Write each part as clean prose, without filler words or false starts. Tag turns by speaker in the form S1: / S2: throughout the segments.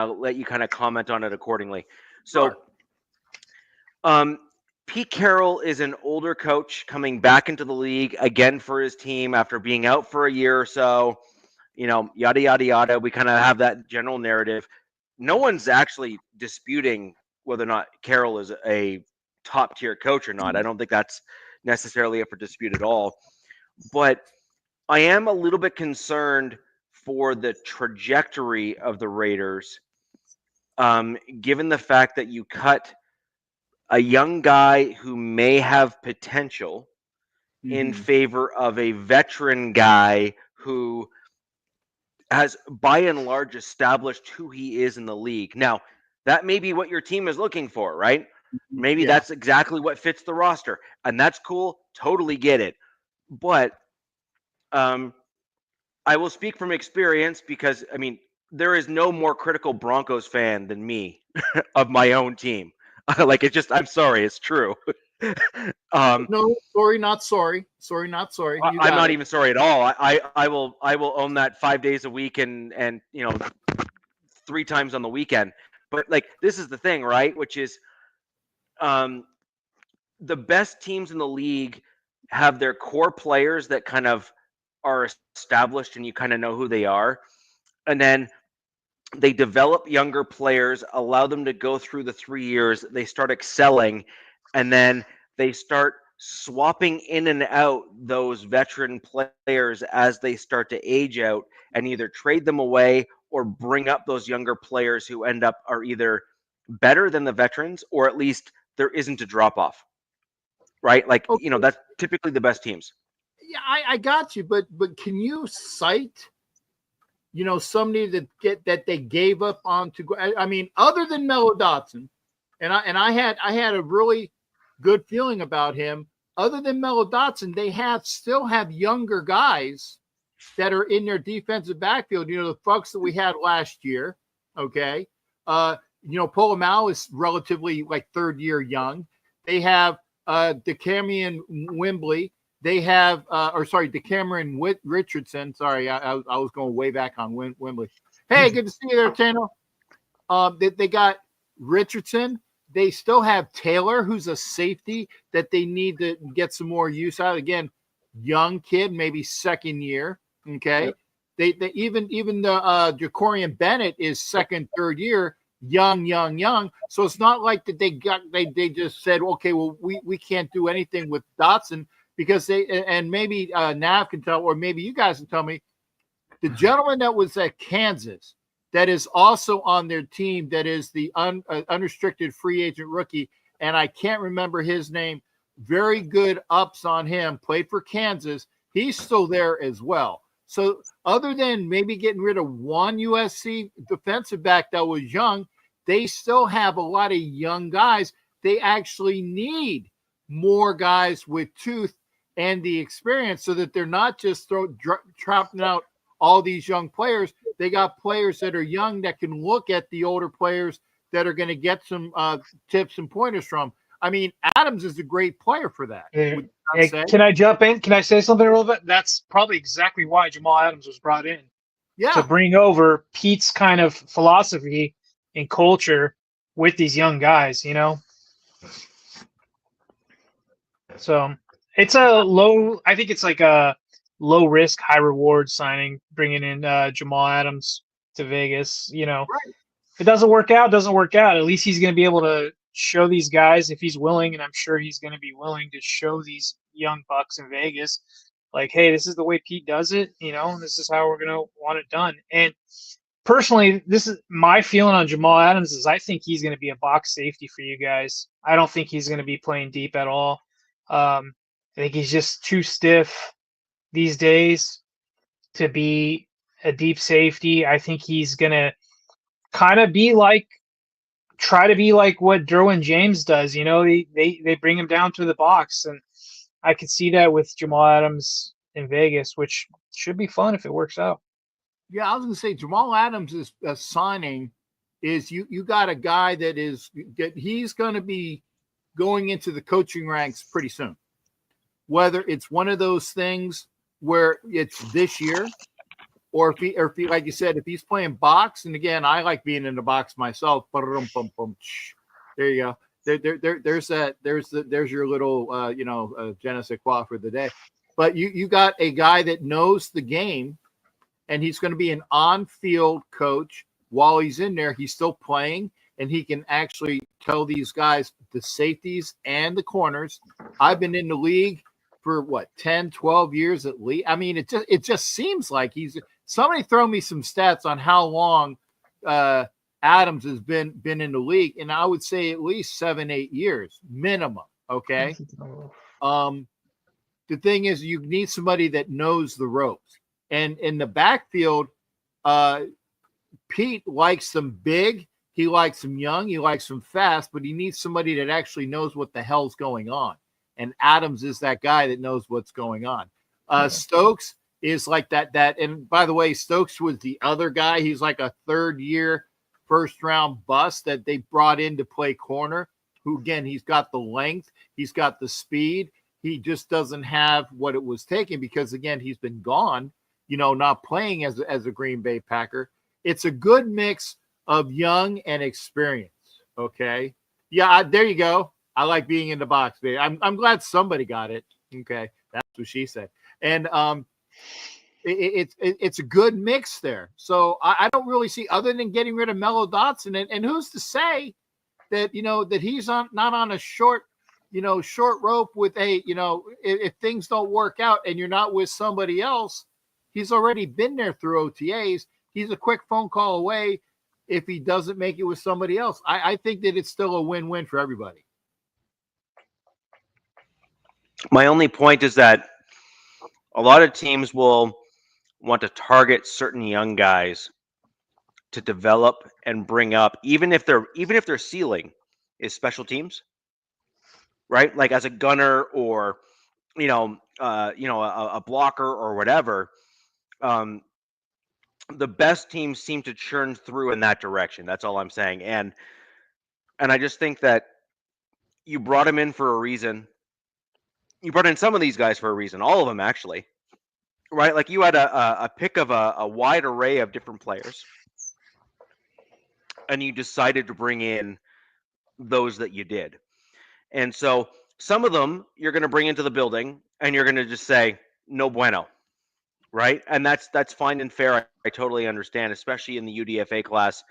S1: I'll let you kind of comment on it accordingly.
S2: Sure.
S1: So, Pete Carroll is an older coach coming back into the league again for his team after being out for a year or so. Yada yada yada. We kind of have that general narrative. No one's actually disputing whether or not Carroll is a top tier coach or not. I don't think that's necessarily up for dispute at all. But I am a little bit concerned for the trajectory of the Raiders, given the fact that you cut a young guy who may have potential in favor of a veteran guy who has by and large established who he is in the league. Now, that may be what your team is looking for, right? Maybe
S2: Yeah.
S1: that's exactly what fits the roster, and that's cool. Totally get it. But I will speak from experience because, I mean, there is no more critical Broncos fan than me of my own team. Like, it's just, I'm sorry, it's true.
S2: No, sorry, not sorry. Sorry, not sorry. You
S1: I'm
S2: got
S1: not
S2: it.
S1: even sorry at all. I will own that 5 days a week and 3 times on the weekend. But like, this is the thing, right? Which is, um, the best teams in the league have their core players that kind of are established and you kind of know who they are. And then they develop younger players, allow them to go through the 3 years, they start excelling, and then they start swapping in and out those veteran players as they start to age out and either trade them away or bring up those younger players who end up are either better than the veterans or at least there isn't a drop off, right? Like,
S2: Okay.
S1: that's typically the best teams.
S2: Yeah, I got you, but can you cite, somebody that they gave up on to go? I mean, other than Mello Dotson, and I had a really good feeling about him. Other than Mello Dotson, they still have younger guys that are in their defensive backfield. The folks that we had last year. Okay. Polamalu is relatively like third year young. They have DeCamerion Wembley. They have, DeCameron Richardson. Sorry, I was going way back on Wembley. Hey, good to see you there, Tano. They got Richardson. They still have Taylor, who's a safety that they need to get some more use out of. Again, young kid, maybe second year. Okay. Yep. They even the Jacorian Bennett is second, third year, young. So it's not like that they just said, okay, well, we can't do anything with Dotson because and maybe Nav can tell, or maybe you guys can tell me, the gentleman that was at Kansas that is also on their team, that is the unrestricted free agent rookie, and I can't remember his name. Very good ups on him. Played for Kansas. He's still there as well. So other than maybe getting rid of one USC defensive back that was young, they still have a lot of young guys. They actually need more guys with tooth and the experience so that they're not just trapping out all these young players. They got players that are young that can look at the older players that are going to get some tips and pointers from. I mean, Adams is a great player for that.
S3: Can I jump in? Can I say something a little bit? That's probably exactly why Jamal Adams was brought in.
S2: Yeah.
S3: To bring over Pete's kind of philosophy and culture with these young guys, So it's I think it's like a low risk, high reward signing, bringing in Jamal Adams to Vegas.
S2: Right.
S3: If it doesn't work out, At least he's going to be able to show these guys, if he's willing, and I'm sure he's going to be willing to show these young bucks in Vegas, like, hey, this is the way Pete does it, and this is how we're going to want it done. And personally, this is my feeling on Jamal Adams is I think he's going to be a box safety for you guys. I don't think he's going to be playing deep at all. I think he's just too stiff these days to be a deep safety. I think he's going to kind of try to be like what Derwin James does. They bring him down to the box, and I could see that with Jamal Adams in Vegas, which should be fun if it works out.
S2: Yeah, I was going to say Jamal Adams is signing is you got a guy that he's going to be going into the coaching ranks pretty soon. Whether it's one of those things where it's this year or if he, like you said, if he's playing box, and again, I like being in the box myself. There you go. There's your little, je ne sais quoi for the day. But you got a guy that knows the game, and he's going to be an on-field coach while he's in there. He's still playing, and he can actually tell these guys the safeties and the corners. I've been in the league for 10, 12 years at least. I mean, it just seems like somebody throw me some stats on how long Adams has been in the league, and I would say at least 7, 8 years minimum. Okay. The thing is, you need somebody that knows the ropes. And in the backfield, Pete likes them big. He likes them young. He likes them fast, but he needs somebody that actually knows what the hell's going on. And Adams is that guy that knows what's going on. Stokes is like that. And by the way, Stokes was the other guy. He's like a third-year, first-round bust that they brought in to play corner, who, again, he's got the length. He's got the speed. He just doesn't have what it was taking because, again, he's been gone, not playing as a Green Bay Packer. It's a good mix of young and experience. Okay. Yeah, there you go. I like being in the box, baby. I'm glad somebody got it. Okay. That's what she said. And it's a good mix there. So I don't really see, other than getting rid of Mello Dotson, and who's to say that, that he's not on a short rope with if things don't work out and you're not with somebody else. He's already been there through OTAs. He's a quick phone call away if he doesn't make it with somebody else. I think that it's still a win-win for everybody.
S1: My only point is that a lot of teams will want to target certain young guys to develop and bring up, even if their ceiling is special teams, right? Like as a gunner or a blocker or whatever. The best teams seem to churn through in that direction. That's all I'm saying. And I just think that you brought him in for a reason. You brought in some of these guys for a reason, all of them actually, right? Like you had a pick of a wide array of different players, and you decided to bring in those that you did. And so some of them you're going to bring into the building, and you're going to just say, no bueno, right? And that's fine and fair. I totally understand, especially in the UDFA class.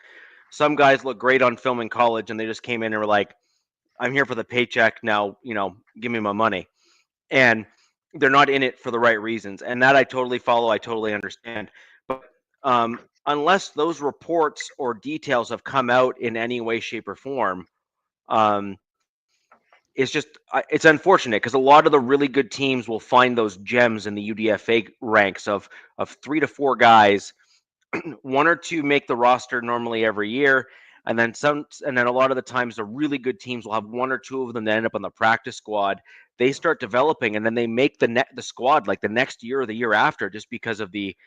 S1: Some guys look great on film in college, and they just came in and were like, I'm here for the paycheck now, give me my money. And they're not in it for the right reasons. And that I totally follow. I totally understand. But unless those reports or details have come out in any way, shape, or form, it's unfortunate because a lot of the really good teams will find those gems in the UDFA ranks of 3 to 4 guys. 1 or 2 make the roster normally every year. And then a lot of the times the really good teams will have 1 or 2 of them that end up on the practice squad. They start developing, and then they make the squad like the next year or the year after, just because of the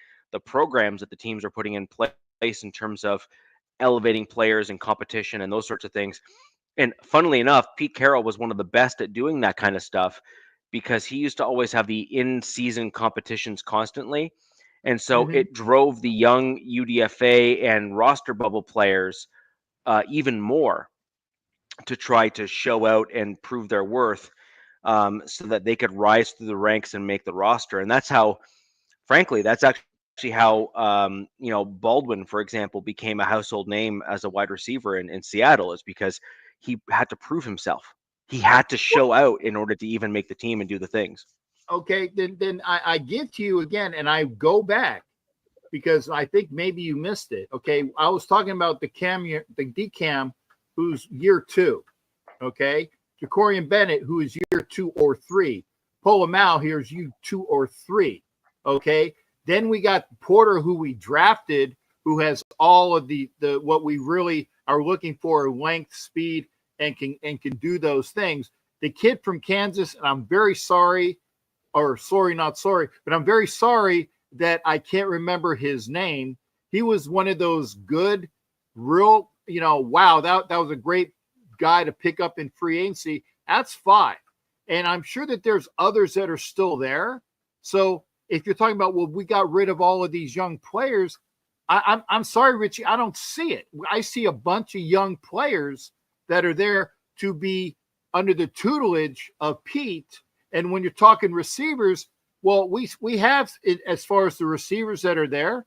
S1: programs that the teams are putting in place in terms of elevating players and competition and those sorts of things. And funnily enough, Pete Carroll was one of the best at doing that kind of stuff because he used to always have the in-season competitions constantly. And so it drove the young UDFA and roster bubble players even more to try to show out and prove their worth so that they could rise through the ranks and make the roster. And that's how, frankly, that's actually how, Baldwin, for example, became a household name as a wide receiver in Seattle, is because he had to prove himself. He had to show out in order to even make the team and do the things.
S2: Okay, then I give to you again, and I go back because I think maybe you missed it. Okay, I was talking about the DCAM, who's year 2. Okay, Jacorian Bennett, who is year 2 or 3. Polamalu, here's you 2 or 3. Okay, then we got Porter, who we drafted, who has all of the what we really are looking for: length, speed, and can do those things. The kid from Kansas, and I'm very sorry. Or sorry, not sorry, but I'm very sorry that I can't remember his name. He was one of those good, real, wow, that was a great guy to pick up in free agency. That's 5. And I'm sure that there's others that are still there. So if you're talking about, well, we got rid of all of these young players, I'm sorry, Richie, I don't see it. I see a bunch of young players that are there to be under the tutelage of Pete. And when you're talking receivers, well, we have, as far as the receivers that are there,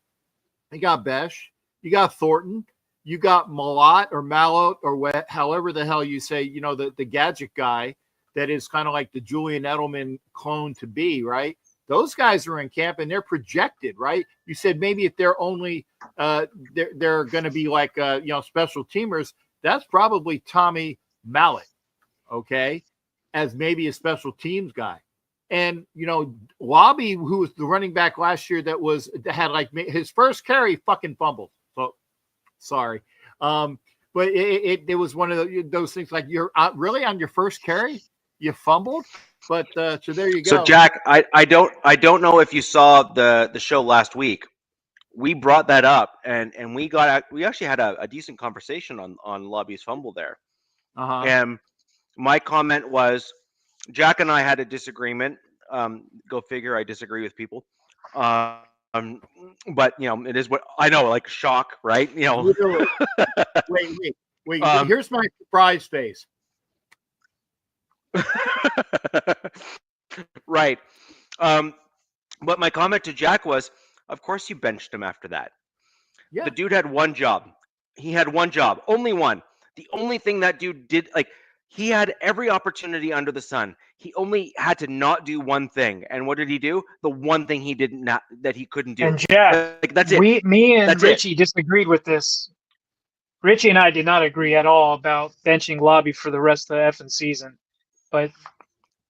S2: you got Besh, you got Thornton, you got Malott or Malott or however the hell you say, the gadget guy that is kind of like the Julian Edelman clone to be, right? Those guys are in camp and they're projected, right? You said maybe if they're only they're going to be like special teamers. That's probably Tommy Malott, okay, as maybe a special teams guy. And Lobby, who was the running back last year, that had like his first carry, fucking fumbled. So sorry, but it was one of those things like you're really on your first carry, you fumbled. But so there you go.
S1: So Jack, I don't know if you saw the show last week. We brought that up and we actually had a decent conversation on Lobby's fumble there. And my comment was, Jack and I had a disagreement. Go figure, I disagree with people. But it is what I know, like shock, right?
S2: Wait. Here's my surprise face.
S1: Right. But my comment to Jack was, of course you benched him after that. Yeah. The dude had one job. He had one job, only one. The only thing that dude did, like, he had every opportunity under the sun. He only had to not do one thing. And what did he do? The one thing he that he couldn't do.
S3: And Jack,
S1: like, that's it.
S3: Me and Richie disagreed with this. Richie and I did not agree at all about benching Lobby for the rest of the effing season. But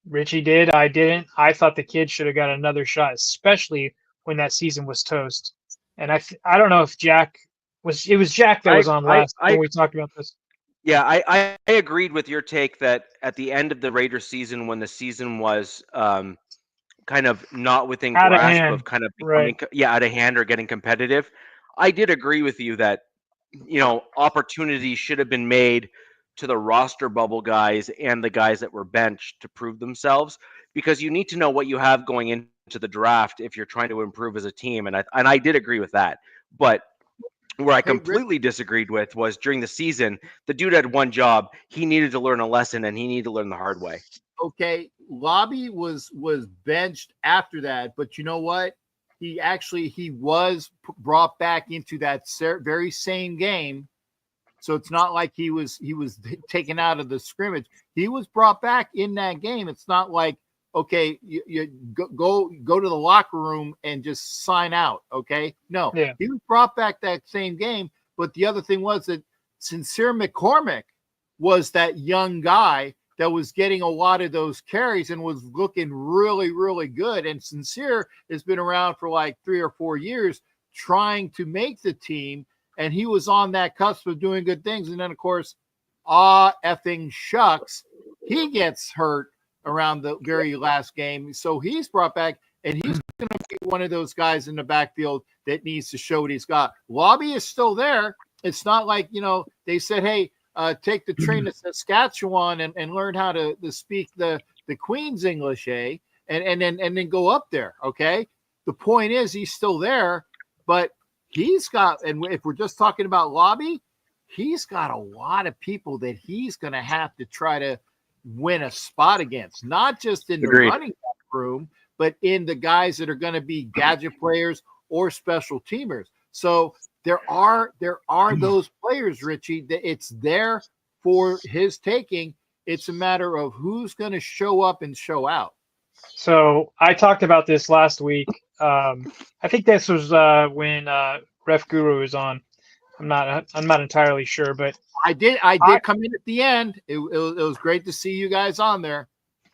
S3: Richie did. I didn't. I thought the kid should have got another shot, especially when that season was toast. And I don't know if Jack was. It was Jack that was on last when we talked about this.
S1: Yeah, I agreed with your take that at the end of the Raiders season, when the season was kind of not within grasp of kind of becoming, out of hand or getting competitive, I did agree with you that opportunities should have been made to the roster bubble guys and the guys that were benched to prove themselves, because you need to know what you have going into the draft if you're trying to improve as a team. And I did agree with that. But where I completely disagreed with was during the season, the dude had one job. He needed to learn a lesson, and he needed to learn the hard way.
S2: Okay, Lobby was benched after that, but you know what? He was brought back into that very same game. So it's not like he was taken out of the scrimmage. He was brought back in that game. It's not like, okay, you go to the locker room and just sign out. Okay, no, He was brought back that same game. But the other thing was that Sincere McCormick was that young guy that was getting a lot of those carries and was looking really, really good. And Sincere has been around for like 3 or 4 years trying to make the team. And he was on that cusp of doing good things. And then, of course, effing shucks, he gets hurt around the very last game. So he's brought back, and he's going to be one of those guys in the backfield that needs to show what he's got. Lobby is still there. It's not like, they said, hey, take the train to Saskatchewan and learn how to speak the Queen's English, and then go up there, okay? The point is he's still there, but he's got, and if we're just talking about Lobby, he's got a lot of people that he's going to have to try to win a spot against, not just in the running back room, but in the guys that are going to be gadget players or special teamers. So there are those players, Richie, that it's there for his taking. It's a matter of who's going to show up and show out.
S3: So I talked about this last week. I think this was when Ref Guru was on. I'm not entirely sure, but
S2: I did come in at the end. It was great to see you guys on there.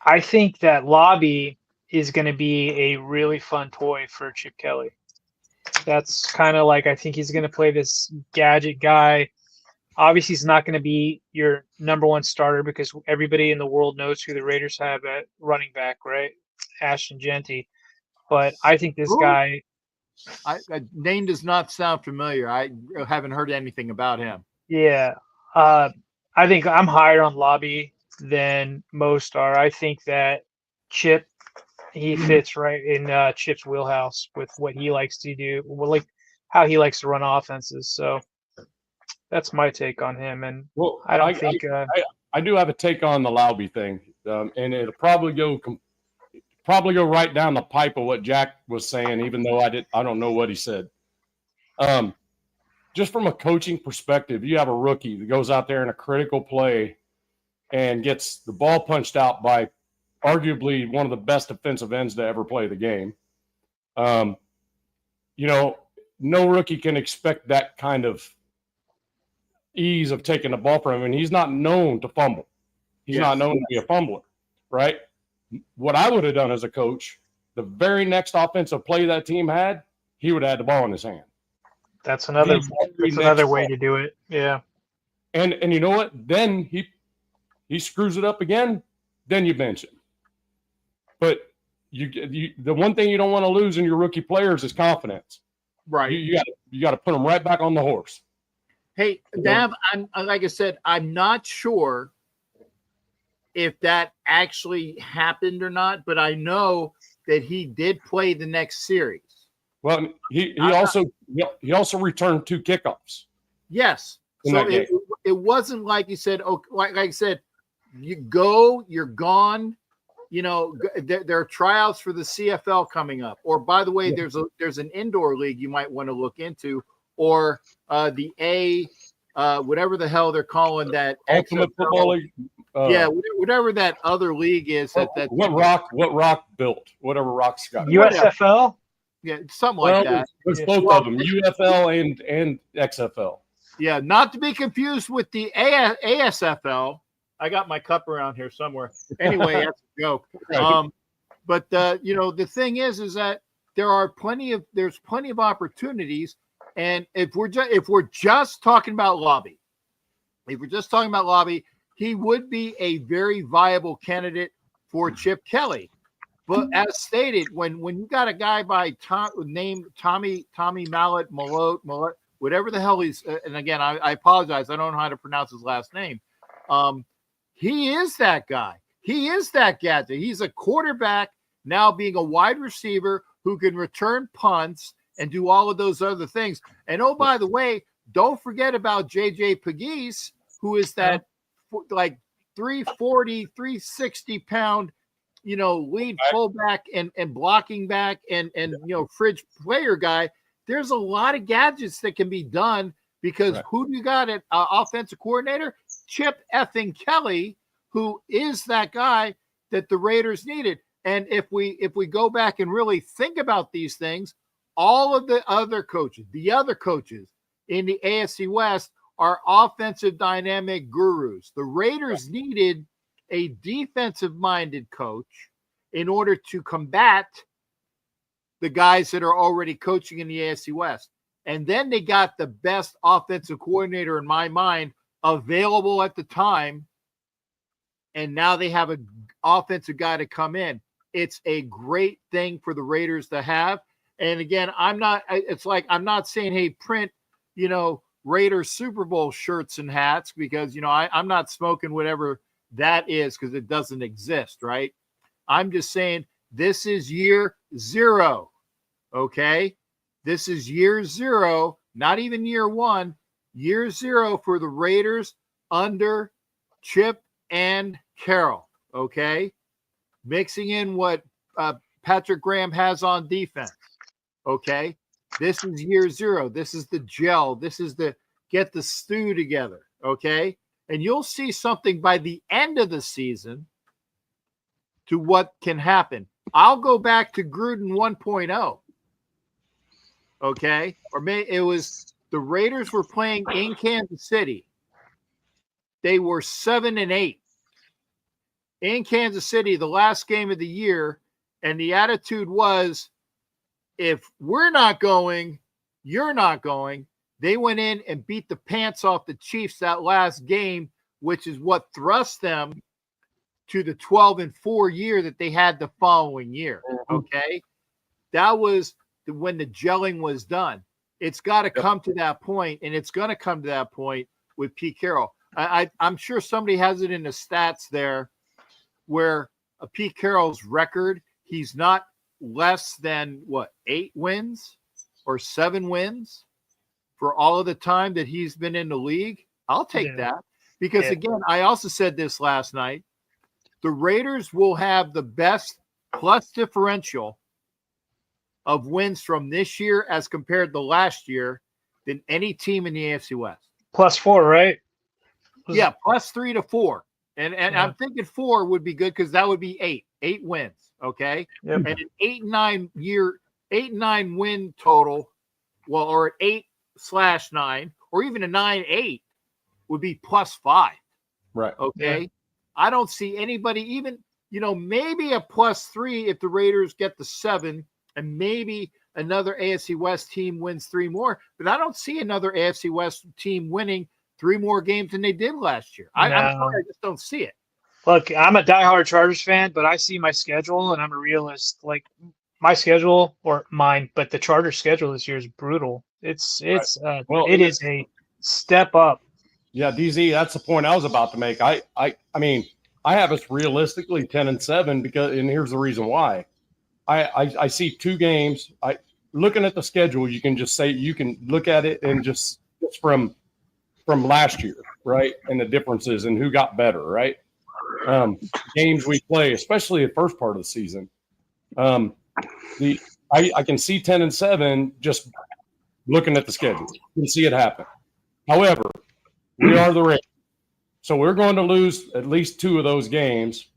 S3: I think that Lobby is going to be a really fun toy for Chip Kelly. That's kind of like, I think he's going to play this gadget guy. Obviously, he's not going to be your number one starter because everybody in the world knows who the Raiders have at running back, right? Ashton Genty. But I think this guy.
S2: Name does not sound familiar. I haven't heard anything about him.
S3: Yeah. I think I'm higher on Lobby than most are. I think that Chip he fits right in Chip's wheelhouse with what he likes to do, like how he likes to run offenses. So that's my take on him. And
S4: Well,
S3: I don't think
S4: I do have a take on the Laube thing, and it'll probably go right down the pipe of what Jack was saying, even though I don't know what he said. Just from a coaching perspective, you have a rookie that goes out there in a critical play and gets the ball punched out by arguably one of the best defensive ends to ever play the game. No rookie can expect that kind of ease of taking the ball from him, and he's not known to fumble. He's not known to be a fumbler, right? What I would have done as a coach, the very next offensive play that team had, he would have had the ball in his hand.
S3: That's another way to do it. Yeah.
S4: And you know what? Then he screws it up again, then you bench him. But the one thing you don't want to lose in your rookie players is confidence.
S2: Right.
S4: You got to put them right back on the horse.
S2: Hey, Dav, like I said, I'm not sure if that actually happened or not, but I know that he did play the next series.
S4: Well, he also returned 2 kickoffs.
S2: Yes. So it wasn't like you said, oh, like I said, you're gone. There are tryouts for the CFL coming up. Or by the way, there's an indoor league you might want to look into, or the whatever the hell they're calling that
S4: Ultimate Football League.
S2: Whatever that other league is.
S4: What Rock built, whatever Rock's got.
S3: USFL.
S2: Yeah, something like that.
S4: There's both of them, UFL and XFL.
S2: Yeah, not to be confused with the ASFL. I got my cup around here somewhere. Anyway, that's a joke. But the thing is that there's plenty of opportunities, and if we're just talking about Laube, he would be a very viable candidate for Chip Kelly. But as stated, when you got a guy by named Tommy Mallet, whatever the hell he's, and again, I apologize, I don't know how to pronounce his last name. He is that guy. He is that gadget. He's a quarterback now being a wide receiver who can return punts and do all of those other things. And oh, by the way, don't forget about JJ Pegues, who is that like 340, 360 pound, lead fullback and blocking back and fridge player guy. There's a lot of gadgets that can be done because who do you got at offensive coordinator? Chip effing Kelly, who is that guy that the Raiders needed. And if we go back and really think about these things, all of the other coaches in the AFC West are offensive dynamic gurus. The Raiders needed a defensive-minded coach in order to combat the guys that are already coaching in the AFC West. And then they got the best offensive coordinator, in my mind, available at the time. And now they have an offensive guy to come in. It's a great thing for the Raiders to have. And again, I'm not saying, hey, print, Raiders Super Bowl shirts and hats, because, I'm not smoking whatever that is, because it doesn't exist, right? I'm just saying this is year 0. Okay. This is year 0, not even year 1, year 0 for the Raiders under Chip and Carroll. Okay. Mixing in what Patrick Graham has on defense. Okay. This is year 0. This is the gel. This is the get the stew together. Okay. And you'll see something by the end of the season to what can happen. I'll go back to Gruden 1.0. Okay. Or it was the Raiders were playing in Kansas City. They were 7-8 in Kansas City, the last game of the year. And the attitude was, if we're not going, you're not going. They went in and beat the pants off the Chiefs that last game, which is what thrust them to the 12-4 year that they had the following year. Okay. That was when the gelling was done. It's got to come to that point, and it's going to come to that point with Pete Carroll. I'm sure somebody has it in the stats there where Pete Carroll's record, he's not less than 8 wins or 7 wins for all of the time that he's been in the league, I'll take that. Because again, I also said this last night, the Raiders will have the best plus differential of wins from this year as compared to last year than any team in the AFC West.
S3: +4, right?
S2: Yeah, +3 to 4. And I'm thinking 4 would be good because that would be 8 wins. Okay.
S3: Yep.
S2: And an 8-9 win total, or an 8/9, or even a 9-8 would be +5.
S4: Right.
S2: Okay.
S3: Yeah.
S2: I don't see anybody even, maybe a +3 if the Raiders get the 7, and maybe another AFC West team wins 3 more. But I don't see another AFC West team winning 3 more games than they did last year. I'm sorry, I just don't see it.
S3: Look, I'm a diehard Chargers fan, but I see my schedule and I'm a realist. Like my schedule, or mine, but the Chargers schedule this year is brutal. It is a step up.
S4: Yeah, DZ, that's the point I was about to make. I mean, I have us realistically 10-7 and here's the reason why. I see 2 games. Looking at the schedule, you can just say, you can look at it and just from last year, right? And the differences and who got better, right? Games we play, especially the first part of the season. I can see 10-7 just looking at the schedule. You can see it happen. However, we are the Raiders, so we're going to lose at least 2 of those games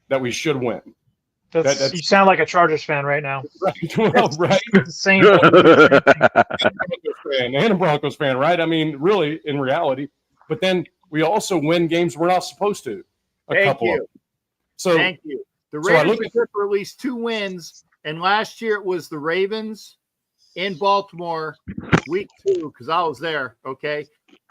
S4: that we should win.
S3: You sound like a Chargers fan right now.
S4: Right. Well, right.
S3: Same.
S4: And a Broncos fan, right? I mean, really, in reality. But then we also win games we're not supposed to.
S2: Thank you.
S4: So
S2: thank you. The Raiders are good for at least 2 wins, and last year it was the Ravens in Baltimore, week 2, because I was there. Okay,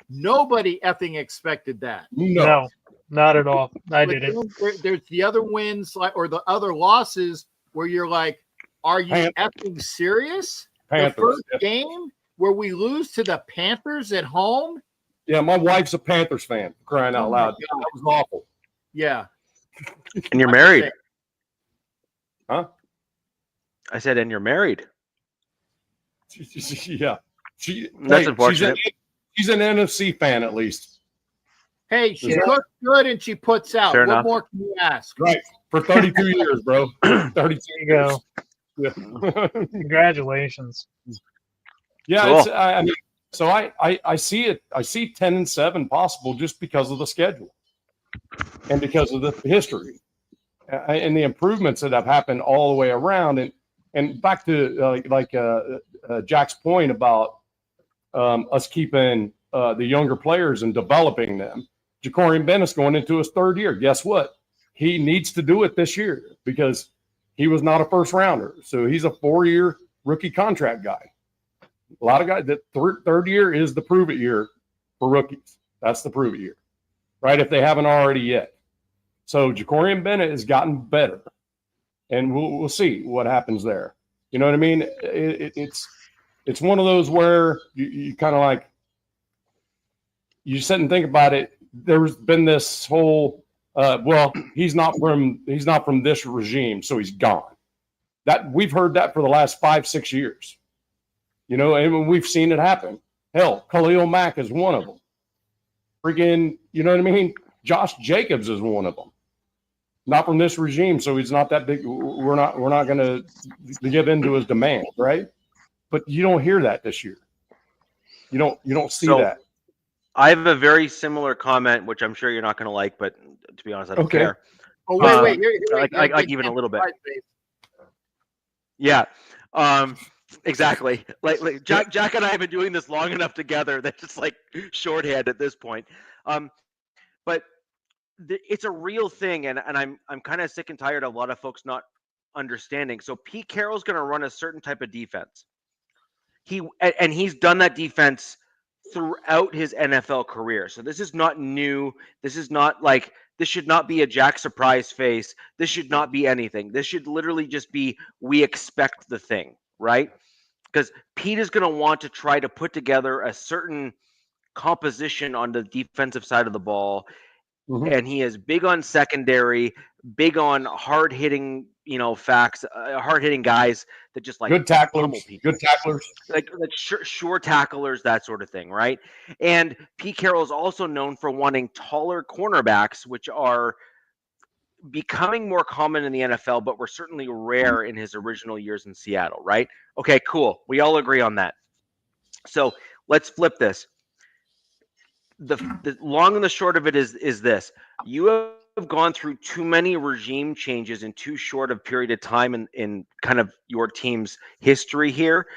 S2: nobody effing expected that.
S3: No, not at all. I didn't.
S2: There's the other wins, or the other losses, where you're like, "Are you effing serious?"
S4: Panthers,
S2: the first game where we lose to the Panthers at home.
S4: Yeah, my wife's a Panthers fan. Crying out loud, that was awful.
S2: Yeah.
S1: And you're married.
S4: Huh?
S1: I said, and you're married.
S4: Yeah.
S1: That's unfortunate.
S4: She's an NFC fan, at least.
S2: Hey, she cooks good and she puts out.
S1: Fair
S2: what
S1: enough.
S2: more can you ask?
S4: Right. For 32 years, bro. 32
S3: There you go.
S4: Yeah.
S3: Congratulations.
S4: Yeah,
S1: Cool.
S4: I mean, so I see it. I see 10-7 possible just because of the schedule and because of the history and the improvements that have happened all the way around. And back to Jack's point about us keeping the younger players and developing them. Jacorian Bennett's going into his 3rd year. Guess what? He needs to do it this year because he was not a first rounder. So he's a 4-year rookie contract guy. A lot of guys, that 3rd year is the prove it year for rookies. That's the prove it year, right? If they haven't already yet. So Jacorian Bennett has gotten better, and we'll see what happens there. You know what I mean? It's one of those where you kind of like, you sit and think about it. There's been this whole, he's not from this regime, so he's gone. That we've heard that for the last 5-6 years. You know, and we've seen it happen. Hell, Khalil Mack is one of them. Freaking, you know what I mean? Josh Jacobs is one of them. Not from this regime, so he's not that big. We're not going to give in to his demand, right? But you don't hear that this year. You don't see that.
S1: I have a very similar comment, which I'm sure you're not going to like, but to be honest, I don't care.
S2: Oh, wait.
S1: I give it a little bit. Yeah. Exactly. Like Jack and I have been doing this long enough together that it's like shorthand at this point. But it's a real thing, and I'm kind of sick and tired of a lot of folks not understanding. So Pete Carroll's going to run a certain type of defense. He's done that defense throughout his NFL career. So this is not new. This is not like, this should not be a Jack surprise face. This should not be anything. This should literally just be, we expect the thing, right? Because Pete is going to want to try to put together a certain composition on the defensive side of the ball. Mm-hmm. And he is big on secondary, big on hard-hitting facts, hard-hitting guys that just like
S4: Good
S1: pummel
S4: tacklers.
S1: people.
S4: Good tacklers.
S1: Like sure tacklers, that sort of thing, right? And Pete Carroll is also known for wanting taller cornerbacks, which are becoming more common in the NFL, but were certainly rare in his original years in Seattle, right? Okay, cool. We all agree on that. So let's flip this. The long and the short of it is this: you have gone through too many regime changes in too short a period of time in kind of your team's history here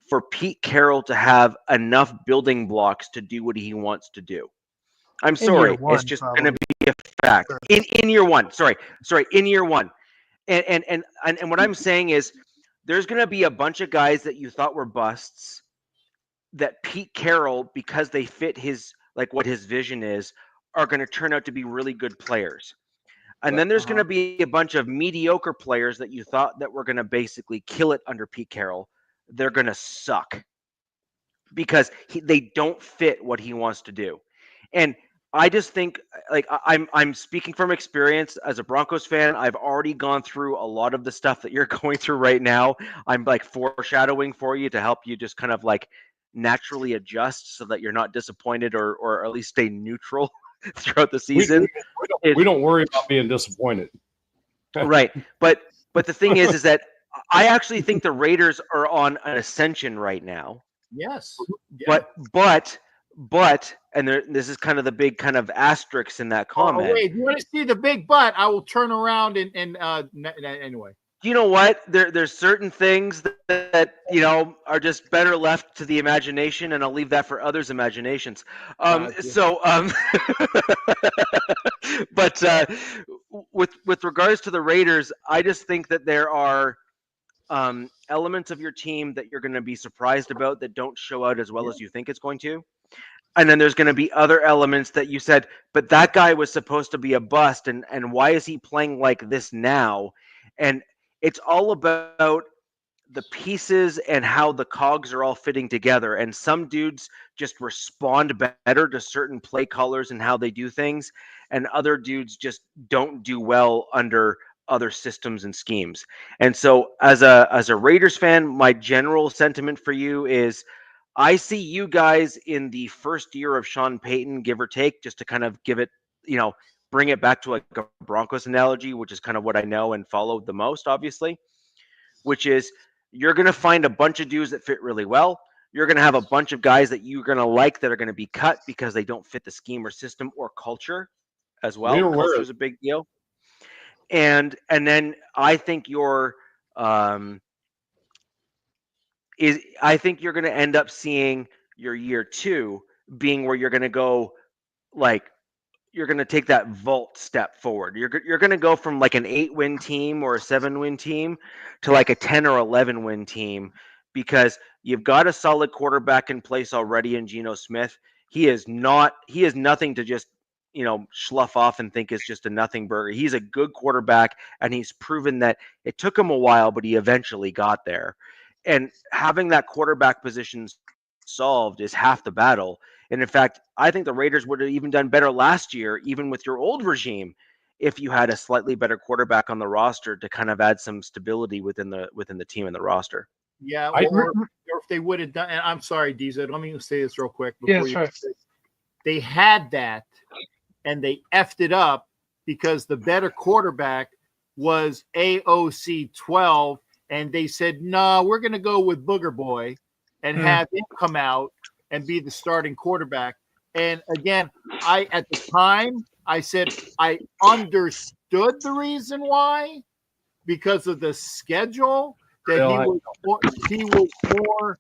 S1: for Pete Carroll to have enough building blocks to do what he wants to do. I'm sorry,
S3: one,
S1: it's just going to be a fact. In year one, sorry, in year one. And what I'm saying is there's going to be a bunch of guys that you thought were busts that Pete Carroll, because they fit his like what his vision is, are going to turn out to be really good players. And then there's going to be a bunch of mediocre players that you thought that were going to basically kill it under Pete Carroll. They're going to suck because they don't fit what he wants to do. And I just think, like, I'm speaking from experience as a Broncos fan. I've already gone through a lot of the stuff that you're going through right now. I'm like foreshadowing for you to help you just kind of like naturally adjust so that you're not disappointed or at least stay neutral throughout the season.
S4: We don't worry about being disappointed.
S1: Right. But the thing is that I actually think the Raiders are on an ascension right now.
S2: Yes. Yeah.
S1: But and this is kind of the big kind of asterisk in that comment.
S2: Wait, if you want to see the big but, I will turn around and anyway.
S1: You know what? There's certain things that are just better left to the imagination, and I'll leave that for others' imaginations. But with regards to the Raiders, I just think that there are elements of your team that you're going to be surprised about that don't show out as well as you think it's going to. And then there's going to be other elements that you said, but that guy was supposed to be a bust, and why is he playing like this now? And it's all about the pieces and how the cogs are all fitting together. And some dudes just respond better to certain play callers and how they do things, and other dudes just don't do well under other systems and schemes. And so as a Raiders fan, my general sentiment for you is I see you guys in the first year of Sean Payton, give or take, just to kind of give it, bring it back to like a Broncos analogy, which is kind of what I know and follow the most, obviously, which is you're going to find a bunch of dudes that fit really well. You're going to have a bunch of guys that you're going to like that are going to be cut because they don't fit the scheme or system or culture as well. Culture is a big deal. And then I think I think you're going to end up seeing your year two being where you're going to go like you're going to take that vault step forward. You're going to go from like an 8-win team or a 7-win team to like a 10 or 11-win team because you've got a solid quarterback in place already in Geno Smith. He is nothing to just, slough off and think is just a nothing burger. He's a good quarterback, and he's proven that it took him a while, but he eventually got there. And having that quarterback position solved is half the battle. And in fact, I think the Raiders would have even done better last year, even with your old regime, if you had a slightly better quarterback on the roster to kind of add some stability within the team and the roster.
S2: Yeah, or if they would have done. And I'm sorry, Diza, let me say this real quick. They had that, and they effed it up because the better quarterback was AOC 12, and they said, "No, we're going to go with Booger Boy." And have him come out and be the starting quarterback. And again, at the time I said I understood the reason why, because of the schedule that he was more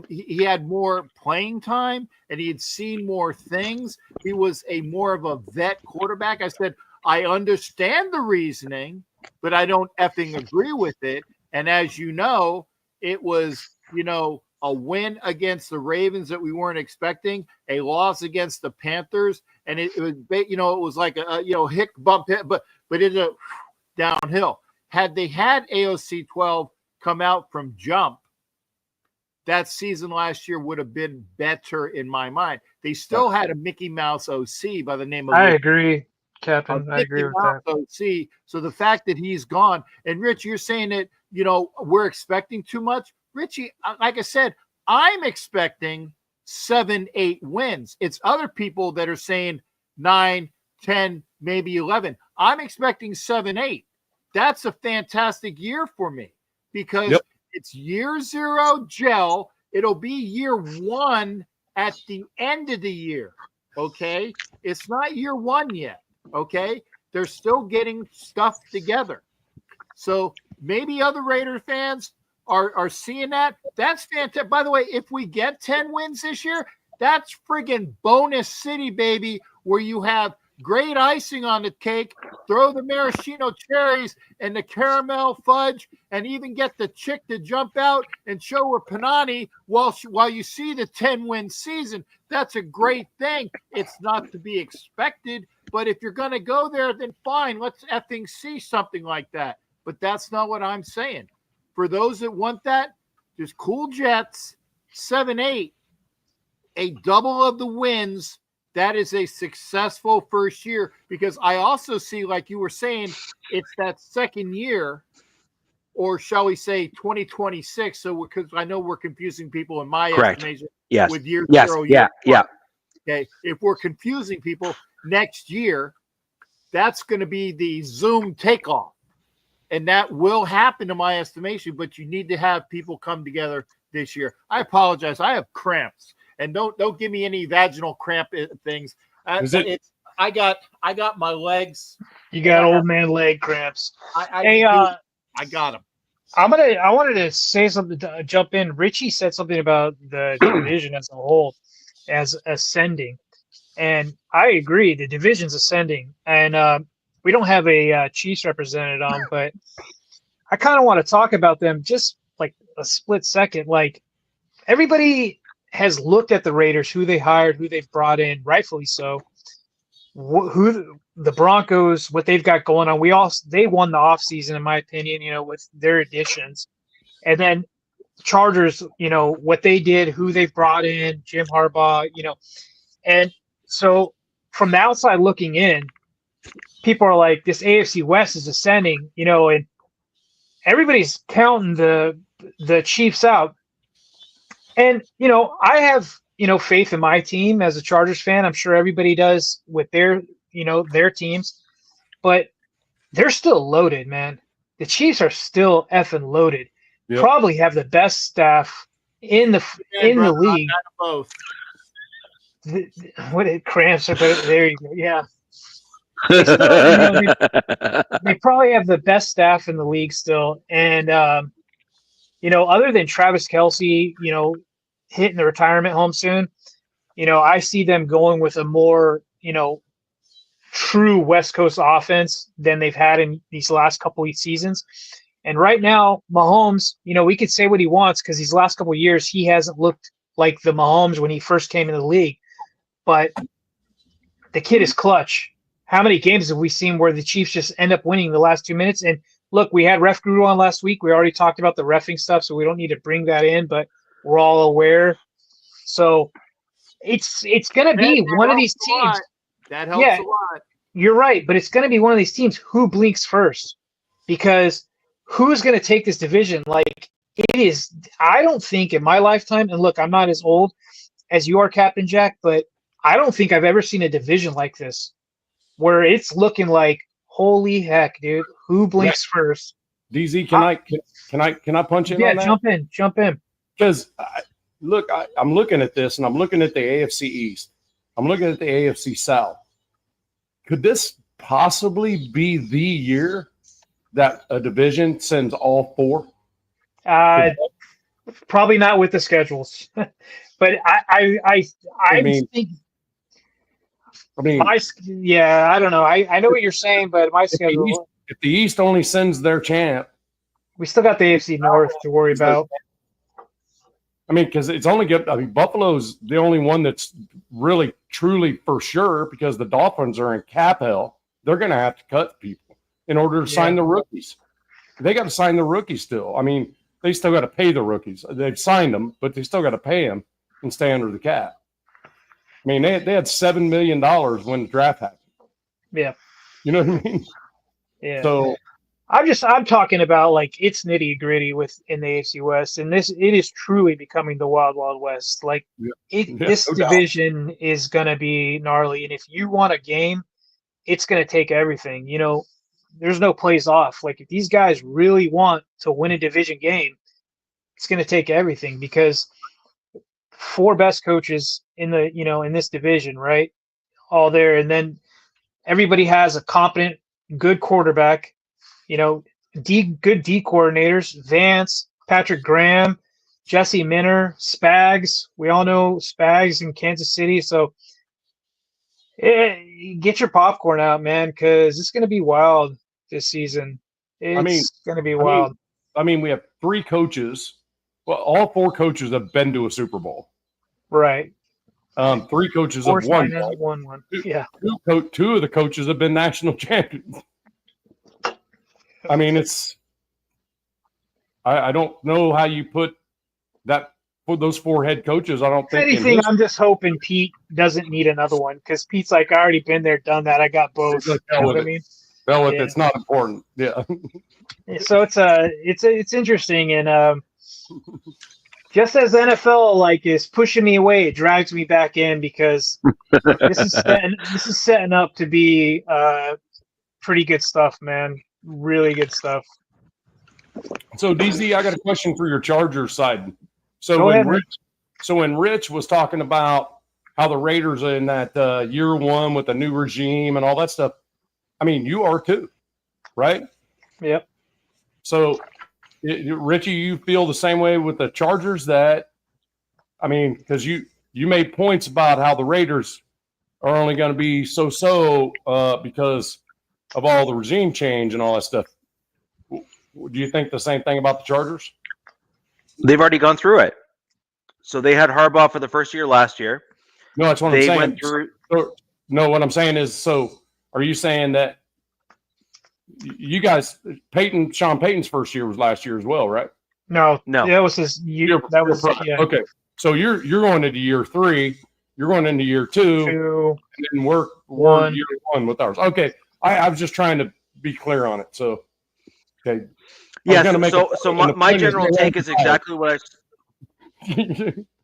S2: he had more playing time and he had seen more things. He was more of a vet quarterback. I said I understand the reasoning, but I don't effing agree with it. And as you know, it was a win against the Ravens that we weren't expecting, a loss against the Panthers, and it was, it was like a hick bump hit, but it's a downhill. Had they had AOC 12 come out from jump, that season last year would have been better in my mind. They still had a Mickey Mouse OC by the name of.
S3: I agree. Captain. I agree with that.
S2: So the fact that he's gone, and Rich, you're saying that, we're expecting too much. Richie, like I said, I'm expecting 7-8 wins. It's other people that are saying 9, 10, maybe 11. I'm expecting 7-8. That's a fantastic year for me because it's year 0 gel. It'll be year 1 at the end of the year. Okay. It's not year 1 yet. Okay. They're still getting stuff together. So maybe other Raider fans are seeing that. That's fantastic. By the way, if we get 10 wins this year, that's friggin' bonus city, baby, where you have great icing on the cake, throw the maraschino cherries and the caramel fudge, and even get the chick to jump out and show her panani while you see the 10-win season. That's a great thing. It's not to be expected, but if you're going to go there, then fine, let's effing see something like that. But that's not what I'm saying. For those that want that, just cool Jets, 7-8, a double of the wins. That is a successful first year, because I also see, like you were saying, it's that second year, or shall we say 2026. So because I know we're confusing people in my estimation with year 0.
S1: Yeah.
S2: Okay. If we're confusing people next year, that's going to be the Zoom takeoff. And that will happen in my estimation, but you need to have people come together this year. I apologize. I have cramps. And don't give me any vaginal cramp things. I got my legs.
S3: You got old man leg cramps.
S2: I got them.
S3: I wanted to say something to jump in. Richie said something about the division as a whole as ascending, and I agree. The division's ascending, and we don't have a Chiefs representative on, but I kind of want to talk about them just like a split second. Like everybody has looked at the Raiders, who they hired, who they've brought in, rightfully so. Who the Broncos, what they've got going on. They won the offseason, in my opinion, with their additions. And then Chargers, what they did, who they've brought in, Jim Harbaugh, And so from the outside looking in, people are like, this AFC West is ascending, and everybody's counting the Chiefs out. And, I have, faith in my team as a Chargers fan. I'm sure everybody does with their teams. But they're still loaded, man. The Chiefs are still effing loaded. Yep. Probably have the best staff in the league.
S2: Both.
S3: What cramps are there? You go. Yeah. They probably have the best staff in the league still. And, other than Travis Kelce, hitting the retirement home soon, I see them going with a more, true West Coast offense than they've had in these last couple of seasons. And right now, Mahomes, we could say what he wants because these last couple of years, he hasn't looked like the Mahomes when he first came in the league. But the kid is clutch. How many games have we seen where the Chiefs just end up winning the last 2 minutes? And look, we had Ref Guru on last week. We already talked about the reffing stuff, so we don't need to bring that in, but we're all aware. So it's going to be one of these teams.
S2: That helps a lot.
S3: You're right, but it's going to be one of these teams who blinks first, because who's going to take this division? Like, it is – I don't think in my lifetime – and look, I'm not as old as you are, Captain Jack, but I don't think I've ever seen a division like this where it's looking like, holy heck, dude, who blinks first?
S4: DZ, can I punch in on that?
S3: Yeah, jump in.
S4: Because, I'm looking at this, and I'm looking at the AFC East. I'm looking at the AFC South. Could this possibly be the year that a division sends all four?
S3: Probably not with the schedules, but I don't know. I know what you're saying, but my schedule.
S4: If the East only sends their champ,
S3: we still got the AFC North to worry about.
S4: Because it's only good. Buffalo's the only one that's really, truly for sure, because the Dolphins are in cap hell. They're going to have to cut people in order to sign the rookies. They got to sign the rookies still. They still got to pay the rookies. They've signed them, but they still got to pay them and stay under the cap. They had $7 million when the draft happened.
S3: Yeah.
S4: You know what I mean?
S3: Yeah.
S4: So
S3: I'm talking about like it's nitty gritty in the AFC West, and it is truly becoming the Wild Wild West. Like this
S4: no doubt.
S3: division is gonna be gnarly, and if you want a game, it's gonna take everything. You know, there's no plays off. Like if these guys really want to win a division game, it's gonna take everything because 4 best coaches in the in this division, right? All there, and then everybody has a competent, good quarterback. You know, good D coordinators, Vance, Patrick Graham, Jesse Minner, Spags. We all know Spags in Kansas City. So get your popcorn out, man, because it's going to be wild this season. It's going to be wild.
S4: I mean, we have 3 coaches. Well, all 4 coaches have been to a Super Bowl.
S3: Right.
S4: 3 coaches have won.
S3: One. Yeah.
S4: 2 of the coaches have been national champions. I mean, I don't know how you put that for those 4 head coaches. I don't think
S3: anything. I'm just hoping Pete doesn't need another one because Pete's like, I already been there, done that. I got both. You know what I mean?
S4: Well, it's not important. Yeah.
S3: So it's interesting, and just as NFL like is pushing me away, it drags me back in because this is setting up to be pretty good stuff, man. Really good stuff.
S4: So DZ, I got a question for your Chargers side. So when Rich was talking about how the Raiders are in that year 1 with the new regime and all that stuff, I mean, you are too, right?
S3: Yep.
S4: So, Richie, you feel the same way with the Chargers that, I mean, because you made points about how the Raiders are only going to be so because of all the regime change and all that stuff. Do you think the same thing about the Chargers?
S1: They've already gone through it. So they had Harbaugh for the first year last year.
S4: No, that's what I'm saying.
S1: Went through.
S4: No, what I'm saying is, so are you saying that you guys, Sean Payton's first year was last year as well, right?
S3: No. That was his year. Yeah.
S4: Okay. So you're going into year 3. You're going into year 2. And then we're year 1 with ours. Okay. I was just trying to be clear on it. So, okay.
S1: Yeah. So my general take is exactly what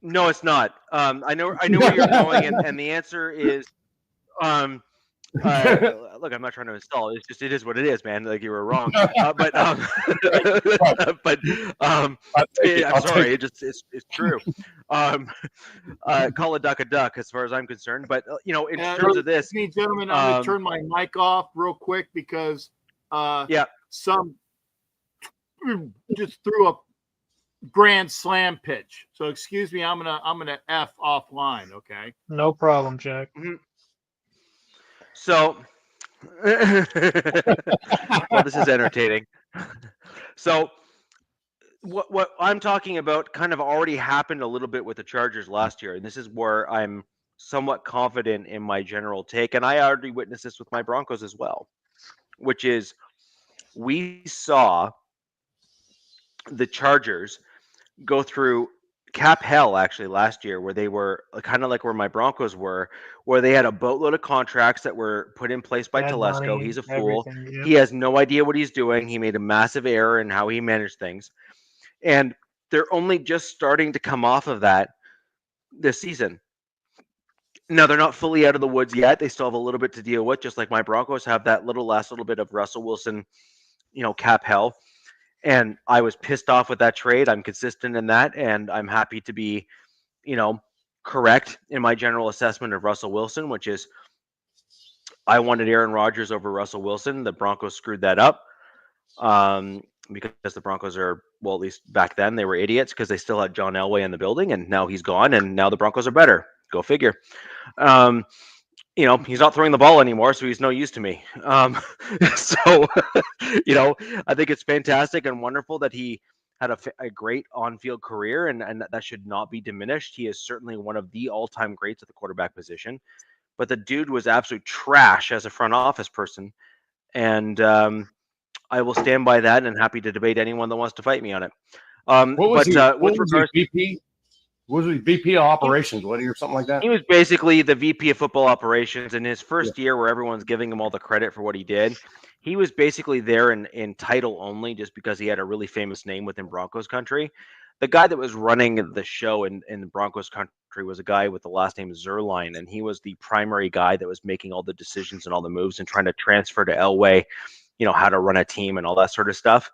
S1: No, it's not. I know where you're going, and the answer is, look, I'm not trying to install. It's just, it is what it is, man. Like, you were wrong. I'm sorry. It's true. Call a duck as far as I'm concerned. But in terms of this,
S2: gentlemen, I'm gonna turn my mic off real quick because some just threw a grand slam pitch. So excuse me, I'm gonna F offline. Okay.
S3: No problem, Jack.
S1: Mm-hmm. So, well, this is entertaining. So, what I'm talking about kind of already happened a little bit with the Chargers last year, and this is where I'm somewhat confident in my general take, and I already witnessed this with my Broncos as well, which is we saw the Chargers go through cap hell actually last year, where they were kind of like where my Broncos were, where they had a boatload of contracts that were put in place by Telesco. He's a fool. Yep. He has no idea what he's doing. He made a massive error in how he managed things. And they're only just starting to come off of that this season. Now, they're not fully out of the woods yet. They still have a little bit to deal with, just like my Broncos have that last little bit of Russell Wilson, cap hell. And I was pissed off with that trade. I'm consistent in that, and I'm happy to be, correct in my general assessment of Russell Wilson, which is I wanted Aaron Rodgers over Russell Wilson. The Broncos screwed that up because the Broncos are, well, at least back then they were idiots because they still had John Elway in the building, and now he's gone, and now the Broncos are better. Go figure. He's not throwing the ball anymore, so he's no use to me. So, I think it's fantastic and wonderful that he had a great on-field career, and that should not be diminished. He is certainly one of the all-time greats at the quarterback position. But the dude was absolute trash as a front office person, and I will stand by that, and happy to debate anyone that wants to fight me on it.
S4: What was his VP? Was he VP of operations, was he, or something like that?
S1: He was basically the VP of football operations in his first year, where everyone's giving him all the credit for what he did. He was basically there in title only, just because he had a really famous name within Broncos country. The guy that was running the show in the Broncos country was a guy with the last name Zerline, and he was the primary guy that was making all the decisions and all the moves and trying to transfer to Elway, how to run a team and all that sort of stuff.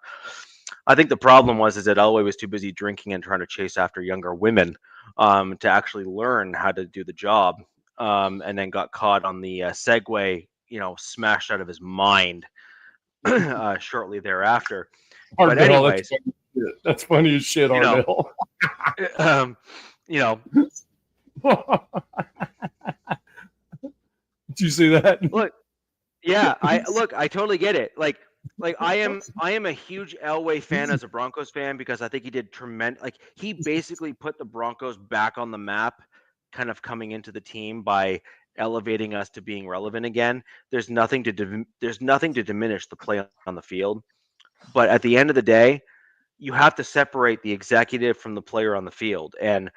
S1: I think the problem is that Elway was too busy drinking and trying to chase after younger women to actually learn how to do the job, and then got caught on the Segway, smashed out of his mind shortly thereafter. But anyways,
S4: that's funny as shit, Ardell. Did you see that?
S1: Look, yeah, I totally get it. Like I am a huge Elway fan as a Broncos fan, because I think he did tremendous. Like, he basically put the Broncos back on the map, kind of coming into the team by elevating us to being relevant again. There's nothing to diminish the play on the field, but at the end of the day, you have to separate the executive from the player on the field. And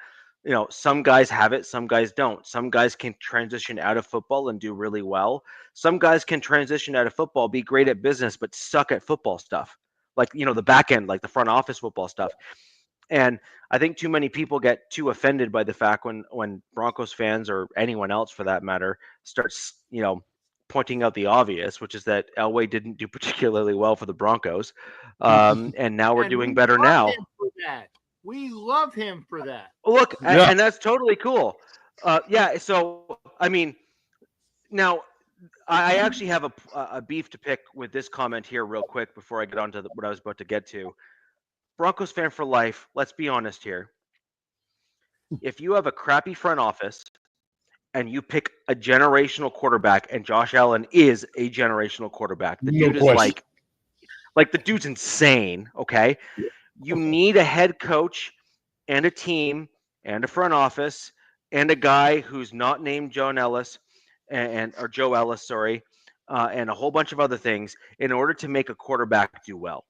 S1: some guys have it, some guys don't. Some guys can transition out of football and do really well. Some guys can transition out of football, be great at business, but suck at football stuff. Like, the back end, like the front office football stuff. And I think too many people get too offended by the fact when Broncos fans, or anyone else for that matter, starts, pointing out the obvious, which is that Elway didn't do particularly well for the Broncos. And now we're doing better now.
S2: We love him for that.
S1: Look, and that's totally cool. So, I mean, now I actually have a beef to pick with this comment here real quick before I get on to what I was about to get to. Broncos fan for life, let's be honest here. If you have a crappy front office and you pick a generational quarterback, and Josh Allen is a generational quarterback, the dude is like the dude's insane, okay? You need a head coach and a team and a front office and a guy who's not named John Ellis or Joe Ellis, sorry, and a whole bunch of other things in order to make a quarterback do well.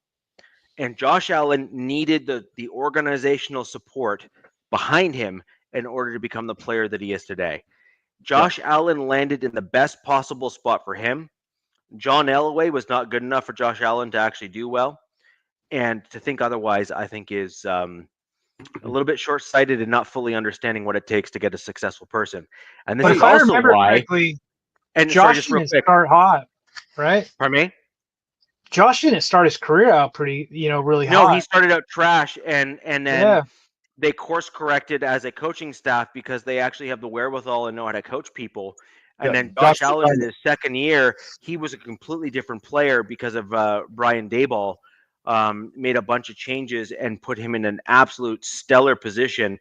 S1: And Josh Allen needed the organizational support behind him in order to become the player that he is today. Josh Allen landed in the best possible spot for him. John Elway was not good enough for Josh Allen to actually do well. And to think otherwise, I think, is a little bit short-sighted and not fully understanding what it takes to get a successful person. And this is also why.
S3: Correctly,
S1: and
S3: Josh just didn't start hot, right?
S1: Pardon me?
S3: Josh didn't start his career out pretty, really hot.
S1: No, he started out trash, and then they course-corrected as a coaching staff because they actually have the wherewithal and know how to coach people. And then Josh Allen, in his second year, he was a completely different player because of Brian Daboll. Made a bunch of changes and put him in an absolute stellar position.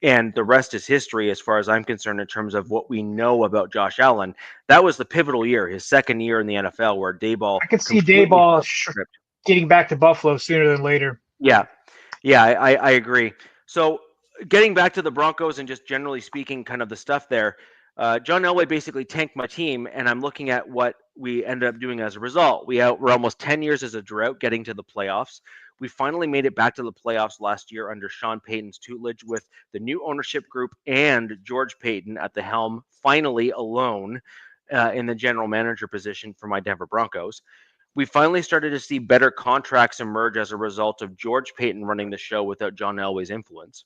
S1: And the rest is history, as far as I'm concerned, in terms of what we know about Josh Allen. That was the pivotal year, his second year in the NFL, where Daboll.
S3: I could see Daboll getting back to Buffalo sooner than later.
S1: Yeah, I agree. So getting back to the Broncos and just generally speaking, kind of the stuff there, John Elway basically tanked my team, and I'm looking at what we ended up doing as a result. We're almost 10 years as a drought getting to the playoffs. We finally made it back to the playoffs last year under Sean Payton's tutelage, with the new ownership group and George Payton at the helm, finally alone in the general manager position for my Denver Broncos. We finally started to see better contracts emerge as a result of George Payton running the show without John Elway's influence.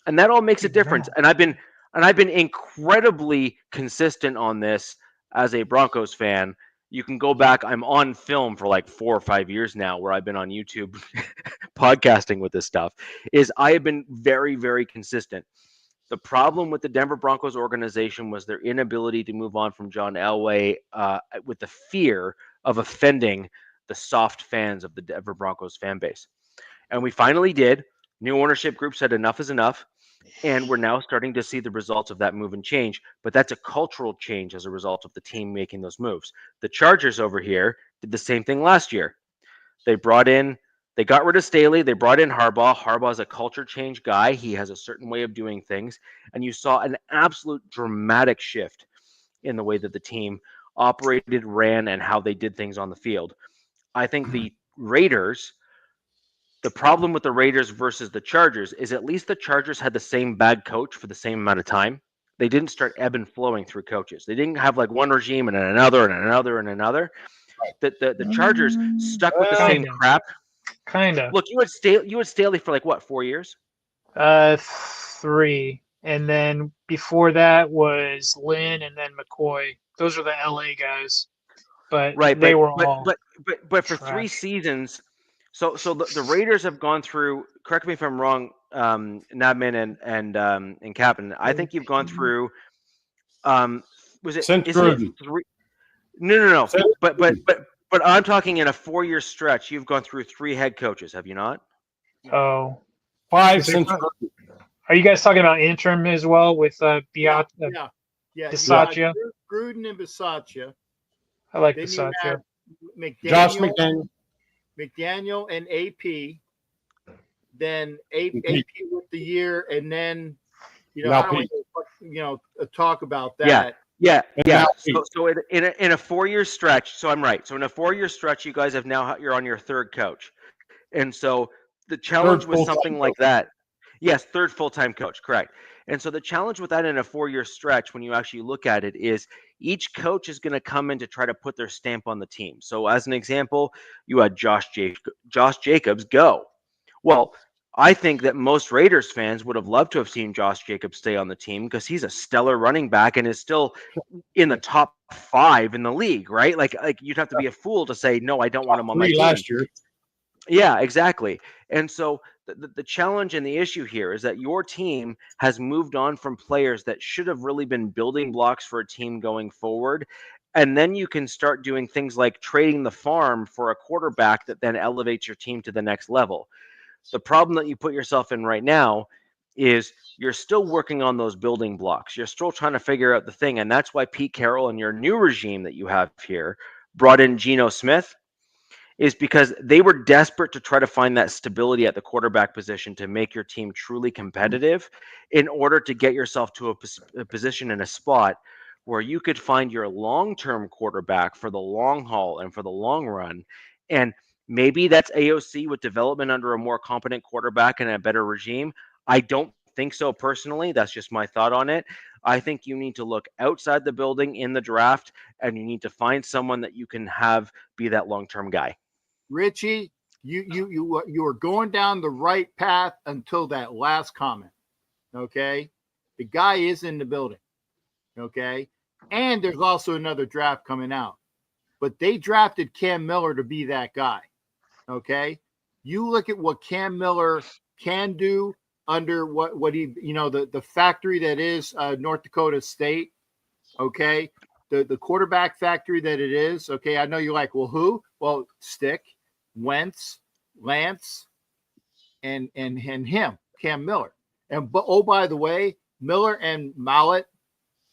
S1: And that all makes a difference. And I've been incredibly consistent on this as a Broncos fan. You can go back. I'm on film for like 4 or 5 years now, where I've been on YouTube podcasting with this stuff. I have been very, very consistent. The problem with the Denver Broncos organization was their inability to move on from John Elway with the fear of offending the soft fans of the Denver Broncos fan base. And we finally did. New ownership group said enough is enough. And we're now starting to see the results of that move and change. But that's a cultural change as a result of the team making those moves. The Chargers over here did the same thing last year. They got rid of Staley. They brought in Harbaugh. Harbaugh's a culture change guy. He has a certain way of doing things. And you saw an absolute dramatic shift in the way that the team operated, ran, and how they did things on the field. I think the Raiders The problem with the Raiders versus the Chargers is at least the Chargers had the same bad coach for the same amount of time. They didn't start ebb and flowing through coaches. They didn't have like one regime and then another and another and another. The Chargers stuck with the same
S3: Kinda.
S1: crap.
S3: Kind of.
S1: Look, you had Staley for like what, 4 years?
S3: 3. And then before that was Lynn and then McCoy. Those are the LA guys. But
S1: Right,
S3: they
S1: but
S3: were
S1: but
S3: all
S1: but for 3
S3: trash.
S1: seasons, so the Raiders have gone through. Correct me if I'm wrong, Nabman and Captain. I think you've gone through. Was it?
S4: Since
S1: Isn't it
S4: Gruden.
S1: 3? No.
S4: Since
S1: But I'm talking in a 4-year stretch. You've gone through 3 head coaches, have you not?
S3: Oh.
S4: 5
S3: Is there
S4: since
S3: some-
S4: Gruden.
S3: Are you guys talking about interim as well with
S2: Yeah.
S3: Biat?
S2: Yeah. You got
S3: Bisaccia?
S2: Gruden and Bisaccia.
S3: I like
S2: Then you
S3: Bisaccia.
S2: have
S4: Josh
S2: McDaniel,
S4: McDaniel.
S2: and AP. Then AP with the year, and then
S4: Now
S2: I don't want to talk about that.
S1: Yeah.
S4: And now
S1: So in a 4-year stretch, so I'm right. So in a 4-year stretch, you guys you're on your 3rd coach, and so the challenge was
S4: full-time
S1: something like
S4: coach.
S1: that. Yes, 3rd full-time coach, correct. And so the challenge with that in a 4-year stretch, when you actually look at it, is each coach is going to come in to try to put their stamp on the team. So as an example, you had Josh Jacobs go. Well, I think that most Raiders fans would have loved to have seen Josh Jacobs stay on the team because he's a stellar running back and is still in the top 5 in the league, right? Like you'd have to be a fool to say no, I don't want him on my
S4: 3
S1: team.
S4: last year.
S1: Yeah, exactly. And so the challenge and the issue here is that your team has moved on from players that should have really been building blocks for a team going forward. And then you can start doing things like trading the farm for a quarterback that then elevates your team to the next level. The problem that you put yourself in right now is you're still working on those building blocks. You're still trying to figure out the thing. And that's why Pete Carroll and your new regime that you have here brought in Geno Smith, is because they were desperate to try to find that stability at the quarterback position to make your team truly competitive in order to get yourself to a position in a spot where you could find your long-term quarterback for the long haul and for the long run. And maybe that's AOC with development under a more competent quarterback and a better regime. I don't think so personally. That's just my thought on it. I think you need to look outside the building in the draft, and you need to find someone that you can have be that long-term guy.
S2: Richie, you are going down the right path until that last comment. Okay, the guy is in the building. Okay, and there's also another draft coming out, but they drafted Cam Miller to be that guy. Okay, you look at what Cam Miller can do under what he the factory that is North Dakota State. Okay, the quarterback factory that it is. Okay, I know you're like, well, who? Well, Stick, Wentz, Lance, and him, Cam Miller. And by the way, Miller and Mallett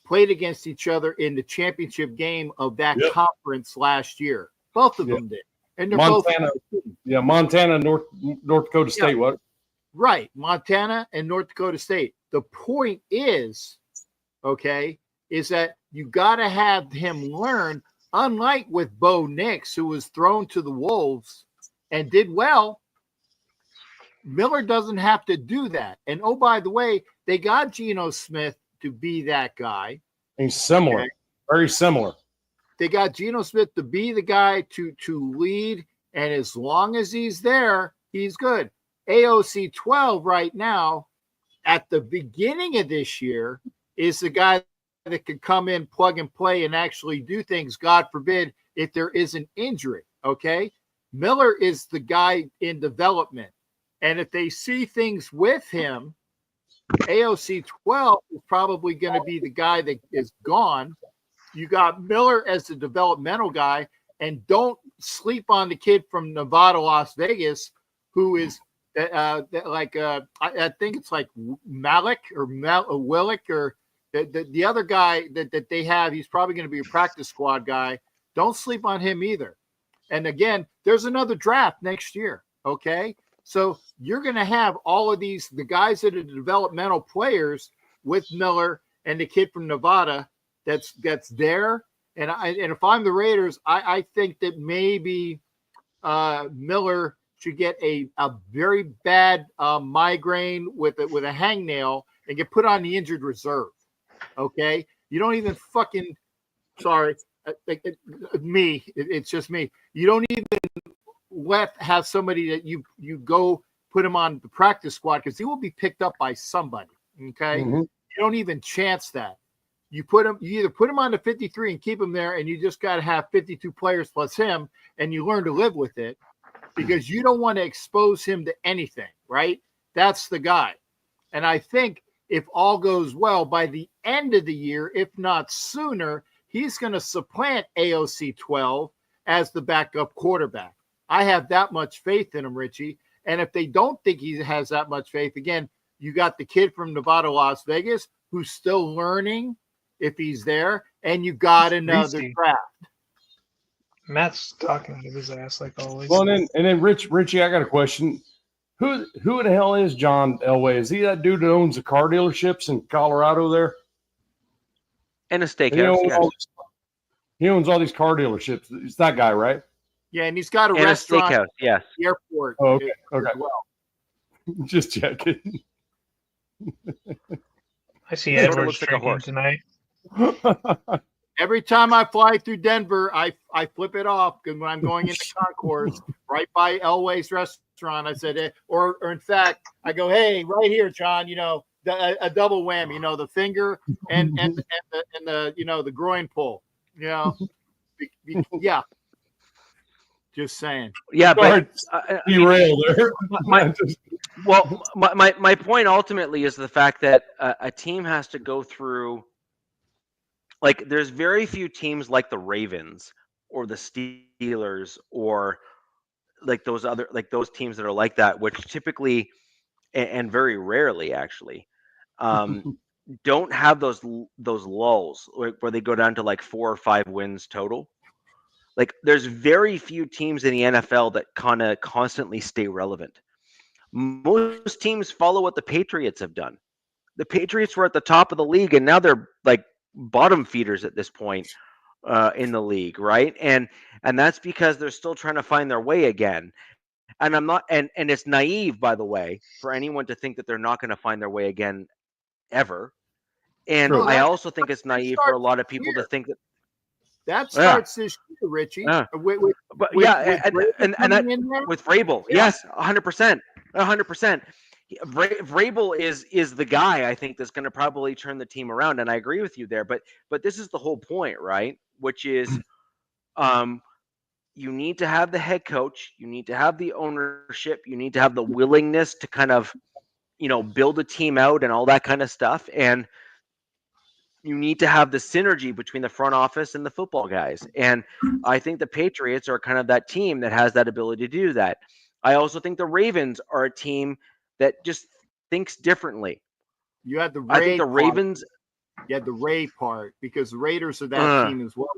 S2: played against each other in the championship game of that conference last year. Both of them did. And they're
S4: Montana,
S2: both
S4: Montana, North Dakota State. What?
S2: Right, Montana and North Dakota State. The point is, is that you got to have him learn. Unlike with Bo Nix, who was thrown to the wolves and did well, Miller doesn't have to do that. And oh, by the way, they got Geno Smith to be that guy.
S4: He's similar, very similar.
S2: They got Geno Smith to be the guy to lead, and as long as he's there, he's good. AOC 12 right now, at the beginning of this year, is the guy that could come in, plug and play, and actually do things, God forbid, if there is an injury, okay? Miller is the guy in development. And if they see things with him, AOC 12 is probably going to be the guy that is gone. You got Miller as the developmental guy, and don't sleep on the kid from Nevada, Las Vegas, who is I think it's like Malik or Willick or the other guy that they have. He's probably going to be a practice squad guy. Don't sleep on him either. And again, there's another draft next year. Okay. So you're going to have all of the guys that are developmental players with Miller and the kid from Nevada that's there. And if I'm the Raiders, I think that maybe Miller should get a very bad migraine with a hangnail and get put on the injured reserve. Okay, you don't even fucking. Sorry, it's just me. You don't even have somebody that you go put him on the practice squad because he will be picked up by somebody. Okay, you don't even chance that. You either put him on the 53 and keep him there, and you just got to have 52 players plus him, and you learn to live with it because you don't want to expose him to anything, right? That's the guy. And I think if all goes well, by the end of the year, if not sooner, he's going to supplant AOC 12 as the backup quarterback. I have that much faith in him, Richie. And if they don't think he has that much faith, again, you got the kid from Nevada, Las Vegas, who's still learning if he's there, and you got another draft.
S3: Matt's talking to his ass like always.
S4: Well, and then Richie, I got a question. Who the hell is John Elway? Is he that dude that owns the car dealerships in Colorado there?
S1: And a steakhouse.
S4: He owns all these car dealerships. It's that guy, right?
S2: Yeah, and he's got a restaurant
S1: at
S2: the airport.
S4: Oh, okay.
S2: As well.
S4: Just checking.
S3: I see Edwards drinking tonight.
S2: Every time I fly through Denver, I flip it off because when I'm going into concourse, right by Elway's restaurant, I said, or in fact, I go, hey, right here, John, a double whammy, the finger and the the groin pull, yeah. Just saying.
S1: Yeah, but
S4: derail there.
S1: My point ultimately is the fact that a team has to go through. Like, there's very few teams like the Ravens or the Steelers or like those teams that are like that, which typically and very rarely actually don't have those lulls where they go down to like 4 or 5 wins total. Like, there's very few teams in the NFL that kind of constantly stay relevant. Most teams follow what the Patriots have done. The Patriots were at the top of the league, and now they're like bottom feeders at this point in the league, right? And that's because they're still trying to find their way again. And I'm not, and it's naive, by the way, for anyone to think that they're not going to find their way again ever. And I also think it's naive for a lot of people to think
S2: that starts this year, Richie.
S1: With Vrabel, yes, 100%, 100%. Vrabel is the guy I think that's going to probably turn the team around, and I agree with you there. But this is the whole point, right? Which is, you need to have the head coach, you need to have the ownership, you need to have the willingness to kind of, build a team out and all that kind of stuff, and you need to have the synergy between the front office and the football guys. And I think the Patriots are kind of that team that has that ability to do that. I also think the Ravens are a team that just thinks differently.
S2: You had the Ray
S1: I think the Ravens.
S2: You had the Ray part because the Raiders are that team as well.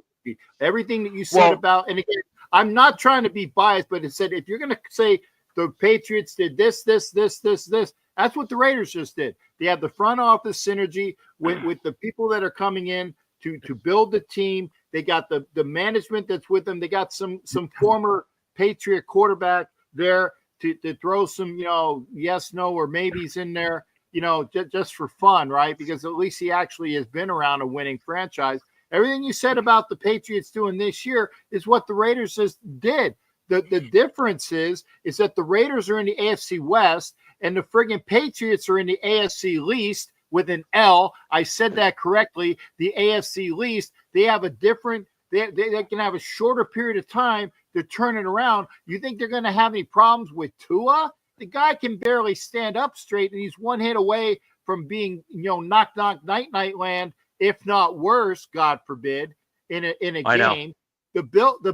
S2: Everything that you said about, and again, I'm not trying to be biased, but it said if you're going to say the Patriots did this, that's what the Raiders just did. They have the front office synergy with the people that are coming in to build the team. They got the management that's with them. They got some former Patriot quarterback there to throw some, yes, no, or maybes in there, just for fun, right? Because at least he actually has been around a winning franchise. Everything you said about the Patriots doing this year is what the Raiders just did. The difference is that the Raiders are in the AFC West and the friggin' Patriots are in the AFC least with an L. I said that correctly. The AFC least, they have a different, they can have a shorter period of time to turn it around. You think they're going to have any problems with Tua? The guy can barely stand up straight, and he's one hit away from being, knock, night land, if not worse, God forbid, in a game. The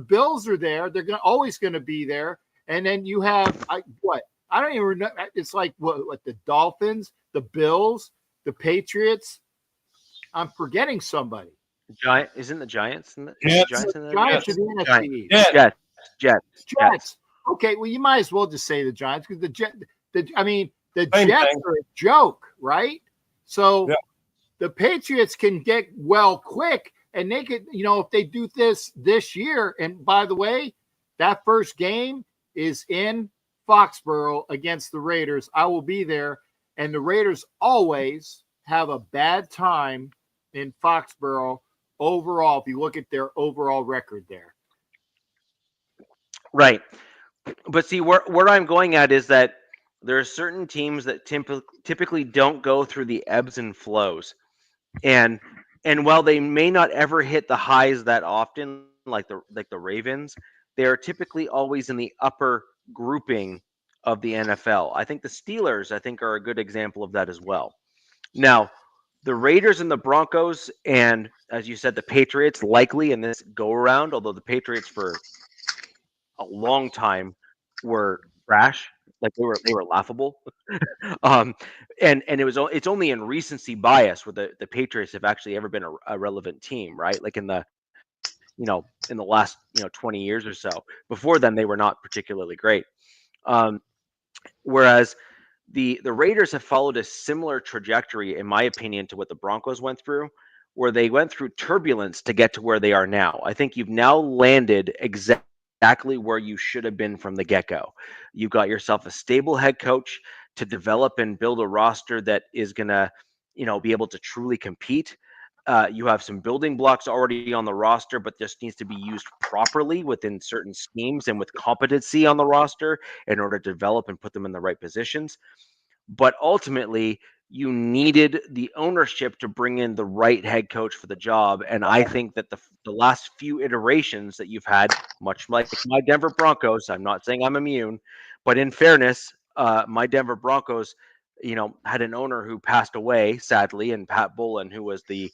S2: Bills are there. They're always going to be there. And then you have I don't even know. It's like what the Dolphins, the Bills, the Patriots. I'm forgetting somebody.
S1: Isn't the Giants?
S2: Giants are the NFC. Jets. Okay, well, you might as well just say the Giants because the Jets are a joke, right? So the Patriots can get well quick, and they could, if they do this year. And by the way, that first game is in Foxborough against the Raiders. I will be there, and the Raiders always have a bad time in Foxborough overall. If you look at their overall record there,
S1: Right. But see, where I'm going at is that there are certain teams that typically don't go through the ebbs and flows, and while they may not ever hit the highs that often, like the Ravens, they are typically always in the upper grouping of the NFL. I think the Steelers, are a good example of that as well. Now, the Raiders and the Broncos, and as you said, the Patriots likely in this go around, although the Patriots for a long time were trash, like they were laughable. um, and it's only in recency bias where the Patriots have actually ever been a relevant team, right? Like in the last 20 years or so. Before then, they were not particularly great. Whereas the Raiders have followed a similar trajectory, in my opinion, to what the Broncos went through, where they went through turbulence to get to where they are now. I think you've now landed exactly where you should have been from the get-go. You've got yourself a stable head coach to develop and build a roster that is going to, be able to truly compete. You have some building blocks already on the roster, but this needs to be used properly within certain schemes and with competency on the roster in order to develop and put them in the right positions. But ultimately, you needed the ownership to bring in the right head coach for the job. And I think that the last few iterations that you've had, much like my Denver Broncos, I'm not saying I'm immune, but in fairness, my Denver Broncos, had an owner who passed away, sadly, and Pat Bowlen, who was the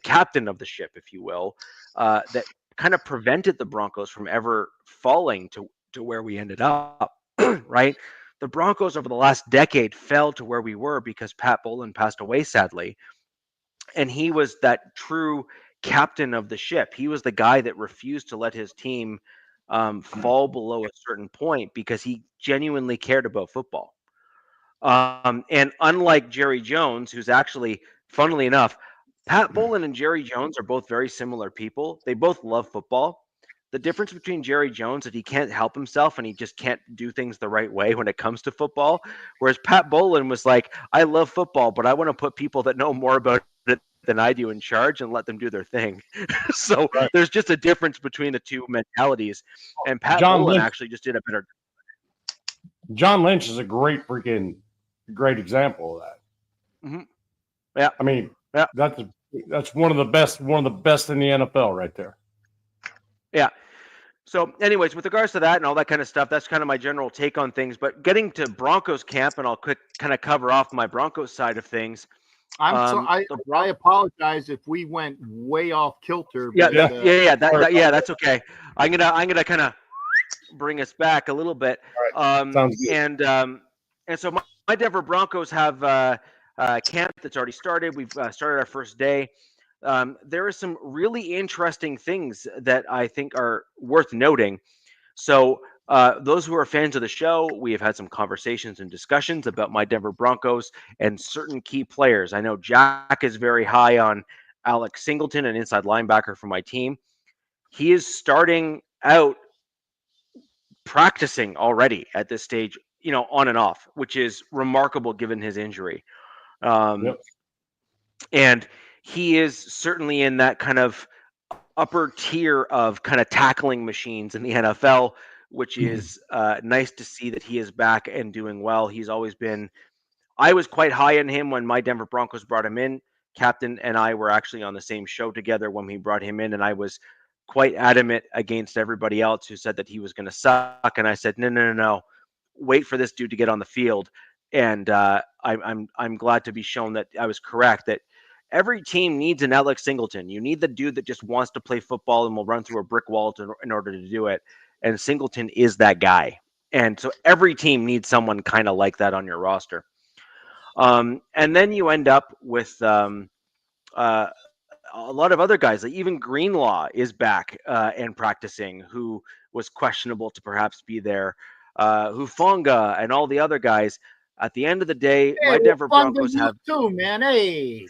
S1: captain of the ship, if you will, that kind of prevented the Broncos from ever falling to where we ended up, right? The Broncos over the last decade fell to where we were because Pat Bowlen passed away, sadly. And he was that true captain of the ship. He was the guy that refused to let his team fall below a certain point because he genuinely cared about football. And unlike Jerry Jones, who's actually, funnily enough, Pat Bowlen and Jerry Jones are both very similar people. They both love football. The difference between Jerry Jones is he can't help himself and he just can't do things the right way when it comes to football. Whereas Pat Bowlen was like, I love football, but I want to put people that know more about it than I do in charge and let them do their thing. So
S4: Right.
S1: there's just a difference between the two mentalities. And Pat
S4: John
S1: Bowlen
S4: Lynch.
S1: actually just did a better.
S4: John Lynch is a great example of that.
S1: Mm-hmm. Yeah.
S4: I mean,
S1: yeah.
S4: That's one of the best in the NFL right there.
S1: Yeah. So anyways, with regards to that and all that kind of stuff, that's kind of my general take on things. But getting to Broncos camp, and I'll quick kind of cover off my Broncos side of things.
S2: I apologize if we went way off kilter.
S1: Yeah,
S2: but,
S1: that's okay. I'm gonna kind of bring us back a little bit.
S4: Sounds good.
S1: And so my Denver Broncos have camp that's already started. We've started our first day. There are some really interesting things that I think are worth noting. So those who are fans of the show, we have had some conversations and discussions about my Denver Broncos and certain key players. I know Jack is very high on Alex Singleton, an inside linebacker for my team. He is starting out practicing already at this stage, on and off, which is remarkable given his injury.
S4: Yep.
S1: And he is certainly in that kind of upper tier of kind of tackling machines in the NFL, which is nice to see that he is back and doing well. He's always been, I was quite high on him when my Denver Broncos brought him in. Captain and I were actually on the same show together when we brought him in, and I was quite adamant against everybody else who said that he was going to suck. And I said, no, wait for this dude to get on the field. And I'm glad to be shown that I was correct, that every team needs an Alex Singleton. You need the dude that just wants to play football and will run through a brick wall in order to do it. And Singleton is that guy. And so every team needs someone kind of like that on your roster. And then you end up with a lot of other guys, like even Greenlaw is back and practicing, who was questionable to perhaps be there. Hufanga and all the other guys. At the end of the day, my Denver Broncos have
S2: too, man. Hey.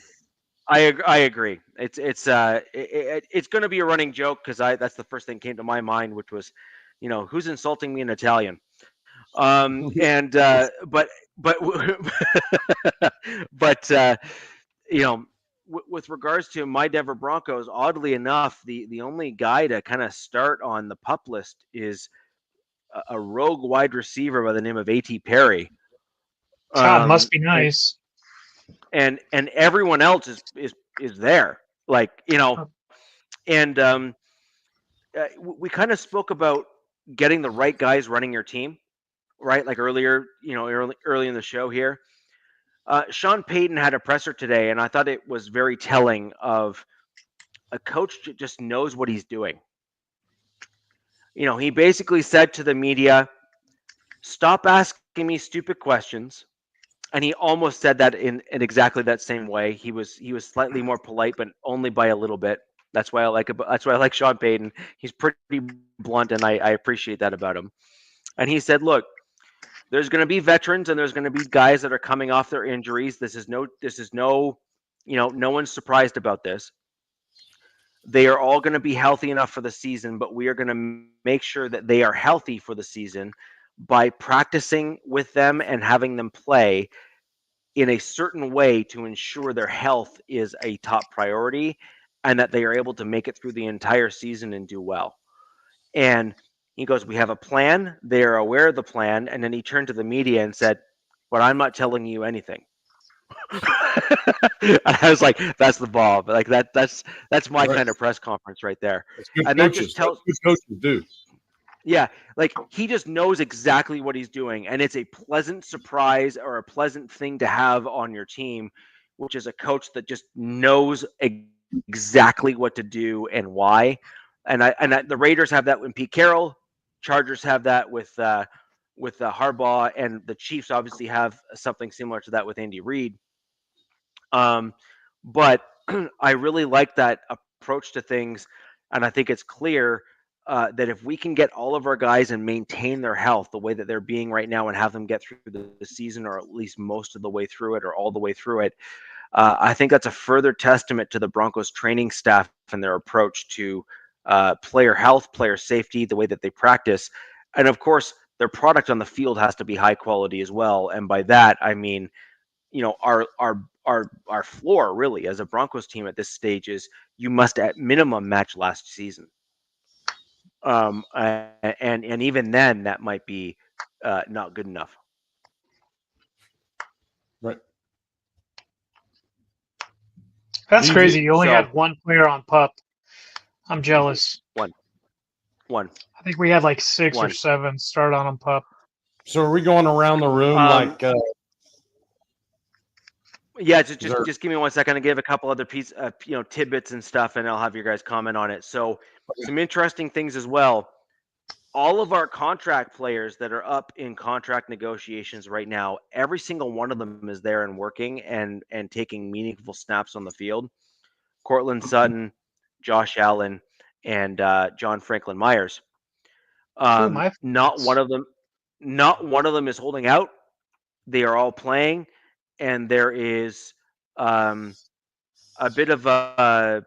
S1: I agree. It's going to be a running joke because that's the first thing came to my mind, which was, who's insulting me in Italian. And but but you know, with regards to my Denver Broncos, oddly enough, the only guy to kind of start on the pup list is a rogue wide receiver by the name of A.T. Perry.
S3: God, must be nice.
S1: And everyone else is there, like, you know, and we kind of spoke about getting the right guys running your team, right? Like earlier, you know, early in the show here. Sean Payton had a presser today, and I thought it was very telling of a coach that just knows what he's doing. You know, he basically said to the media, "Stop asking me stupid questions." And he almost said that in exactly that same way. He was slightly more polite, but only by a little bit. That's why I like Sean Payton. He's pretty blunt, and I appreciate that about him. And he said, "Look, there's going to be veterans, and there's going to be guys that are coming off their injuries. This is no, you know, no one's surprised about this. They are all going to be healthy enough for the season, but we are going to make sure that they are healthy for the season by practicing with them and having them play in a certain way to ensure their health is a top priority and that they are able to make it through the entire season and do well." And he goes, "We have a plan. They are aware of the plan." And then he turned to the media and said, "But I'm not telling you anything." I was like, "That's the ball." But like that's my
S4: Right.
S1: kind of press conference right there.
S4: That's good
S1: And
S4: coaches.
S1: that just tells,
S4: That's good coaches do.
S1: yeah, like he just knows exactly what he's doing, and it's a pleasant surprise or a pleasant thing to have on your team, which is a coach that just knows exactly what to do and why. And the Raiders have that with Pete Carroll, Chargers have that with Harbaugh, and the Chiefs obviously have something similar to that with Andy Reid. But I really like that approach to things, and I think it's clear that if we can get all of our guys and maintain their health the way that they're being right now and have them get through the season, or at least most of the way through it or all the way through it, I think that's a further testament to the Broncos training staff and their approach to player health, player safety, the way that they practice. And of course, their product on the field has to be high quality as well. And by that, I mean, you know, our floor really as a Broncos team at this stage is you must at minimum match last season. And even then that might be not good enough.
S4: Right.
S3: That's
S4: DG,
S3: crazy. You only
S1: so-
S3: had one player on pup. I'm jealous.
S1: One.
S3: I think we had like 6 or
S1: One.
S3: 7 start on pup.
S4: So are we going around the room like
S1: Yeah, just
S4: there-
S1: give me 1 second to give a couple other tidbits and stuff, and I'll have you guys comment on it. So some interesting things as well. All of our contract players that are up in contract negotiations right now, every single one of them is there and working and taking meaningful snaps on the field. Cortland Sutton, Josh Allen, and John Franklin Myers. Not one of them is holding out. They are all playing, and there is a bit of a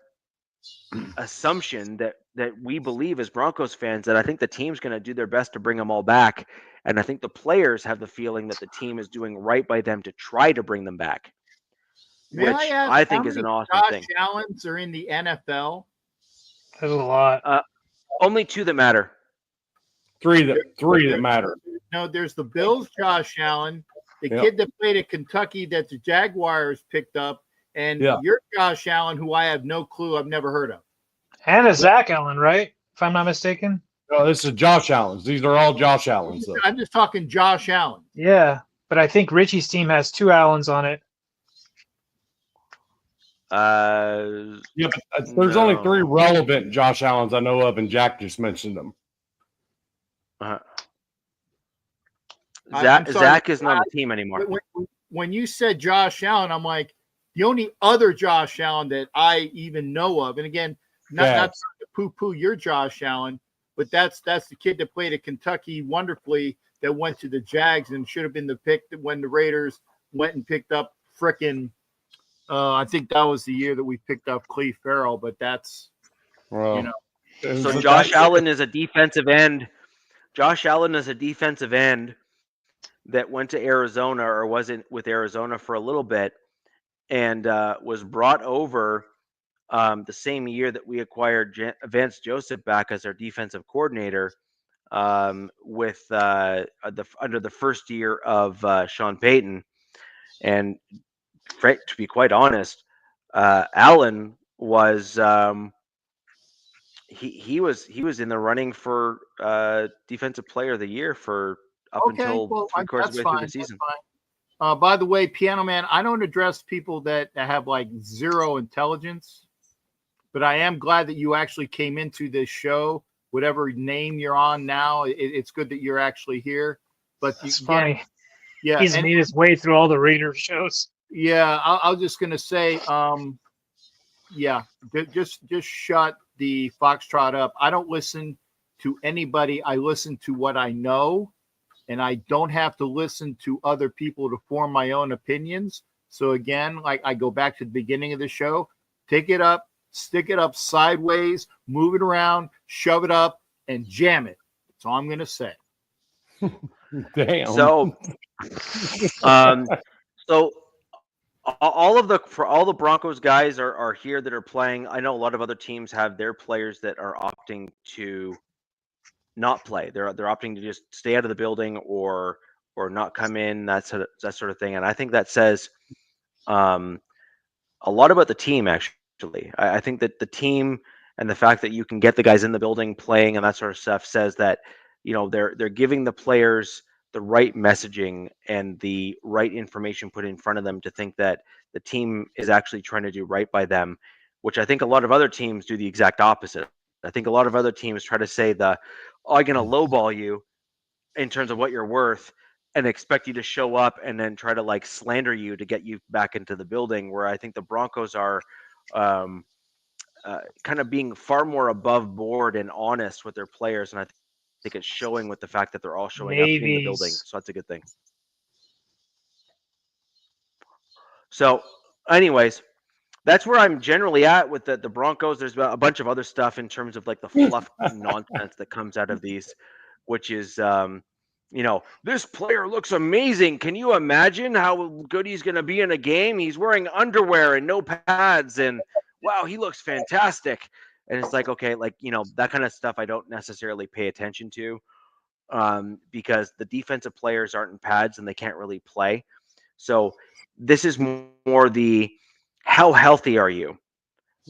S1: assumption that we believe as Broncos fans that I think the team's going to do their best to bring them all back, and I think the players have the feeling that the team is doing right by them to try to bring them back,
S2: May
S1: which
S2: I ask
S1: I think
S2: how
S1: is an
S2: many
S1: awesome
S2: Josh
S1: thing.
S2: Allens are in the NFL?
S3: There's a lot.
S1: Only 2 that matter.
S4: three that matter?
S2: No, there's the Bills' Josh Allen, the
S4: Yep.
S2: kid that played at Kentucky that the Jaguars picked up, and
S4: Yeah.
S2: your Josh Allen, who I have no clue, I've never heard of.
S3: And a Zach Allen, right? If I'm not mistaken.
S4: No, this is Josh Allen's. These are all Josh Allen's. Though.
S2: I'm just talking Josh Allen.
S3: Yeah. But I think Richie's team has 2 Allens on it.
S4: Yeah, but there's only 3 relevant Josh Allens I know of, and Jack just mentioned them.
S1: Zach is not on the team anymore.
S2: When you said Josh Allen, I'm like, the only other Josh Allen that I even know of, and again, not to poo-poo your Josh Allen, but that's the kid that played at Kentucky wonderfully that went to the Jags and should have been the pick when the Raiders went and picked up frickin' I think that was the year that we picked up Cleve Farrell, but that's
S4: Well,
S1: So Josh Allen is a defensive end. Josh Allen is a defensive end that went to Arizona or wasn't with Arizona for a little bit and was brought over the same year that we acquired Vance Joseph back as our defensive coordinator with under the first year of Sean Payton. And to be quite honest, Allen was he was in the running for defensive player of the year for up
S2: Okay,
S1: until
S2: well,
S1: three-quarters of
S2: that's
S1: the way through
S2: fine.
S1: the season.
S2: That's fine. By the way, Piano Man, I don't address people that have like zero intelligence, but I am glad that you actually came into this show. Whatever name you're on now, it's good that you're actually here. But
S3: It's
S2: again,
S3: funny.
S2: yeah,
S3: He's made his way through all the Raider shows.
S2: yeah. I was just gonna say, yeah, just shut the Foxtrot up. I don't listen to anybody. I listen to what I know, and I don't have to listen to other people to form my own opinions. So again, like I go back to the beginning of the show, take it up, stick it up sideways, move it around, shove it up, and jam it. That's all I'm gonna say.
S4: Damn.
S1: So, so all the Broncos guys are here that are playing. I know a lot of other teams have their players that are opting to not play. They're opting to just stay out of the building or not come in. That sort of thing. And I think that says a lot about the team. Actually, I think that the team and the fact that you can get the guys in the building playing and that sort of stuff says that they're giving the players the right messaging and the right information put in front of them to think that the team is actually trying to do right by them, which I think a lot of other teams do the exact opposite. I think a lot of other teams try to say I'm going to lowball you in terms of what you're worth and expect you to show up and then try to like slander you to get you back into the building, where I think the Broncos are kind of being far more above board and honest with their players. And I think it's showing with the fact that they're all showing up in the building.
S3: Navies.
S1: So that's a good thing. So anyways, that's where I'm generally at with the Broncos. There's a bunch of other stuff in terms of like the fluff nonsense that comes out of these, which is, this player looks amazing. Can you imagine how good he's going to be in a game? He's wearing underwear and no pads, and wow, he looks fantastic. And it's like, okay, like, that kind of stuff I don't necessarily pay attention to because the defensive players aren't in pads and they can't really play. So this is more how healthy are you?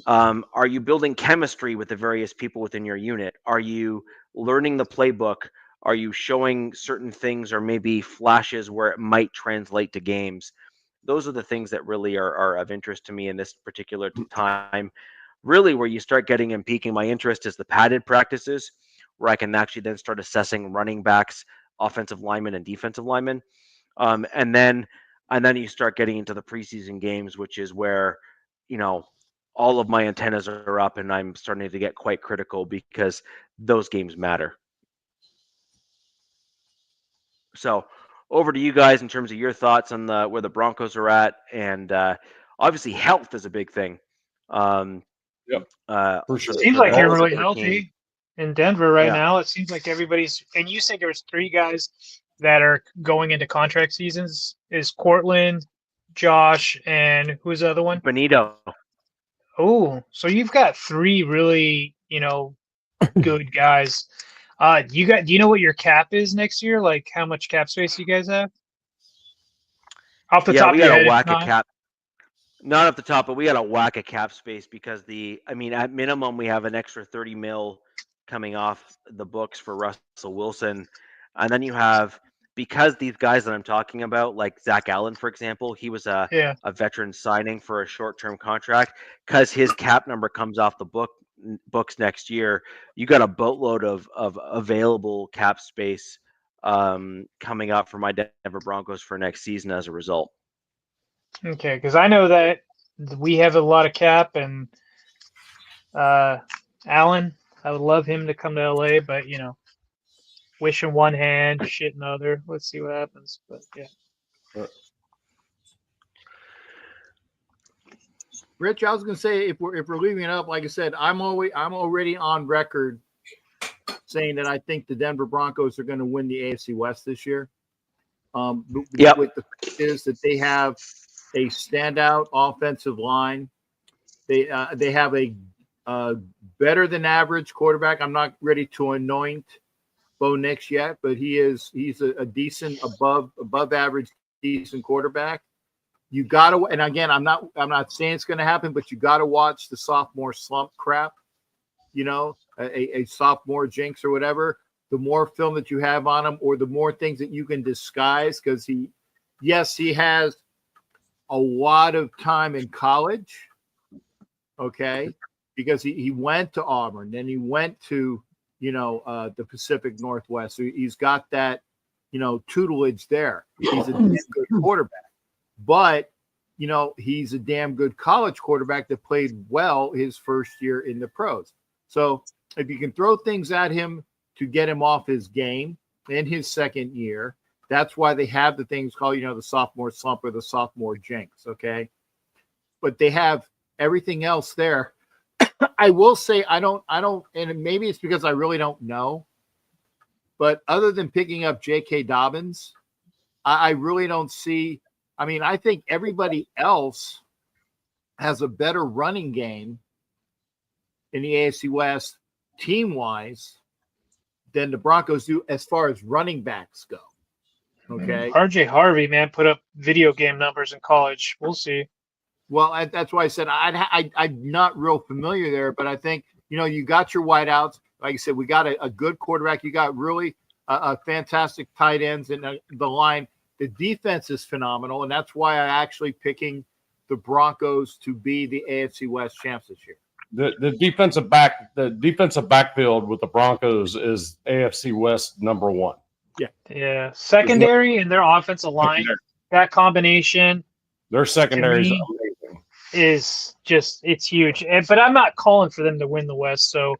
S1: Are you building chemistry with the various people within your unit? Are you learning the playbook? Are you showing certain things or maybe flashes where it might translate to games? Those are the things that really are of interest to me in this particular time. Really, where you start getting and piquing my interest is the padded practices, where I can actually then start assessing running backs, offensive linemen, and defensive linemen. And then you start getting into the preseason games, which is where, all of my antennas are up and I'm starting to get quite critical because those games matter. So over to you guys in terms of your thoughts on where the Broncos are at. And obviously health is a big thing.
S4: Yep. For sure.
S3: Seems like you're
S1: all
S3: really
S1: of our
S3: healthy
S1: team.
S3: in Denver right
S1: Yeah.
S3: now. It seems like everybody's. And you said there was 3 guys that are going into contract seasons. Is Cortland, Josh, and who's the other one?
S1: Benito.
S3: Oh, so you've got 3 really, good guys. Do you know what your cap is next year? Like how much cap space you guys have? Off the top
S1: We
S3: of your
S1: got to
S3: head, if
S1: whack a
S3: not.
S1: cap. Not off the top, but we got to whack a cap space because at minimum, we have an extra 30 mil coming off the books for Russell Wilson. And then you have, because these guys that I'm talking about, like Zach Allen, for example, he was a veteran signing for a short-term contract because his cap number comes off the books next year. You got a boatload of available cap space coming up for my Denver Broncos for next season as a result.
S3: Okay, because I know that we have a lot of cap, and Allen, I would love him to come to LA, but wish in one hand, shit in the other. Let's see what happens. But yeah.
S2: Rich, I was going to say if we're leaving it up, like I said, I'm already on record saying that I think the Denver Broncos are going to win the AFC West this year.
S1: Yep.
S2: With the fact is that they have a standout offensive line. They have a better than average quarterback. I'm not ready to anoint Bo Nix yet, but he's a decent above average decent quarterback. You got to, and again, I'm not saying it's going to happen, but you got to watch the sophomore slump crap. You know, a sophomore jinx or whatever. The more film that you have on him, or the more things that you can disguise, because he has a lot of time in college. Okay, because he went to Auburn, then he went to the Pacific Northwest. So he's got that tutelage there. He's a damn good quarterback. But, he's a damn good college quarterback that played well his first year in the pros. So if you can throw things at him to get him off his game in his second year, that's why they have the things called, the sophomore slump or the sophomore jinx. Okay. But they have everything else there. I will say I don't, and maybe it's because I really don't know, but other than picking up J.K. Dobbins, I really don't see. I mean, I think everybody else has a better running game in the AFC West team-wise than the Broncos do as far as running backs go. Okay.
S3: RJ Harvey, man, put up video game numbers in college. We'll see.
S2: Well, that's why I said I'm not real familiar there, but I think, you got your wideouts. Like I said, we got a good quarterback. You got really a fantastic tight ends in the line. The defense is phenomenal, and that's why I'm actually picking the Broncos to be the AFC West champs this year.
S4: The defensive backfield with the Broncos is AFC West number one.
S3: Yeah. Secondary and their offensive line, that combination.
S4: Their secondary
S3: is just, it's huge. But I'm not calling for them to win the West. So,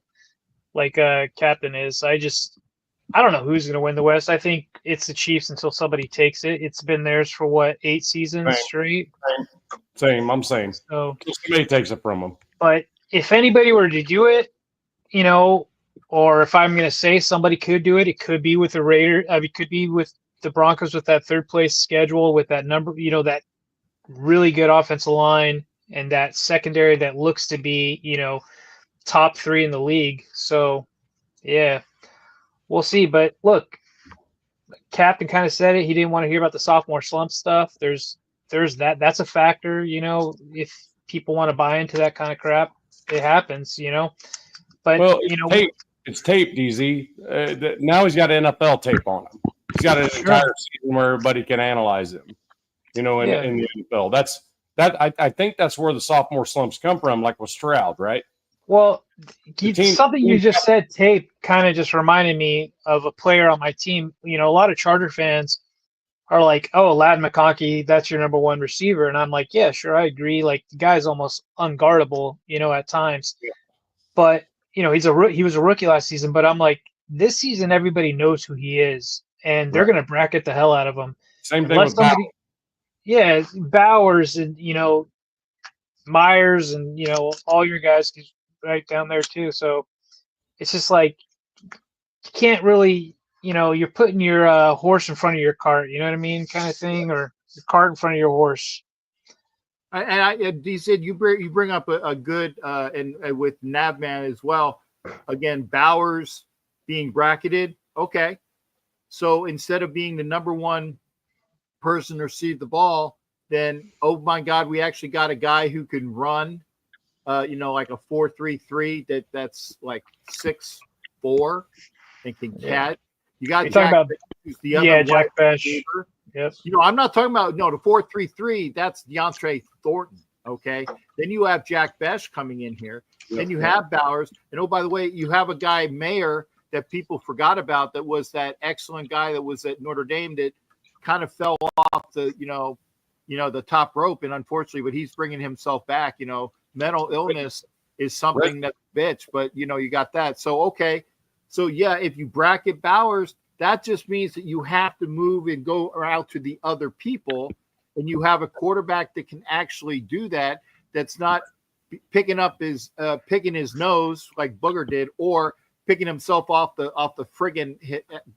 S3: like Captain is, I don't know who's going to win the West. I think it's the Chiefs until somebody takes it. It's been theirs for 8 seasons straight.
S4: Same. I'm saying.
S3: So
S4: somebody takes it from them.
S3: But if anybody were to do it, or if I'm going to say somebody could do it, it could be with the Raiders. It could be with the Broncos with that third place schedule, with that number, that really good offensive line and that secondary that looks to be, top 3 in the league. So, yeah. We'll see, but look, Captain kind of said it. He didn't want to hear about the sophomore slump stuff. There's that. That's a factor, if people want to buy into that kind of crap, it happens, But,
S4: it's tape, DZ. Now he's got NFL tape on him. He's got an entire season where everybody can analyze him, in the NFL. I think that's where the sophomore slumps come from, like with Stroud, right?
S3: Well, something you just said, tape, kind of just reminded me of a player on my team. A lot of Charger fans are like, "Oh, Ladd McConkey, that's your number one receiver," and I'm like, "Yeah, sure, I agree. Like the guy's almost unguardable, at times." Yeah. But he was a rookie last season. But I'm like, this season, everybody knows who he is, and they're going to bracket the hell out of him.
S4: Same thing with Bowers.
S3: Yeah, Bowers and Myers and all your guys right down there too. So it's just like you can't really, you're putting your horse in front of your cart, you know what I mean, kind of thing, or your cart in front of your horse.
S2: And you said you bring up a good and with Navman as well. Again, Bowers being bracketed. Okay, so instead of being the number one person to receive the ball, then my God, we actually got a guy who can run. Like a 4.33 that's like 6'4" and can catch. You got Jack, who's the other
S3: Jack Besh. Yes.
S2: I'm not talking about the 4.33. That's DeAndre Thornton. Okay. Then you have Jack Besh coming in here. Yep. Then you have Bowers, and by the way, you have a guy Mayer that people forgot about. That was that excellent guy that was at Notre Dame that kind of fell off the the top rope, and unfortunately, but he's bringing himself back. Mental illness is something that bitch, but you got that. So, okay. So yeah, if you bracket Bowers, that just means that you have to move and go out to the other people, and you have a quarterback that can actually do that. That's not picking his nose like Booger did, or picking himself off the friggin'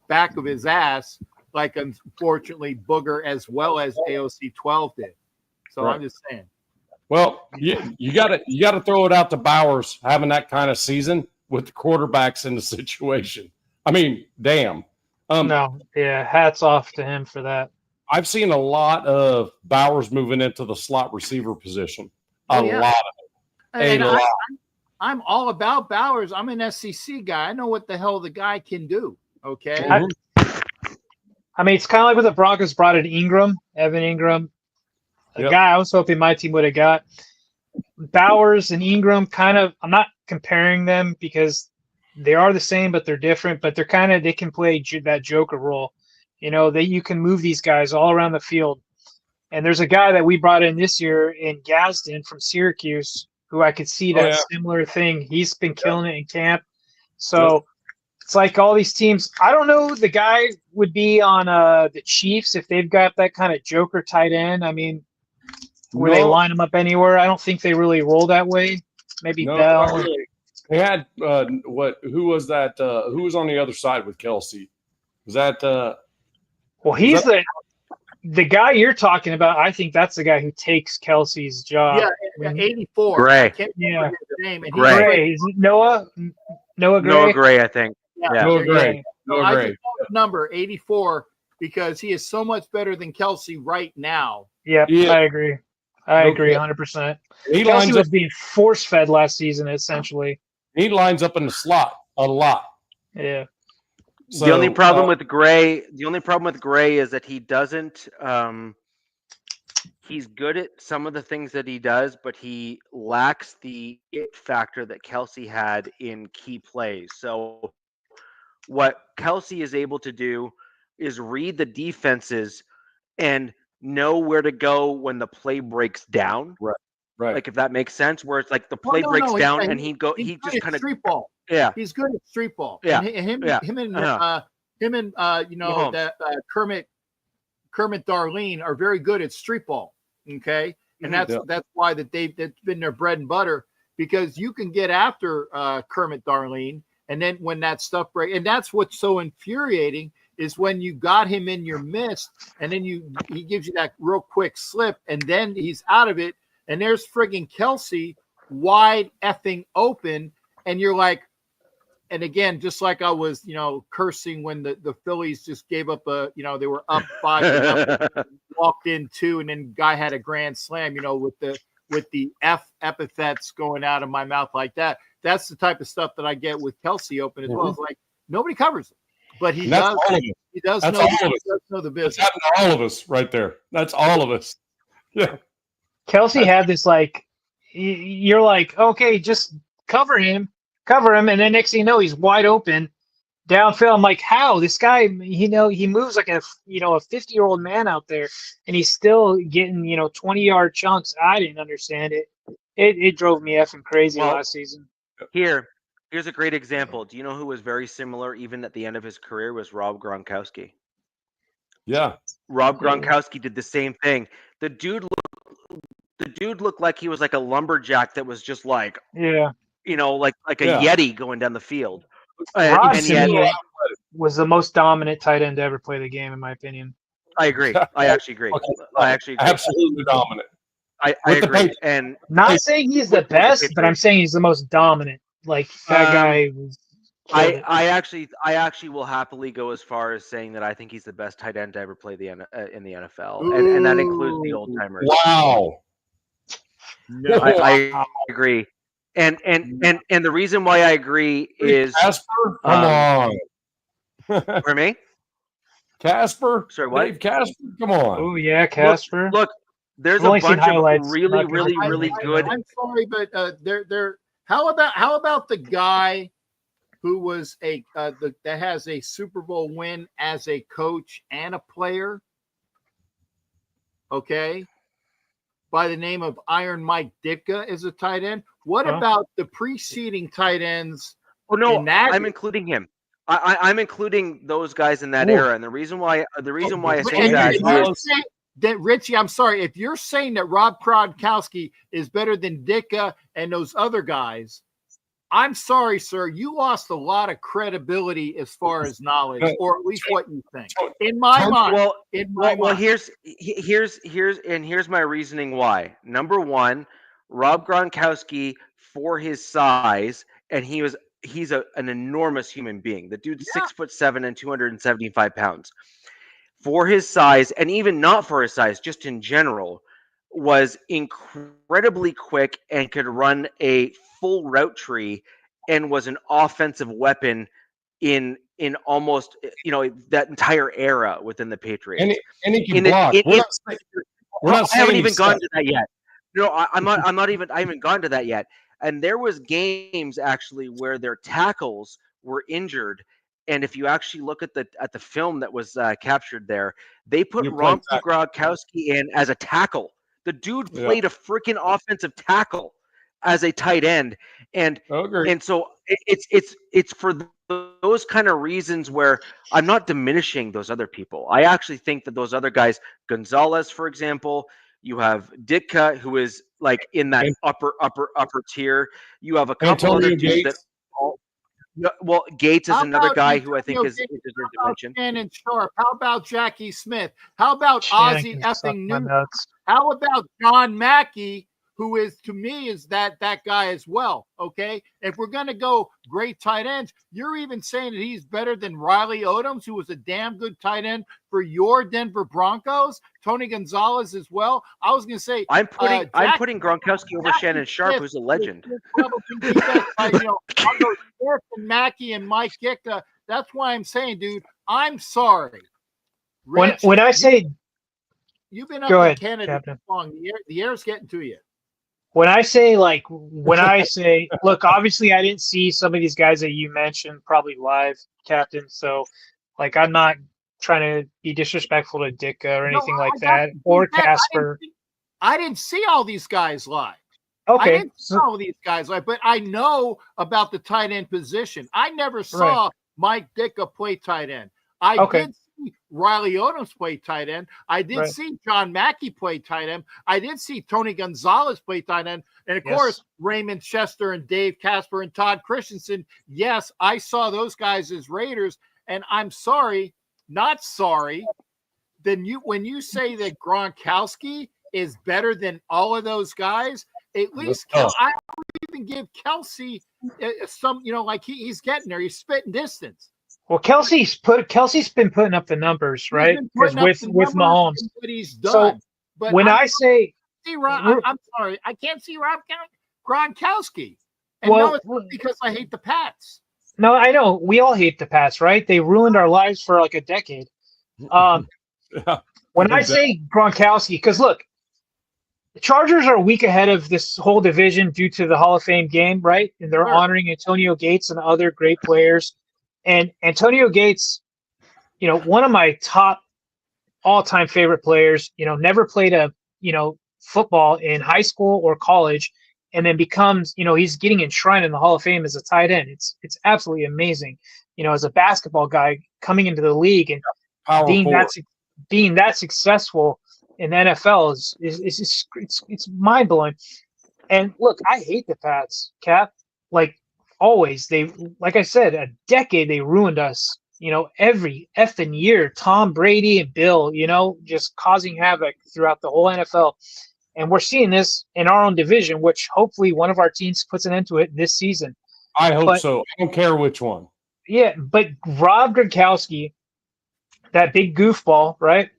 S2: back of his ass like unfortunately Booger as well as AOC 12 did. So
S4: Right.
S2: I'm just saying.
S4: Well, you gotta throw it out to Bowers having that kind of season with the quarterbacks in the situation. I mean, damn.
S3: No, yeah, hats off to him for that.
S4: I've seen a lot of Bowers moving into the slot receiver position. A
S2: yeah.
S4: lot of it.
S2: And
S4: A lot.
S2: I'm all about Bowers. I'm an SEC guy. I know what the hell the guy can do. Okay.
S4: Mhm.
S3: I mean, it's kind of like when the Broncos brought in Evan Ingram, a
S4: Yep.
S3: guy I was hoping my team would have got. Bowers and Ingram kind of, I'm not comparing them because they are the same, but they're different, but they can play that joker role. You know, you can move these guys all around the field. And there's a guy that we brought in this year in Gadsden from Syracuse who I could see that similar thing. He's been killing it in camp. So it's like all these teams. I don't know. The guy would be on the Chiefs if they've got that kind of joker tight end. I mean, where they line them up anywhere. I don't think they really roll that way. Maybe Bell.
S4: Really. They had who was that? Who was on the other side with Kelsey? Was that
S3: well, he's the guy you're talking about. I think that's the guy who takes Kelsey's job.
S2: Yeah, 84.
S1: Gray.
S2: I can't remember his name. And
S3: Gray. Is it Noah Gray?
S1: Noah Gray, I think. Yeah.
S4: Noah Gray?
S2: So I just call his number 84 because he is so much better than Kelsey right now.
S3: Yep, yeah. I agree. I agree 100%. Kelsey was being force-fed last season, essentially.
S4: He lines up in the slot a lot.
S3: Yeah.
S1: So, the only problem with Gray is that he doesn't. He's good at some of the things that he does, but he lacks the it factor that Kelsey had in key plays. So, what Kelsey is able to do is read the defenses and know where to go when the play breaks down.
S4: Right.
S1: Like if that makes sense, where it's like the play breaks down and he just kind of
S2: street ball.
S1: Yeah,
S2: he's good at street ball.
S1: Yeah,
S2: and him and that Kermit Darlene are very good at street ball. Okay, and that's why that's been their bread and butter because you can get after Kermit Darlene, and then when that stuff breaks, and that's what's so infuriating is when you got him in your midst, and then he gives you that real quick slip, and then he's out of it. And there's friggin' Kelsey wide effing open. And you're like, and again, just like I was, cursing when the Phillies just gave up they were up 5-0, walked in 2, and then guy had a grand slam, with the F epithets going out of my mouth like that. That's the type of stuff that I get with Kelsey open as well. It's like nobody covers it. But he does know the business.
S4: That's all of us right there. That's all of us. Yeah.
S3: Kelsey had this you're like, okay, just cover him, and then next thing you know, he's wide open downfield. I'm like, how this guy? He moves like a 50-year-old man out there, and he's still getting 20-yard chunks. I didn't understand it. It drove me effing crazy last season.
S1: Here's a great example. Do you know who was very similar, even at the end of his career, was Rob Gronkowski?
S4: Yeah,
S1: Rob Gronkowski did the same thing. The dude looked like he was like a lumberjack that was just like, like a Yeti going down the field.
S3: Was the most dominant tight end to ever play the game, in my opinion.
S1: I agree. I actually agree.
S4: Absolutely dominant.
S1: I agree. And
S3: not saying he's the best, but I'm saying he's the most dominant. Like that guy was.
S1: I actually will happily go as far as saying that I think he's the best tight end to ever play in the NFL, and that includes the old timers.
S4: Wow.
S1: No, I agree, and the reason why I agree is
S4: Casper. Come on.
S1: For me,
S4: Casper.
S1: Sorry, what?
S4: Dave Casper. Come on.
S3: Oh yeah, Casper.
S1: Look, there's a bunch of really good.
S2: I'm sorry, but they're. How about the guy who was that has a Super Bowl win as a coach and a player? Okay. By the name of Iron Mike Ditka is a tight end. What about the preceding tight ends?
S1: Oh no, I'm including him. I'm including those guys in that era, and the reason why I say that is
S2: that Richie. I'm sorry if you're saying that Rob Gronkowski is better than Ditka and those other guys. I'm sorry, sir. You lost a lot of credibility as far as knowledge, or at least what you think. In my mind.
S1: Well, here's my reasoning why. Number one, Rob Gronkowski, for his size, and he's an enormous human being. The dude's 6'7" and 275 pounds. For his size, and even not for his size, just in general, was incredibly quick and could run a full route tree and was an offensive weapon in almost that entire era within the Patriots.
S4: And he can block.
S1: I haven't even gone to that yet. No, I haven't gone to that yet. And there was games actually where their tackles were injured. And if you actually look at the film that was captured there, they put Rob Gronkowski in as a tackle. The dude played a freaking offensive tackle as a tight end, and so it's for those kind of reasons where I'm not diminishing those other people. I actually think that those other guys, Gonzalez, for example, you have Ditka, who is like in that upper tier. You have a couple other dudes that. Well, Gates is another guy who I think is deserves to mention.
S2: Shannon Sharp. How about Jackie Smith? How about Ozzie effing Newton? How about John Mackey, who is, to me, is that guy as well, okay? If we're going to go great tight ends, you're even saying that he's better than Riley Odoms, who was a damn good tight end for your Denver Broncos, Tony Gonzalez as well. I was going to say
S1: I'm putting Gronkowski over Shannon Sharp, who's a legend.
S2: I'll go Smith and Mackey and Mike Ditka. That's why I'm saying, dude, I'm sorry. Rich,
S3: when I say
S2: you've been up in Canada too long, the air's getting to you.
S3: When I say, look, obviously I didn't see some of these guys that you mentioned probably live, Captain. So, I'm not trying to be disrespectful to Ditka or anything that, or Casper.
S2: I didn't see all these guys live.
S3: Okay.
S2: I didn't see all these guys live, but I know about the tight end position. I never saw Mike Ditka play tight end. I did see Riley Odoms play tight end. I did see John Mackey play tight end. I did see Tony Gonzalez play tight end. And, of course, Raymond Chester and Dave Casper and Todd Christensen. Yes, I saw those guys as Raiders. And I'm sorry, not sorry, when you say that Gronkowski is better than all of those guys, at least I would even give Kelsey some, he's getting there. He's spitting distance.
S3: Well, Kelsey's been putting up the numbers, right? Because with Mahomes,
S2: what he's done.
S3: So but when I'm
S2: sorry, I can't see Rob Gronkowski. And it's not because I hate the Pats.
S3: No, I know we all hate the Pats, right? They ruined our lives for like a decade. When I say Gronkowski, because look, the Chargers are a week ahead of this whole division due to the Hall of Fame game, right? And they're honoring Antonio Gates and other great players. And Antonio Gates, one of my top all-time favorite players, never played football in high school or college, and then becomes, he's getting enshrined in the Hall of Fame as a tight end. It's absolutely amazing, as a basketball guy coming into the league and being that successful in the NFL is mind blowing. And look, I hate the Pats, Cap. Always, like I said, a decade they ruined us. Every effing year, Tom Brady and Bill, just causing havoc throughout the whole NFL. And we're seeing this in our own division, which hopefully one of our teams puts an end to it this season.
S4: I hope so. I don't care which one.
S3: Yeah, but Rob Gronkowski, that big goofball, right?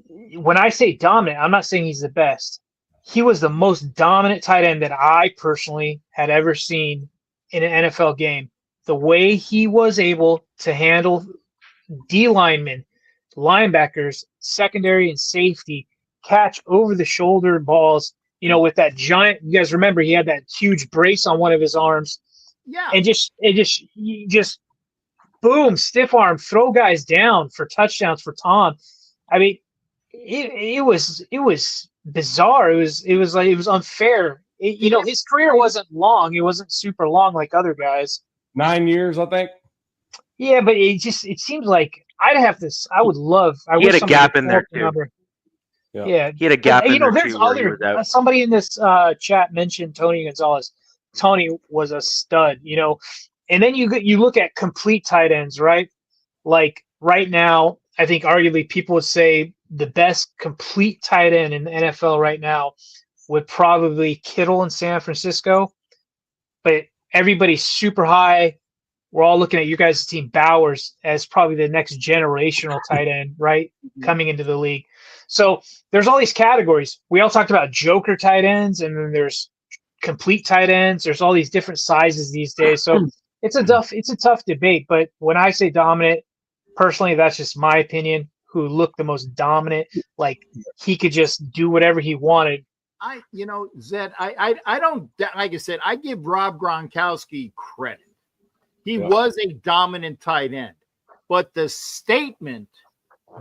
S3: When I say dominant, I'm not saying he's the best. He was the most dominant tight end that I personally had ever seen in an NFL game. The way he was able to handle D linemen, linebackers, secondary and safety, catch over the shoulder balls, with that giant, you guys remember he had that huge brace on one of his arms.
S2: Yeah.
S3: And just boom, stiff arm, throw guys down for touchdowns for Tom. I mean, it was bizarre. It was unfair. His career wasn't long. It wasn't super long like other guys.
S4: 9 years, I think.
S3: Yeah, but it seems like I would love.
S1: He had a gap in there too.
S3: Yeah.
S1: He had a gap in there
S3: there's
S1: too where he was
S3: other
S1: out.
S3: somebody in this chat mentioned Tony Gonzalez. Tony was a stud, and then you look at complete tight ends, right? Like right now, I think arguably people would say the best complete tight end in the NFL right now would probably Kittle in San Francisco, but everybody's super high. We're all looking at you guys' team, Bowers, as probably the next generational tight end, right? Coming into the league. So there's all these categories. We all talked about joker tight ends, and then there's complete tight ends. There's all these different sizes these days. So it's a tough debate. But when I say dominant, personally, that's just my opinion. Who looked the most dominant, like he could just do whatever he wanted.
S2: Zed, I don't, like I said, I give Rob Gronkowski credit. He was a dominant tight end, but the statement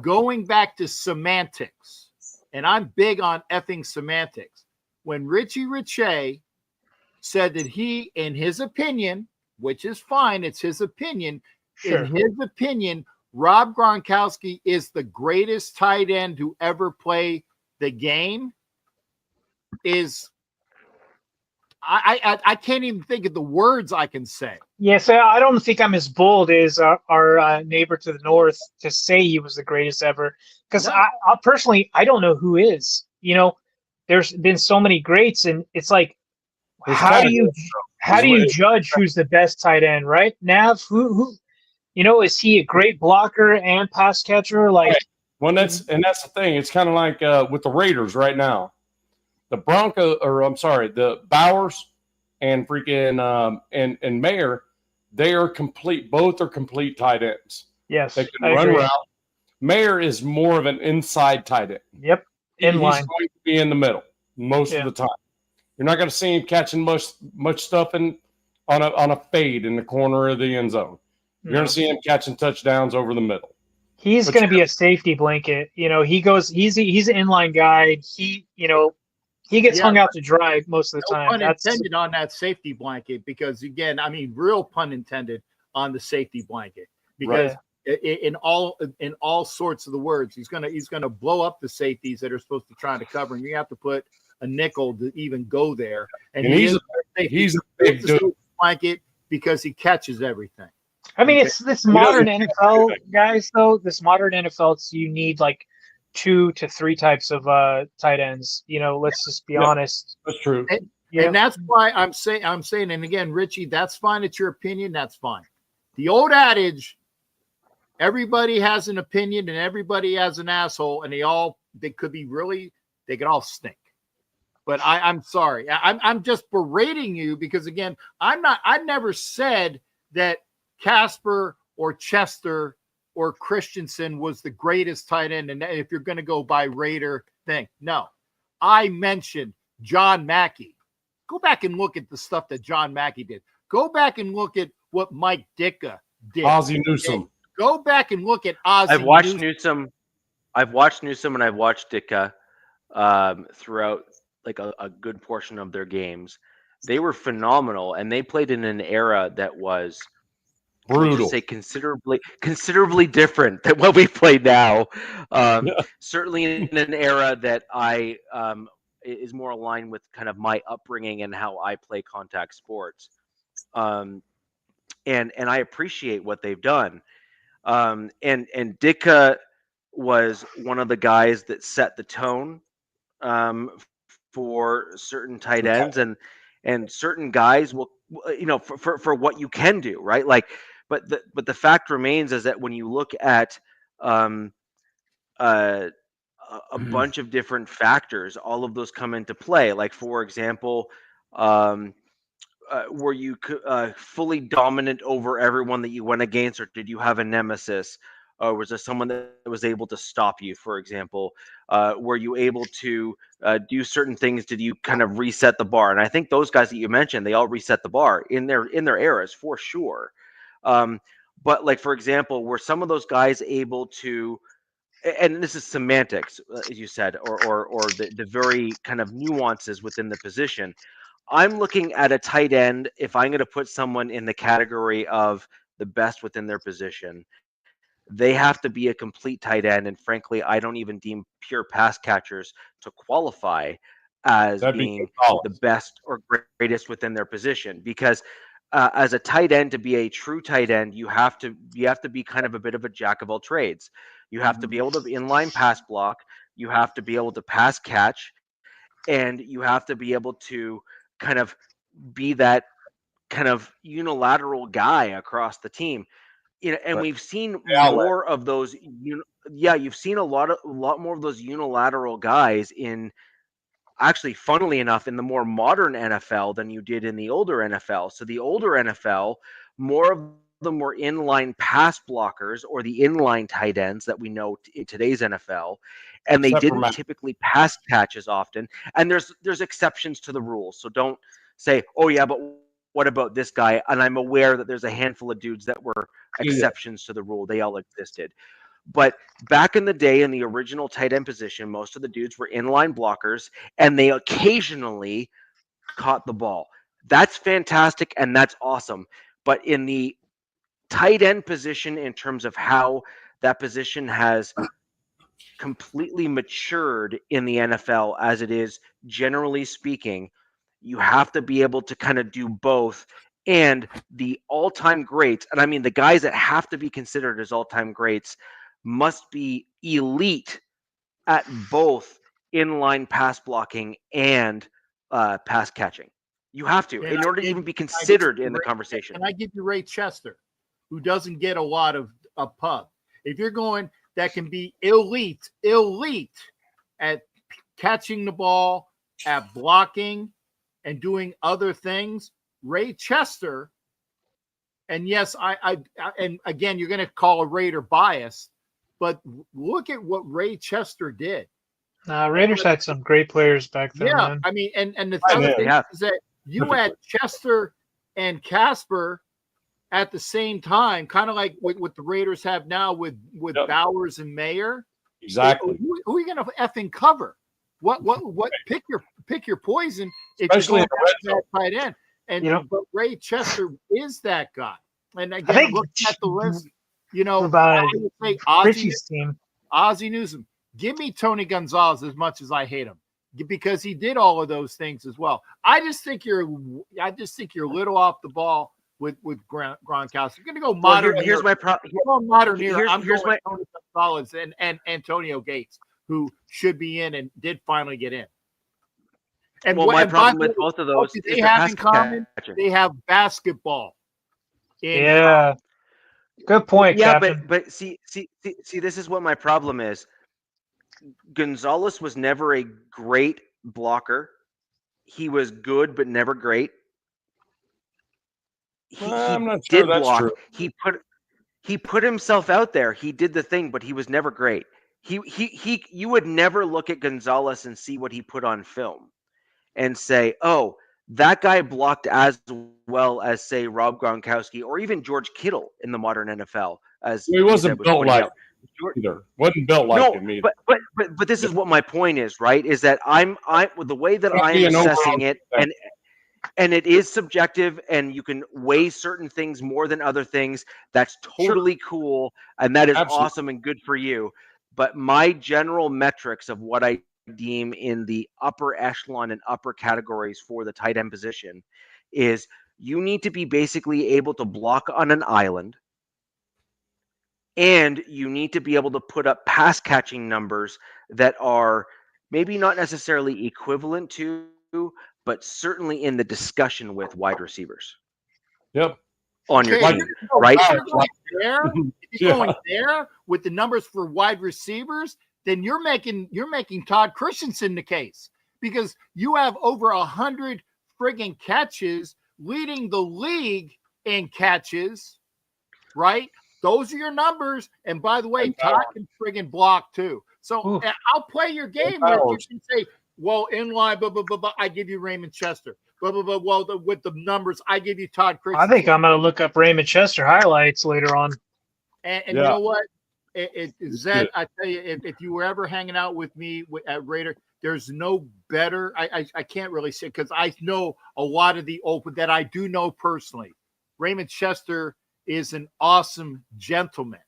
S2: going back to semantics, and I'm big on effing semantics, when Richie Richey said that he, in his opinion, which is fine, it's his opinion,
S3: Sure.
S2: in his opinion, Rob Gronkowski is the greatest tight end to ever play the game, is I can't even think of the words I can say.
S3: Yes, I don't think I'm as bold as our neighbor to the north to say he was the greatest ever. Because
S2: No.
S3: I personally, I don't know who is. There's been so many greats, and it's like, how do you judge who's the best tight end, right? Nav, who is he a great blocker and pass catcher? Like,
S4: right. Well, that's the thing. It's kind of like with the Raiders right now. The the Bowers and freaking and Mayer, they are complete. Both are complete tight ends.
S3: Yes,
S4: they can run around. Mayer is more of an inside tight end.
S3: Yep,
S4: He's going to be in the middle most of the time. You're not going to see him catching much stuff on a fade in the corner of the end zone. You're going to see him catching touchdowns over the middle.
S3: He's going to be a safety blanket. He's an inline guy. He gets hung out to dry most of the time.
S2: Pun intended on that safety blanket, because again, I mean, real pun intended on the safety blanket, because in all sorts of the words, he's gonna blow up the safeties that are supposed to try to cover, and you have to put a nickel to even go there. And he's a big dude blanket because he catches everything.
S3: I mean, it's this modern NFL guys though. This modern NFL, you need like 2 to 3 types of tight ends. Let's just be honest.
S4: That's true.
S2: And that's why I'm saying, and again, Richie, that's fine. It's your opinion. That's fine. The old adage, everybody has an opinion and everybody has an asshole, and they could all stink. But I'm sorry. I'm just berating you because, again, I never said that Casper or Chester or Christensen was the greatest tight end. And if you're going to go by Raider thing, no, I mentioned John Mackey. Go back and look at the stuff that John Mackey did. Go back and look at what Mike Ditka did.
S4: Ozzie Newsome.
S2: Go back and look at Ozzie.
S1: I've watched Newsome and I've watched Ditka throughout like a good portion of their games. They were phenomenal, and they played in an era that was
S4: brutal.
S1: Say considerably different than what we play now. Certainly in an era that I is more aligned with kind of my upbringing and how I play contact sports. And I appreciate what they've done. And Ditka was one of the guys that set the tone for certain tight ends, and certain guys will, for what you can do, right? Like, but the fact remains is that when you look at a bunch of different factors, all of those come into play. Like, for example, were you fully dominant over everyone that you went against, or did you have a nemesis? Or was there someone that was able to stop you, for example? Were you able to do certain things? Did you kind of reset the bar? And I think those guys that you mentioned, they all reset the bar in their eras for sure. But like, for example, were some of those guys able to, and this is semantics, as you said, or the very kind of nuances within the position. I'm looking at a tight end. If I'm going to put someone in the category of the best within their position, they have to be a complete tight end. And frankly, I don't even deem pure pass catchers to qualify as
S4: That'd be
S1: being
S4: Gonzalez.
S1: the best or greatest within their position. Because as a tight end, to be a true tight end, you have to be kind of a bit of a jack of all trades. You have to be able to inline pass block. You have to be able to pass catch, and you have to be able to kind of be that kind of unilateral guy across the team. And
S4: Right.
S1: we've seen
S4: outlet.
S1: more of those. You've seen a lot more of those unilateral guys in, actually, funnily enough, in the more modern NFL than you did in the older NFL. So the older NFL, more of them were inline pass blockers or the inline tight ends that we know in today's NFL, and they
S4: Except for
S1: didn't
S4: Matt.
S1: typically pass catch as often. And there's exceptions to the rules, so don't say, oh yeah, but what about this guy? And I'm aware that there's a handful of dudes that were exceptions to the rule. They all existed. But back in the day, in the original tight end position, most of the dudes were inline blockers, and they occasionally caught the ball. That's fantastic, and that's awesome. But in the tight end position, in terms of how that position has completely matured in the NFL as it is, generally speaking, you have to be able to kind of do both. And the all-time greats, and I mean the guys that have to be considered as all-time greats, must be elite at both inline pass blocking and pass catching. You have to, in order to even be considered in the conversation.
S2: And I give you Ray Chester, who doesn't get a lot of pub. If you're going that can be elite at catching the ball, at blocking, and doing other things, Ray Chester. And yes, I and again, you're going to call a Raider bias, but look at what Ray Chester did.
S3: Raiders had some great players back then.
S2: Yeah,
S3: Man.
S2: I mean, and the other thing is that you had Chester and Casper at the same time, kind of like what the Raiders have now with Bowers and Mayer.
S4: Exactly.
S2: Who are you going to effing cover? What? Pick your poison.
S4: Especially
S2: if you're going that tight end. And but Ray Chester is that guy. And again, looking at the list,
S3: about
S2: Richie's
S3: team,
S2: Ozzie Newsome. Give me Tony Gonzalez as much as I hate him, because he did all of those things as well. I just think you're a little off the ball with Gronkowski. You're going to go modern.
S1: Well, here's my problem.
S2: Modern era.
S1: Here's
S2: my Tony Gonzalez and Antonio Gates, who should be in and did finally get in. And
S1: my problem with both of those is
S2: they have in common. They have basketball.
S3: Yeah. Good point.
S1: Yeah,
S3: Captain.
S1: but see, this is what my problem is. Gonzalez was never a great blocker. He was good, but never great.
S4: I'm not sure that's
S1: block.
S4: true.
S1: He put himself out there. He did the thing, but he was never great. You would never look at Gonzalez and see what he put on film and say, oh, that guy blocked as well as, say, Rob Gronkowski or even George Kittle in the modern NFL. As
S4: he wasn't built like either. Wasn't built like him either.
S1: But this is what my point is, right? Is that I'm the way that I'm assessing it, and it is subjective, and you can weigh certain things more than other things. That's totally cool, and that is awesome and good for you. But my general metrics of what I deem in the upper echelon and upper categories for the tight end position is you need to be basically able to block on an island, and you need to be able to put up pass catching numbers that are maybe not necessarily equivalent to, but certainly in the discussion with wide receivers.
S4: Yep.
S1: On your team, right?
S2: If you're going there with the numbers for wide receivers, then you're making Todd Christensen the case, because you have over 100 friggin' catches, leading the league in catches, right? Those are your numbers. And by the way, Todd can friggin' block too. So I'll play your game where you can say, well, in line, I give you Raymond Chester. Well, with the numbers, I give you Todd Christensen.
S3: I think I'm going to look up Raymond Chester highlights later on.
S2: And you know what? Zed, I tell you, if you were ever hanging out with me at Raider, there's no better. I can't really say, because I know a lot of the open that I do know personally. Raymond Chester is an awesome gentleman.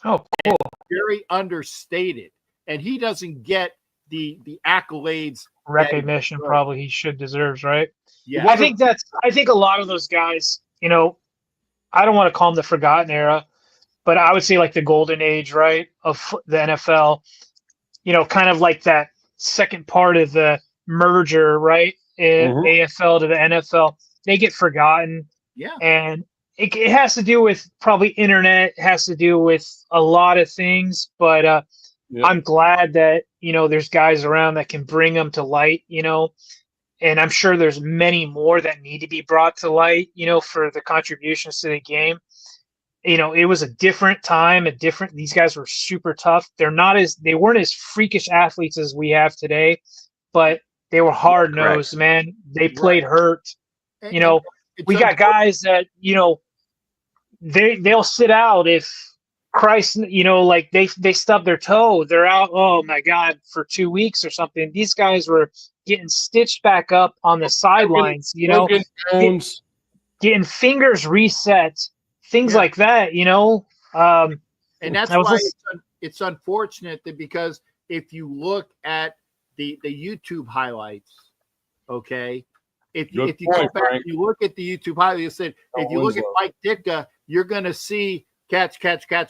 S3: Oh, cool.
S2: Very understated, and he doesn't get the accolades,
S3: Recognition probably he should deserves, right?
S2: Yeah,
S3: I think a lot of those guys, you know, I don't want to call them the forgotten era, but I would say like the golden age, right, of the NFL. You know, kind of like that second part of the merger, right, AFL to the NFL. They get forgotten.
S2: Yeah,
S3: and it has to do with probably internet. It has to do with a lot of things, but I'm glad that, you know, there's guys around that can bring them to light, you know, and I'm sure there's many more that need to be brought to light, you know, for the contributions to the game. You know, it was a different time, these guys were super tough. They weren't as freakish athletes as we have today, but they were hard nosed, man. They played hurt. You know, we got guys that, you know, they'll sit out if Christ, you know, like they stub their toe, they're out, oh my God, for 2 weeks or something. These guys were getting stitched back up on the sidelines, you know, getting fingers reset, things like that, you know.
S2: And that's why it's unfortunate that, because if you look at the YouTube highlights, okay, if you go back and you look at the YouTube highlights, you said if you look at Mike Ditka, you're gonna see catch,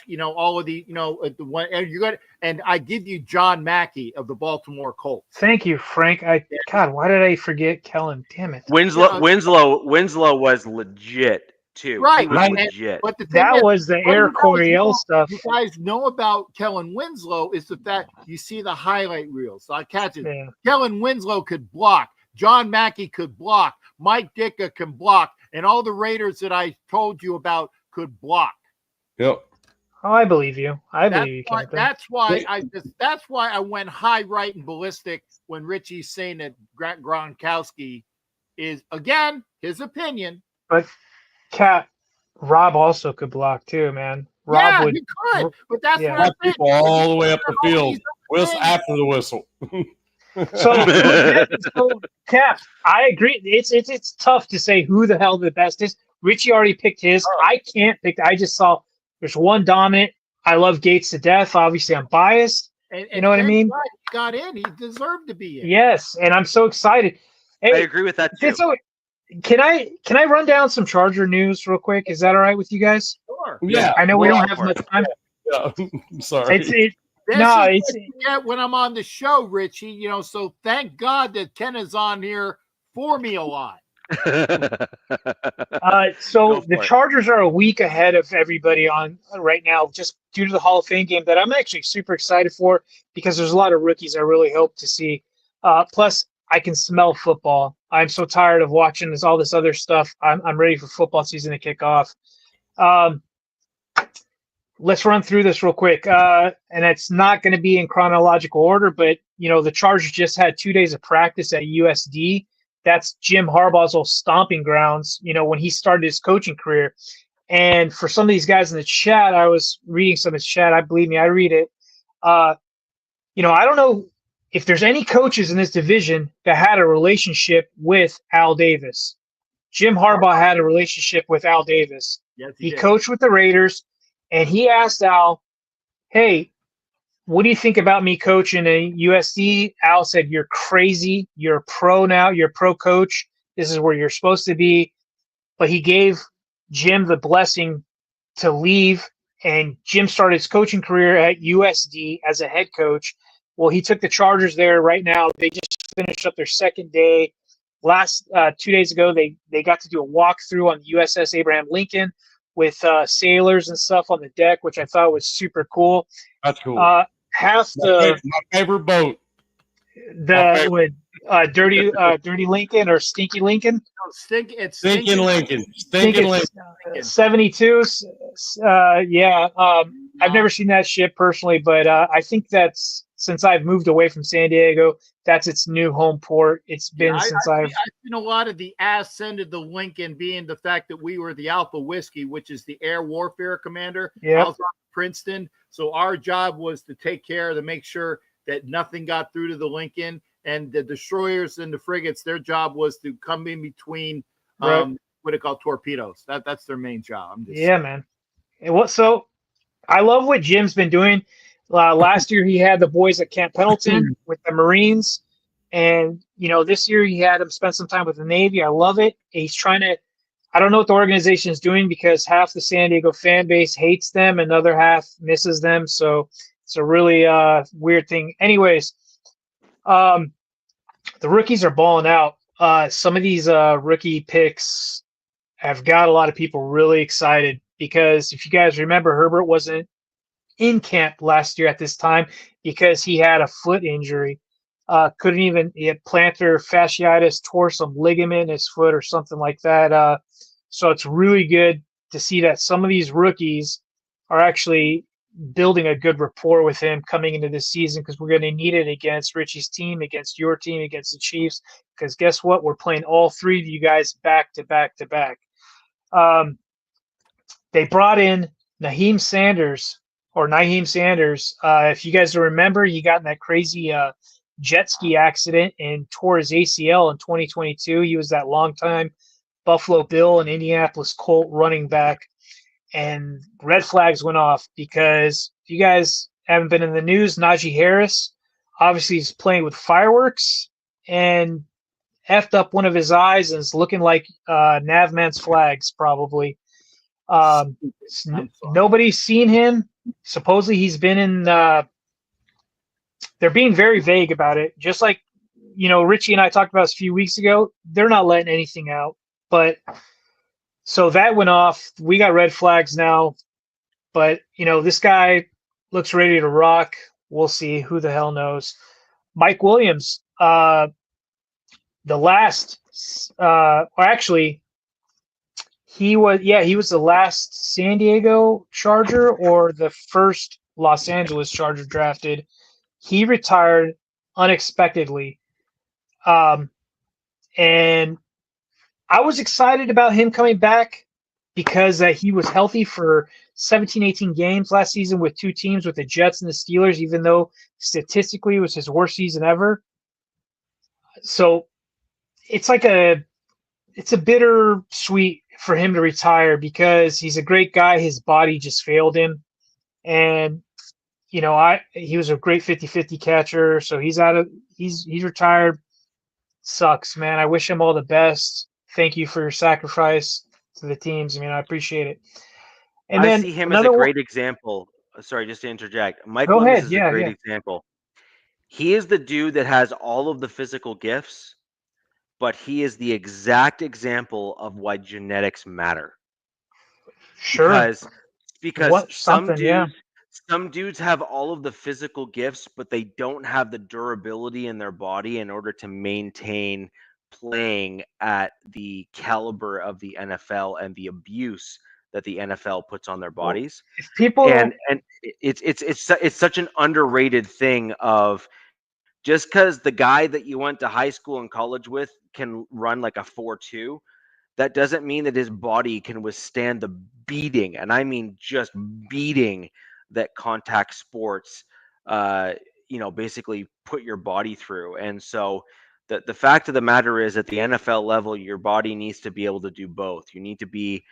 S2: you know, all of the, you know, the one, and you're gonna, and I give you John Mackey of the Baltimore Colts.
S3: Thank you, Frank. God, why did I forget Kellen? Damn it.
S1: Winslow was legit too.
S2: Right,
S1: he was legit.
S2: But the thing
S3: that was the Air Coryell stuff.
S2: You guys know about Kellen Winslow is the fact you see the highlight reels. So I catch it. Yeah. Kellen Winslow could block. John Mackey could block. Mike Ditka can block, and all the Raiders that I told you about could block.
S4: Yep.
S3: Oh, I believe you. I believe you, Captain.
S2: That's why I went high right and ballistic when Richie's saying that Gronkowski is, again, his opinion.
S3: But Cap, Rob also could block too, man. Rob
S2: he could, but that's what I'm saying.
S4: All the way up the field. Whistle after the whistle.
S3: So Cap, I agree. It's tough to say who the hell the best is. Richie already picked his. I can't pick. I just saw there's one dominant. I love Gates to death. Obviously, I'm biased. You know what I mean?
S2: He got in. He deserved to be in.
S3: Yes, and I'm so excited. Hey,
S1: I agree with that too.
S3: So, can I run down some Charger news real quick? Is that all right with you guys?
S2: Sure.
S4: Yeah.
S3: I know we don't have much time.
S4: Yeah. I'm sorry.
S2: It's when I'm on the show, Richie. You know, so thank God that Ken is on here for me a lot.
S3: So the Chargers are a week ahead of everybody on right now, just due to the Hall of Fame game that I'm actually super excited for, because there's a lot of rookies I really hope to see. Plus, I can smell football. I'm so tired of watching all this other stuff. I'm ready for football season to kick off. Let's run through this real quick. And it's not going to be in chronological order, but you know, the Chargers just had 2 days of practice at USD. That's Jim Harbaugh's old stomping grounds, you know, when he started his coaching career. And for some of these guys in the chat, I was reading some of his chat. I read it. You know, I don't know if there's any coaches in this division that had a relationship with Al Davis. Jim Harbaugh had a relationship with Al Davis.
S2: Yes,
S3: he coached with the Raiders, and he asked Al, hey, what do you think about me coaching a USD? Al said, you're crazy. You're a pro now. You're a pro coach. This is where you're supposed to be. But he gave Jim the blessing to leave, and Jim started his coaching career at USD as a head coach. Well, he took the Chargers there right now. They just finished up their second day. Last 2 days ago, they got to do a walkthrough on the USS Abraham Lincoln with sailors and stuff on the deck, which I thought was super cool.
S4: That's cool.
S3: My
S4: favorite boat.
S3: Dirty Lincoln or Stinky Lincoln?
S4: Stinking Lincoln.
S3: 72. I've never seen that ship personally, but I think that's, since I've moved away from San Diego, that's its new home port. It's been I've
S2: seen a lot of the ascent of the Lincoln being the fact that we were the Alpha Whiskey, which is the air warfare commander.
S3: Yeah.
S2: I was on Princeton. So our job was to take care to make sure that nothing got through to the Lincoln, and the destroyers and the frigates, their job was to come in between what they call torpedoes. That's their main job.
S3: Man. And so I love what Jim's been doing. Last year he had the boys at Camp Pendleton with the Marines, and this year he had them spend some time with the Navy. I love it. He's trying to. I don't know what the organization is doing because half the San Diego fan base hates them, and the other half misses them. So it's a really weird thing. Anyways, the rookies are balling out. Some of these rookie picks have got a lot of people really excited because if you guys remember, Herbert wasn't in camp last year at this time because he had a foot injury. He had plantar fasciitis, tore some ligament in his foot or something like that. So it's really good to see that some of these rookies are actually building a good rapport with him coming into this season because we're going to need it against Richie's team, against your team, against the Chiefs. Because guess what? We're playing all three of you guys back to back to back. They brought in Naheem Sanders. If you guys remember, he got in that crazy jet ski accident and tore his ACL in 2022. He was that longtime Buffalo Bill and Indianapolis Colt running back. And red flags went off because if you guys haven't been in the news, Najee Harris obviously is playing with fireworks and effed up one of his eyes and is looking like Navman's flags probably. Nobody's seen him. Supposedly he's been in they're being very vague about it. Just like, Richie and I talked about this a few weeks ago, they're not letting anything out. But so that went off. We got red flags now. But, this guy looks ready to rock. We'll see. Who the hell knows? Mike Williams, he was the last San Diego Charger or the first Los Angeles Charger drafted. He retired unexpectedly. And I was excited about him coming back because he was healthy for 17, 18 games last season with two teams, with the Jets and the Steelers, even though statistically it was his worst season ever. So it's a bittersweet for him to retire because he's a great guy. His body just failed him. And, he was a great 50-50 catcher. So he's retired. Sucks, man. I wish him all the best. Thank you for your sacrifice to the teams. I appreciate it. And
S1: I
S3: then
S1: see him as a great example. Sorry, just to interject. Mike Williams is a great example. He is the dude that has all of the physical gifts, but he is the exact example of why genetics matter.
S3: Sure.
S1: Because some dudes have all of the physical gifts, but they don't have the durability in their body in order to maintain playing at the caliber of the NFL and the abuse that the NFL puts on their bodies. And it's such an underrated thing of just because the guy that you went to high school and college with can run like a 4.2, that doesn't mean that his body can withstand the beating, and I mean just beating, that contact sports basically put your body through. And so the fact of the matter is, at the NFL level, your body needs to be able to do both. You need to be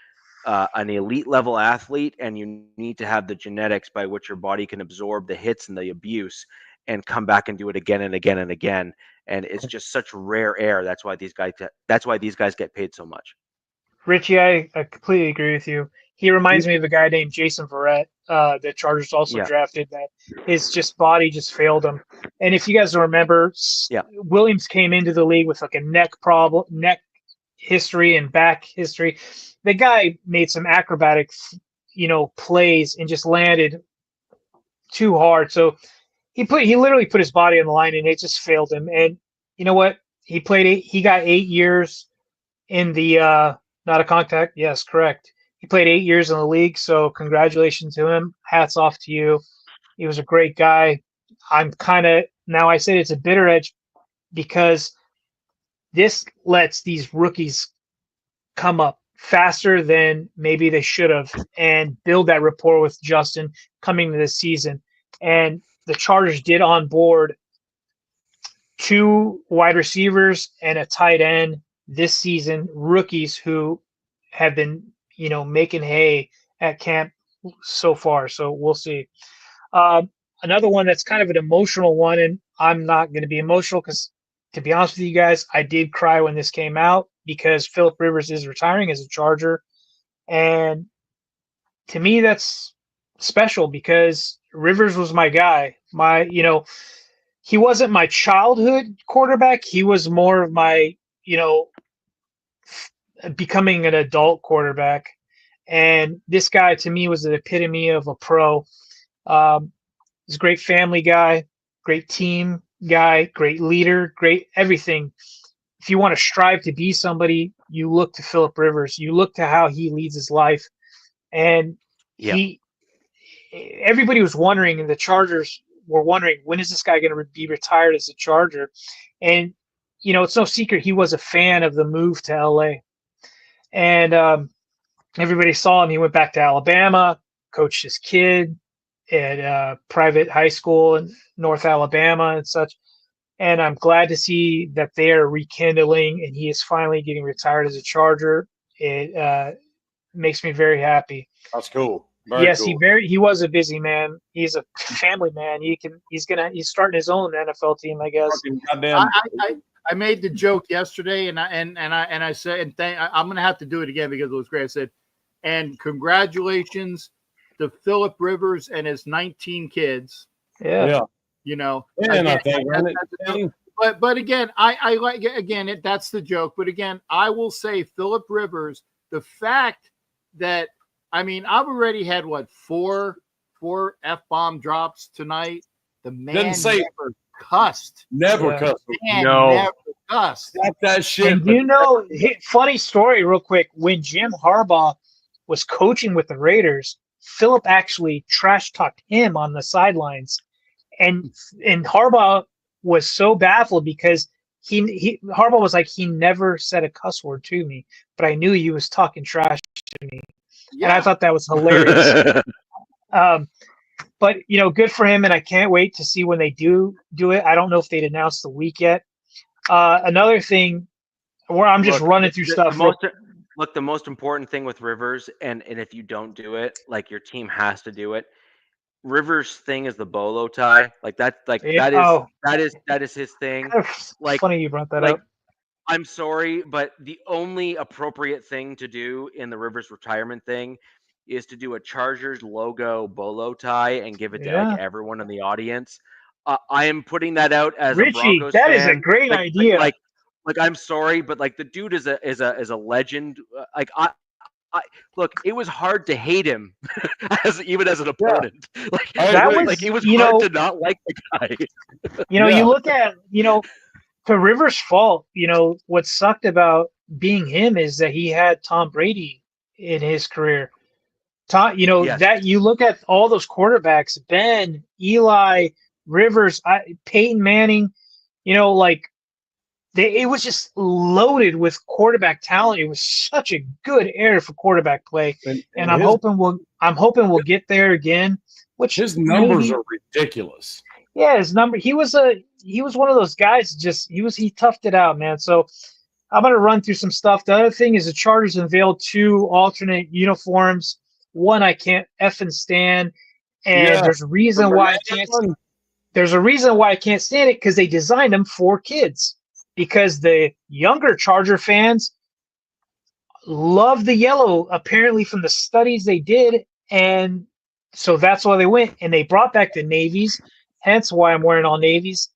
S1: an elite level athlete, and you need to have the genetics by which your body can absorb the hits and the abuse and come back and do it again and again and again. And it's just such rare air. That's why these guys get paid so much.
S3: Richie, I completely agree with you. He reminds me of a guy named Jason Verrett, the Chargers also drafted, that his body just failed him. And if you guys remember, Williams came into the league with like a neck history and back history. The guy made some acrobatic, plays and just landed too hard. So he literally put his body on the line and it just failed him. And you know what? He got 8 years in the not a contact. Yes, correct. He played 8 years in the league. So congratulations to him. Hats off to you. He was a great guy. Now I say it's a bitter edge because this lets these rookies come up faster than maybe they should have and build that rapport with Justin coming to this season. And the Chargers did on board 2 wide receivers and a tight end this season, rookies who have been, making hay at camp so far. So we'll see. Another one that's kind of an emotional one, and I'm not going to be emotional because, to be honest with you guys, I did cry when this came out because Phillip Rivers is retiring as a Charger. And to me, that's special because Rivers was my guy. He wasn't my childhood quarterback. He was more of my, becoming an adult quarterback. And this guy to me was the epitome of a pro. He's a great family guy, great team guy, great leader, great everything. If you want to strive to be somebody, you look to Phillip Rivers. You look to how he leads his life. And everybody was wondering, and the Chargers were wondering, when is this guy going to be retired as a Charger? And, it's no secret he was a fan of the move to LA. And everybody saw him. He went back to Alabama, coached his kid at a private high school in North Alabama and such. And I'm glad to see that they are rekindling and he is finally getting retired as a Charger. It makes me very happy.
S4: That's cool.
S3: Yes,
S4: cool.
S3: he was a busy man. He's a family man. He's starting his own NFL team, I guess.
S2: I made the joke yesterday, and I said, I'm going to have to do it again because it was great. I said, and congratulations to Phillip Rivers and his 19 kids.
S3: Yeah.
S2: But again, I like again. That's the joke. But again, I will say Phillip Rivers. The fact that I've already had four F-bomb drops tonight. The man never cussed.
S4: Never cussed.
S2: Never cussed.
S4: Not that shit.
S3: And funny story, real quick. When Jim Harbaugh was coaching with the Raiders, Phillip actually trash talked him on the sidelines, and Harbaugh was so baffled because Harbaugh was like, he never said a cuss word to me, but I knew he was talking trash to me. Yeah. And I thought that was hilarious. But good for him, and I can't wait to see when they do it. I don't know if they'd announced the week yet. Another thing where I'm just running through stuff.
S1: The most important thing with Rivers, and if you don't do it, like your team has to do it. Rivers' thing is the bolo tie. That is his thing.
S3: Like, funny you brought that up.
S1: I'm sorry, but the only appropriate thing to do in the Rivers retirement thing is to do a Chargers logo bolo tie and give it to everyone in the audience. I am putting that out as
S3: Richie,
S1: a Broncos
S3: that
S1: fan.
S3: Is a great idea.
S1: I'm sorry, but the dude is a legend. Look, it was hard to hate him even as an opponent. It was hard to not like the guy.
S3: You look at to Rivers' fault, what sucked about being him is that he had Tom Brady in his career. That you look at all those quarterbacks, Ben, Eli, Rivers, Peyton Manning, it was just loaded with quarterback talent. It was such a good era for quarterback play, and I'm hoping we'll get there again. Which
S4: his numbers are ridiculous.
S3: Yeah, his number. He was one of those guys. He toughed it out, man. So I'm gonna run through some stuff. The other thing is the Chargers unveiled 2 alternate uniforms. One I can't effing stand, and there's a reason why I can't. There's a reason why I can't stand it because they designed them for kids. Because the younger Charger fans love the yellow, apparently from the studies they did, and so that's why they went. And they brought back the navies, hence why I'm wearing all navies.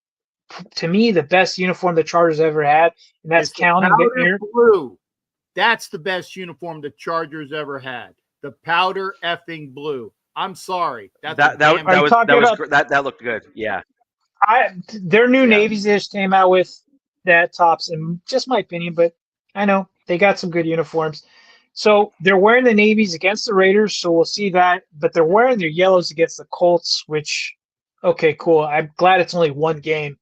S3: To me, the best uniform the Chargers ever had, and that's counting the
S2: blue. That's the best uniform the Chargers ever had. The powder effing blue. I'm sorry. That
S1: looked good. Yeah.
S3: Their new navies they just came out with that tops, and just my opinion, but I know they got some good uniforms. So they're wearing the navies against the Raiders, so we'll see that. But they're wearing their yellows against the Colts, which, okay, cool. I'm glad it's only one game.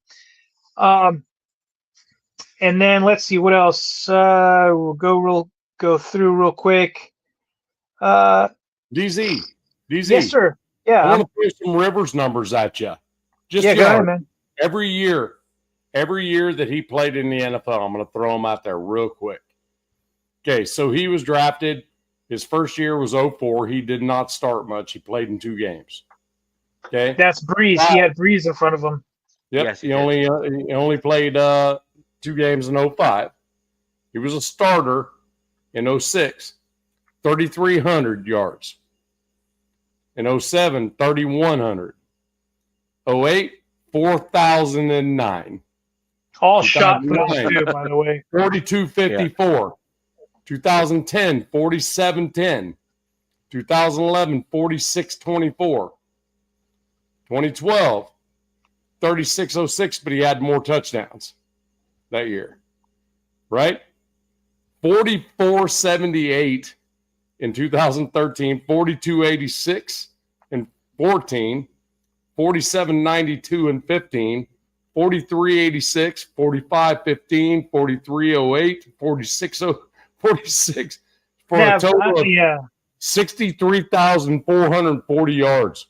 S3: And then let's see what else. We'll go through real quick.
S4: DZ.
S3: Yes, sir. Yeah.
S4: I want to throw some Rivers numbers at you.
S3: Go ahead, man.
S4: Every year that he played in the NFL, I'm going to throw him out there real quick. Okay, so he was drafted His first year was 04. He did not start much. He played in 2 games. Okay.
S3: That's Breeze. He had Breeze in front of him.
S4: Yep.
S1: Yes,
S4: he only played 2 games in 05. He was a starter in 06, 3,300 yards. In 07, 3,100. 08, 4,009.
S3: All shot footage too, by the way.
S4: 42.54. 2010, 47.10. 2011, 46.24. 2012, 36.06, but he had more touchdowns that year. Right? 44.78 in 2013, 42.86 in 14, 47.92 in 15, 43.86, 45.15, 43.08, 46 for a total of 63,440 yards.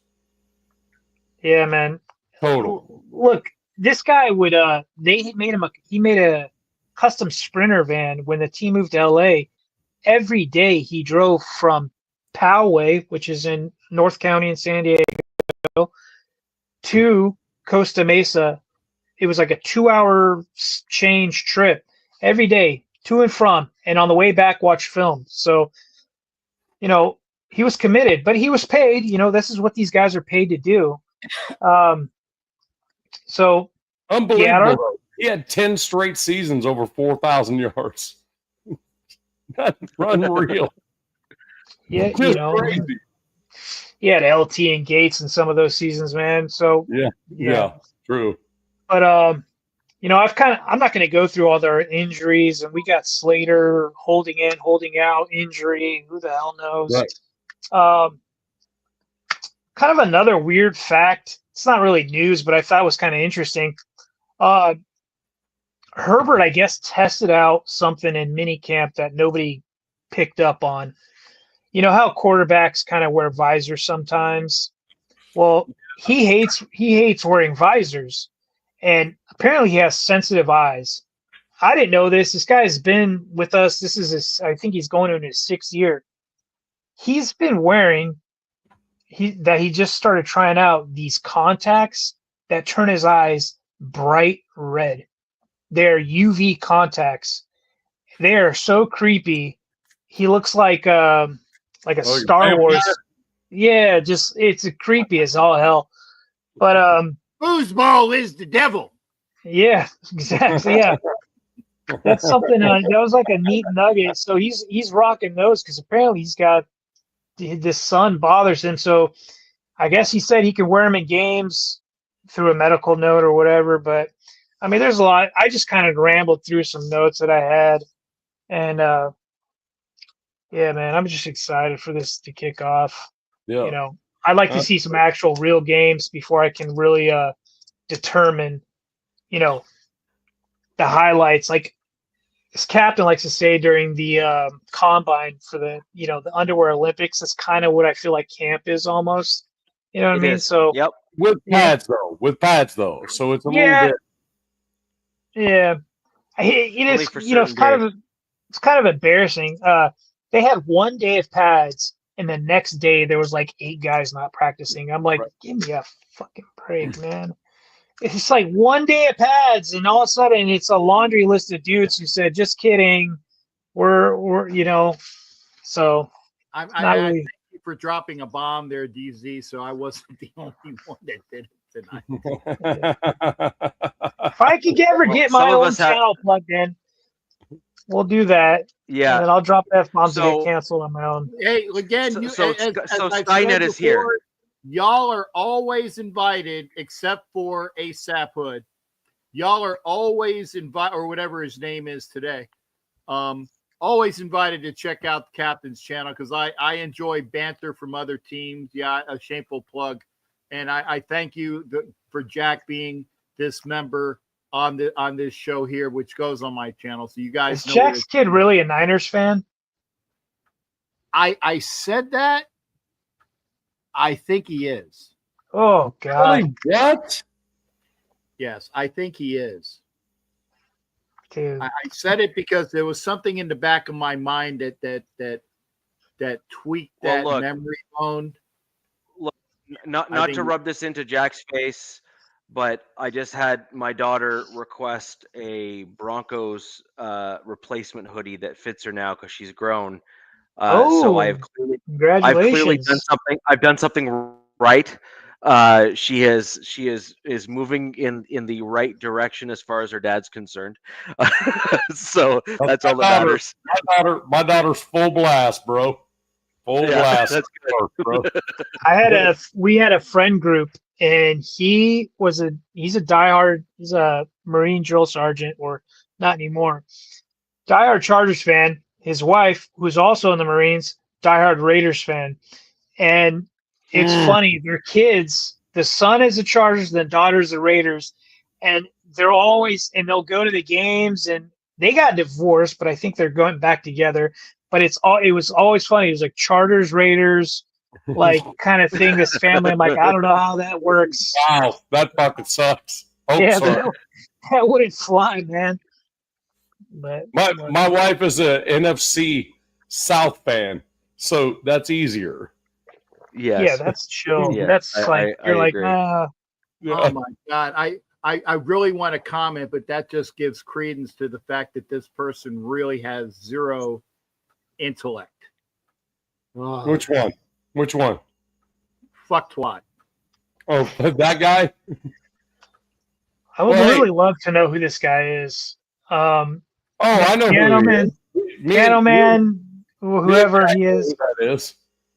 S3: Yeah, man.
S4: Total.
S3: Look, this guy would he made a custom Sprinter van when the team moved to LA. Every day he drove from Poway, which is in North County in San Diego, to Costa Mesa. It was like a 2-hour change trip every day, to and from, and on the way back, watch film. So, he was committed, but he was paid. This is what these guys are paid to do. So
S4: unbelievable. He had 10 straight seasons over 4,000 yards. That's unreal.
S3: Yeah,
S4: crazy.
S3: He had LT and Gates in some of those seasons, man. So
S4: yeah, true.
S3: But I'm not going to go through all their injuries, and we got Slater holding in, holding out, injury. Who the hell knows?
S4: Right.
S3: Kind of another weird fact. It's not really news, but I thought it was kind of interesting. Herbert, I guess, tested out something in minicamp that nobody picked up on. You know how quarterbacks kind of wear visors sometimes? Well, he hates wearing visors, and apparently he has sensitive eyes. I didn't know this. This guy's been with us. I think he's going into his 6th year. He's been wearing he just started trying out these contacts that turn his eyes bright red. They're UV contacts. They are so creepy. He looks like a Star Wars. Yeah, it's creepy as all hell. But
S2: foosball is the devil.
S3: Yeah, exactly. Yeah, that's something. That was like a neat nugget. So he's rocking those because apparently he's got the sun bothers him. So I guess he said he can wear them in games through a medical note or whatever. But I mean, there's a lot. I just kind of rambled through some notes that I had, and yeah, man, I'm just excited for this to kick off.
S4: Yeah.
S3: I'd like to see some actual real games before I can really determine, the highlights. Like this captain likes to say during the combine for the the underwear Olympics. That's kind of what I feel like camp is almost. You know what I mean?
S1: Is.
S3: So
S1: yep.
S4: With pads though, so it's a little bit.
S3: Yeah, it is. It's kind of embarrassing. They had one day of pads, and the next day there was like 8 guys not practicing. I'm like, give me a fucking break, man. It's like one day of pads, and all of a sudden it's a laundry list of dudes who said, "Just kidding, we're So
S2: I
S3: really...
S2: thank you for dropping a bomb there, DZ. So I wasn't the only one that did it tonight.
S3: If I could ever get my own channel plugged in, we'll do that.
S1: Yeah,
S3: and then I'll drop F-bombs to get canceled on my own.
S2: Hey, again,
S1: so Skynet is here.
S2: Y'all are always invited, except for ASAP Hood. Y'all are always invited, or whatever his name is today. Always invited to check out the captain's channel because I enjoy banter from other teams. Yeah, a shameful plug, and I thank you for Jack being this member on this show here, which goes on my channel. So you guys
S3: is Jack's kid really a Niners fan?
S2: I said that. I think he is.
S3: Oh God!
S4: Really? What?
S2: Yes, I think he is.
S3: Dude.
S2: I said it because there was something in the back of my mind that that tweaked
S1: Well,
S2: that
S1: look.
S2: memory bone.
S1: Not to rub this into Jack's face, but I just had my daughter request a Broncos replacement hoodie that fits her now because she's grown. So I've clearly
S3: congratulations.
S1: done something. I've done something right. She is moving in the right direction as far as her dad's concerned. So that's all that matters.
S4: My daughter's full blast, bro. Full blast.
S1: That's good.
S4: Bro.
S3: We had a friend group, and he's a diehard. He's a Marine drill sergeant, or not anymore. Diehard Chargers fan. His wife, who's also in the Marines, diehard Raiders fan. And it's funny, their kids, the son is the Chargers, the daughter's the Raiders, and they'll go to the games, and they got divorced, but I think they're going back together. But it was always funny. It was like Chargers, Raiders, like kind of thing. This family, I'm like, I don't know how that works.
S4: Wow, that fucking sucks.
S3: That wouldn't fly, man. But
S4: my wife is a NFC South fan, so that's easier.
S1: Yes.
S3: Yeah, that's chill.
S1: Yeah,
S3: That's like you're like,
S1: agree.
S2: Oh my God. I really want to comment, but that just gives credence to the fact that this person really has zero intellect. Oh,
S4: Which one?
S2: fuck twat.
S4: Oh, that guy?
S3: I would really love to know who this guy is.
S4: I know
S3: Piano
S4: who he
S3: Man,
S4: is.
S3: Piano Man, whoever he is.
S4: Who that is.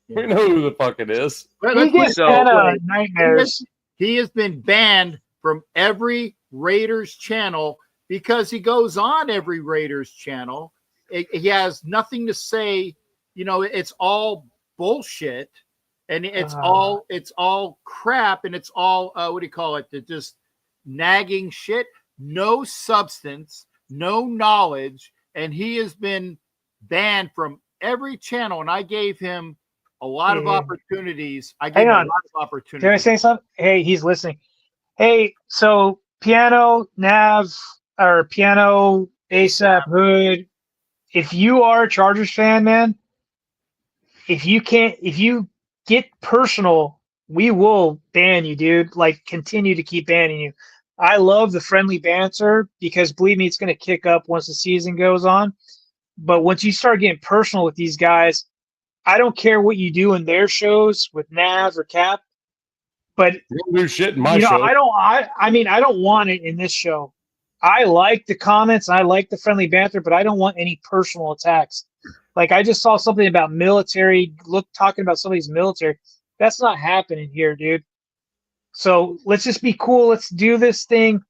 S4: We know who the fuck it is.
S3: He gets kind of nightmares.
S2: He has been banned from every Raiders channel because he goes on every Raiders channel. He has nothing to say. You know, it's all bullshit, and it's all crap, and it's all what do you call it? Just nagging shit. No substance, no knowledge, and he has been banned from every channel. And I gave him a lot of opportunities.
S3: Hang on. Can I say something? Hey, he's listening. Hey, so Piano Nav or Piano ASAP Hood, if you are a Chargers fan, man, if you get personal, we will ban you, dude. Like, continue to keep banning you. I love the friendly banter because, believe me, it's going to kick up once the season goes on. But once you start getting personal with these guys, I don't care what you do in their shows with Nav or Cap, but
S4: you don't do shit in my show.
S3: I don't want it in this show. I like the comments, I like the friendly banter, but I don't want any personal attacks. Like, I just saw something about military, talking about somebody's military. That's not happening here, dude. So let's just be cool. Let's do this thing.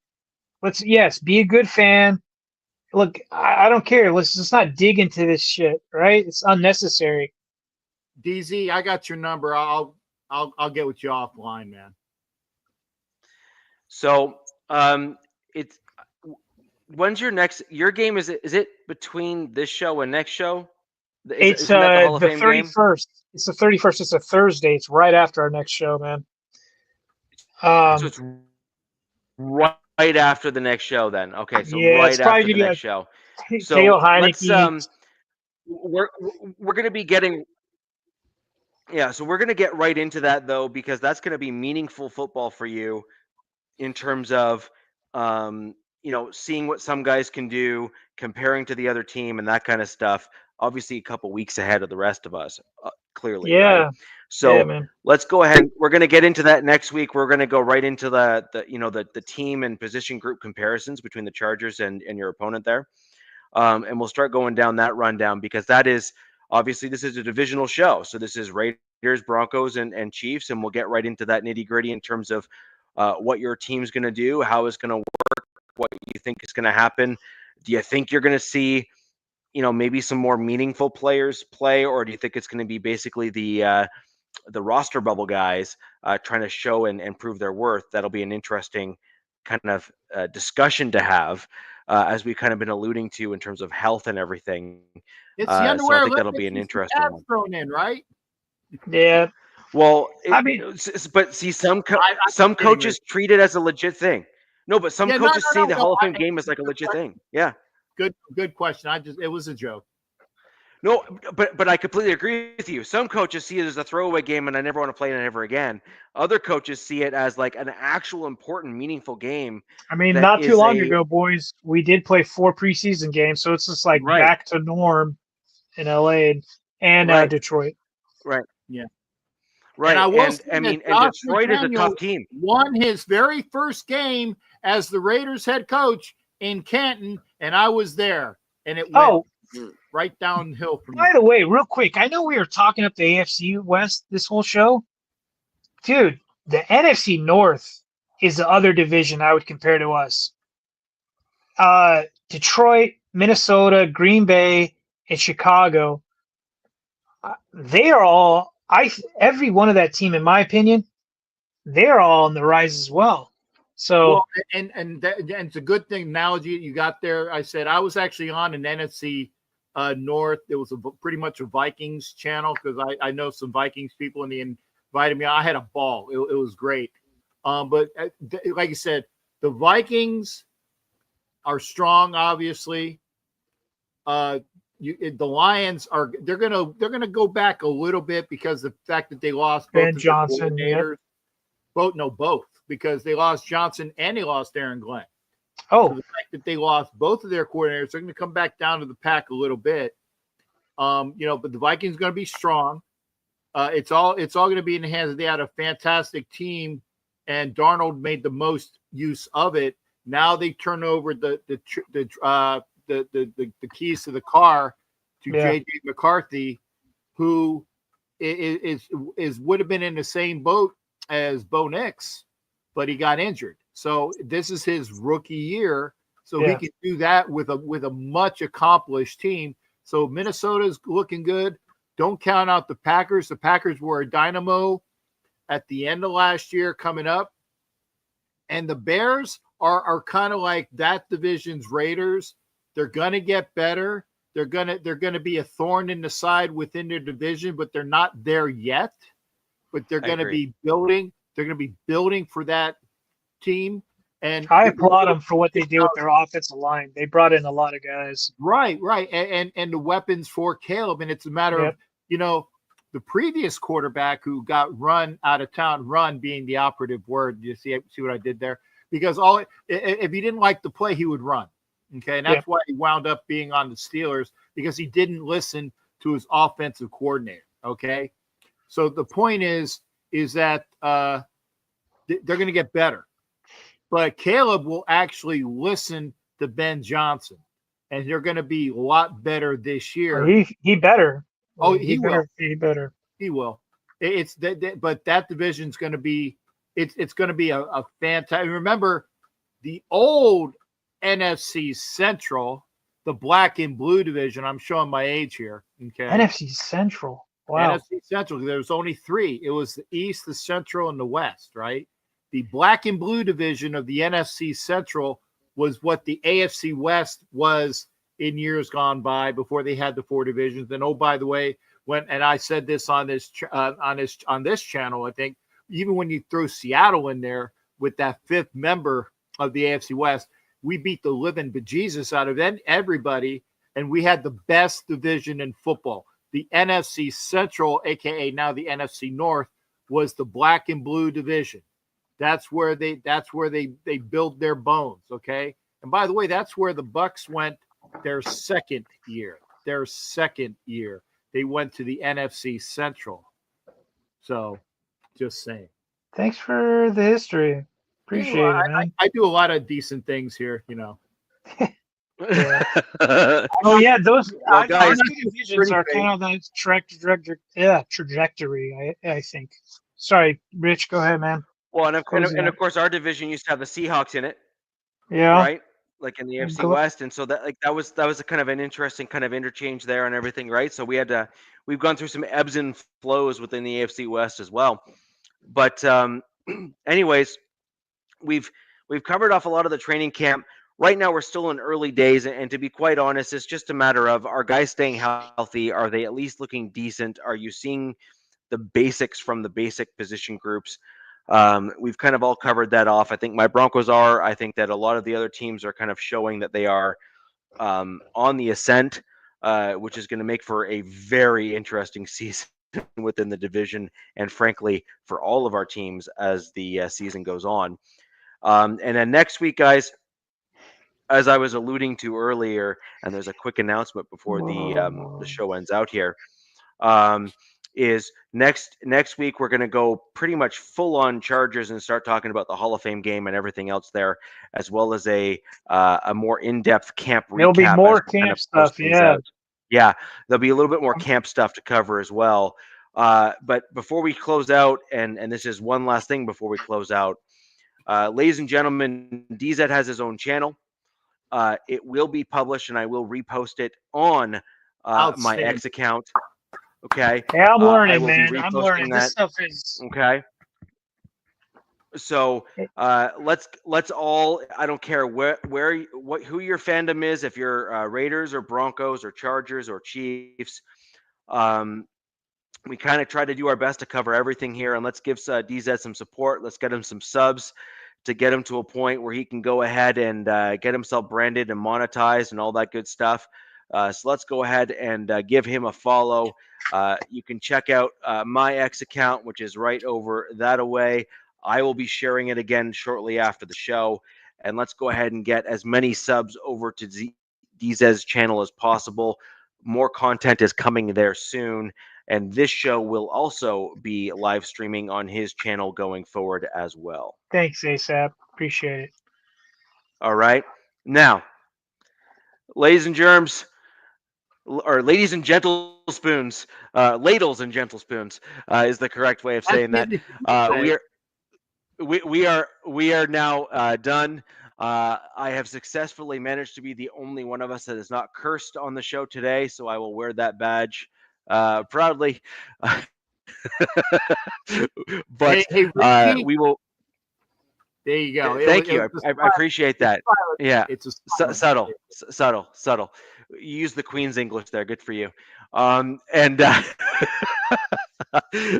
S3: Be a good fan. Look, I don't care. Let's just not dig into this shit, right? It's unnecessary.
S2: DZ, I got your number. I'll get with you offline, man.
S1: So, it's when's your game? Is it between this show and next show?
S3: It's the 31st. It's the 31st. It's a Thursday. It's right after our next show, man.
S1: So it's right after the next show, then. Okay, so right after the next show. So let's we're going to be getting. Yeah, so we're going to get right into that, though, because that's going to be meaningful football for you in terms of, seeing what some guys can do, comparing to the other team and that kind of stuff. Obviously, a couple weeks ahead of the rest of us, clearly.
S3: Yeah.
S1: Right? So let's go ahead. We're going to get into that next week. We're going to go right into the team and position group comparisons between the Chargers and your opponent there. And we'll start going down that rundown because that is – obviously, this is a divisional show. So this is Raiders, Broncos, and Chiefs, and we'll get right into that nitty-gritty in terms of what your team's going to do, how it's going to work, what you think is going to happen. Do you think you're going to see, maybe some more meaningful players play, or do you think it's going to be basically the roster bubble guys trying to show and prove their worth? That'll be an interesting kind of discussion to have. As we've kind of been alluding to in terms of health and everything.
S2: It's the underwear.
S1: So I think that'll be an interesting one.
S2: Thrown in, right?
S3: Yeah.
S1: Well, but see, some coaches treat it as a legit thing. No, but some coaches see the Hall of Fame game as like a legit thing. Yeah.
S2: Good question. It was a joke.
S1: No, but I completely agree with you. Some coaches see it as a throwaway game and I never want to play it ever again. Other coaches see it as like an actual important, meaningful game
S3: I mean,
S1: that
S3: not too
S1: is
S3: long
S1: a
S3: ago, boys, we did play 4 preseason games, so it's just like
S1: right,
S3: back to norm in LA and
S1: right,
S3: Detroit.
S1: right,
S2: Yeah. And
S1: right.
S2: I will
S1: And
S2: say
S1: I
S2: that
S1: mean, and
S2: Josh
S1: Detroit is a
S2: McDaniel
S1: tough team.
S2: won his very first game as the Raiders head coach in Canton, and I was there, and it went
S3: Oh,
S2: right downhill from
S3: by
S2: there.
S3: the way, real quick, I know we were talking up the AFC West this whole show. Dude, the NFC North is the other division I would compare to us. Detroit, Minnesota, Green Bay, and Chicago. They are all every one of that team, in my opinion, they're all on the rise as well. So
S2: Well, and it's a good thing analogy you got there. I said I was actually on an NFC North. It was pretty much a Vikings channel because I know some Vikings people and they invited me. I had a ball. It was great. But like I said, the Vikings are strong, obviously. The Lions they're gonna go back a little bit because the fact that they lost both
S3: Ben
S2: of their
S3: Johnson,
S2: coordinators. Both because they lost Johnson and they lost Aaron Glenn. So the fact that they lost both of their coordinators, they're going to come back down to the pack a little bit. But the Vikings are going to be strong. It's all going to be in the hands. They had a fantastic team, and Darnold made the most use of it. Now they turn over the keys to the car to JJ McCarthy, who is would have been in the same boat as Bo Nix, but he got injured. So this is his rookie year. So he can do that with a much accomplished team. So Minnesota's looking good. Don't count out the Packers. The Packers were a dynamo at the end of last year coming up. And the Bears are kind of like that division's Raiders. They're gonna get better. They're gonna be a thorn in the side within their division, but they're not there yet. But they're going to be building. They're going to be building for that team. And
S3: I applaud them for what they did with their offensive line. They brought in a lot of guys.
S2: Right. And the weapons for Caleb. And it's a matter of, the previous quarterback who got run out of town, run being the operative word. You see what I did there? Because if he didn't like the play, he would run. Okay. And that's why he wound up being on the Steelers, because he didn't listen to his offensive coordinator. Okay. So the point is that they're going to get better, but Caleb will actually listen to Ben Johnson, and they're going to be a lot better this year.
S3: He better.
S2: Oh, he will.
S3: He better.
S2: He will. It's that, but that division's going to be it's going to be a fantastic. Remember, the old NFC Central, the black and blue division. I'm showing my age here. Okay,
S3: NFC Central. Wow.
S2: NFC Central, there was only 3. It was the East, the Central, and the West, right? The black and blue division of the NFC Central was what the AFC West was in years gone by before they had the 4 divisions. And oh, by the way, and I said this on this channel, I think, even when you throw Seattle in there with that 5th member of the AFC West, we beat the living bejesus out of everybody, and we had the best division in football. The NFC Central, aka now the NFC North, was the black and blue division. That's where they build their bones. Okay. And by the way, that's where the Bucs went their second year. They went to the NFC Central. So just saying.
S3: Thanks for the history. Appreciate it, man.
S2: I do a lot of decent things here,
S3: Yeah. Oh yeah, those
S1: guys,
S3: divisions are kind of the trajectory. I think. Sorry, Rich, go ahead, man.
S1: Well, and of course, our division used to have the Seahawks in it.
S3: Yeah.
S1: Right. Like in the AFC West, and so that was a kind of an interesting kind of interchange there and everything, right? So we've gone through some ebbs and flows within the AFC West as well. But anyways, we've covered off a lot of the training camp. Right now, we're still in early days, and to be quite honest, it's just a matter of, are guys staying healthy? Are they at least looking decent? Are you seeing the basics from the basic position groups? We've kind of all covered that off. I think my Broncos are. I think that a lot of the other teams are kind of showing that they are on the ascent. which is going to make for a very interesting season within the division, and frankly, for all of our teams as the season goes on. And then next week, guys, as I was alluding to earlier, and there's a quick announcement before the show ends out here, is next week we're going to go pretty much full on Chargers and start talking about the Hall of Fame game and everything else there, as well as a more in-depth camp recap.
S3: There'll be more camp stuff, yeah.
S1: Yeah, there'll be a little bit more camp stuff to cover as well. But before we close out, and this is one last thing before we close out, ladies and gentlemen, DZ has his own channel. It will be published, and I will repost it on my X account. Okay.
S3: Yeah, I'm learning, man. I'm learning. This stuff is
S1: okay. So let's all. I don't care who your fandom is. If you're Raiders or Broncos or Chargers or Chiefs, we kind of try to do our best to cover everything here. And let's give DZ some support. Let's get him some subs to get him to a point where he can go ahead and get himself branded and monetized and all that good stuff. So let's go ahead and give him a follow. You can check out my X account, which is right over that away. I will be sharing it again shortly after the show. And let's go ahead and get as many subs over to DZ's channel as possible. More content is coming there soon. And this show will also be live streaming on his channel going forward as well.
S3: Thanks, ASAP. Appreciate it.
S1: All right. Now, ladies and germs, or ladies and gentle spoons, ladles and gentle spoons is the correct way of saying that. We are now done. I have successfully managed to be the only one of us that is not cursed on the show today, so I will wear that badge proudly. But
S2: hey,
S1: we will.
S2: There you go.
S1: Thank you. I appreciate that. Yeah,
S2: it's a
S1: subtle. You use the Queen's English there. Good for you.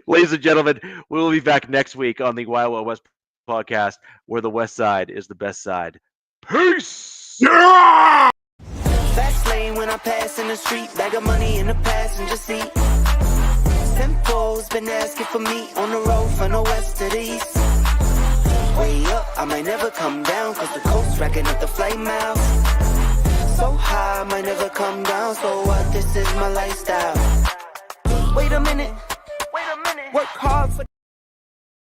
S1: Ladies and gentlemen, we will be back next week on the Wild Wild West podcast, where the West Side is the best side. Peace.
S2: Yeah!
S5: Fast lane when I pass in the street, bag of money in the passenger seat. Tempo's been asking for me on the road from the west to the east. Way up, I might never come down, cause the coast racking up the flight miles. So high, I might never come down, so what, this is my lifestyle. Wait a minute, work hard for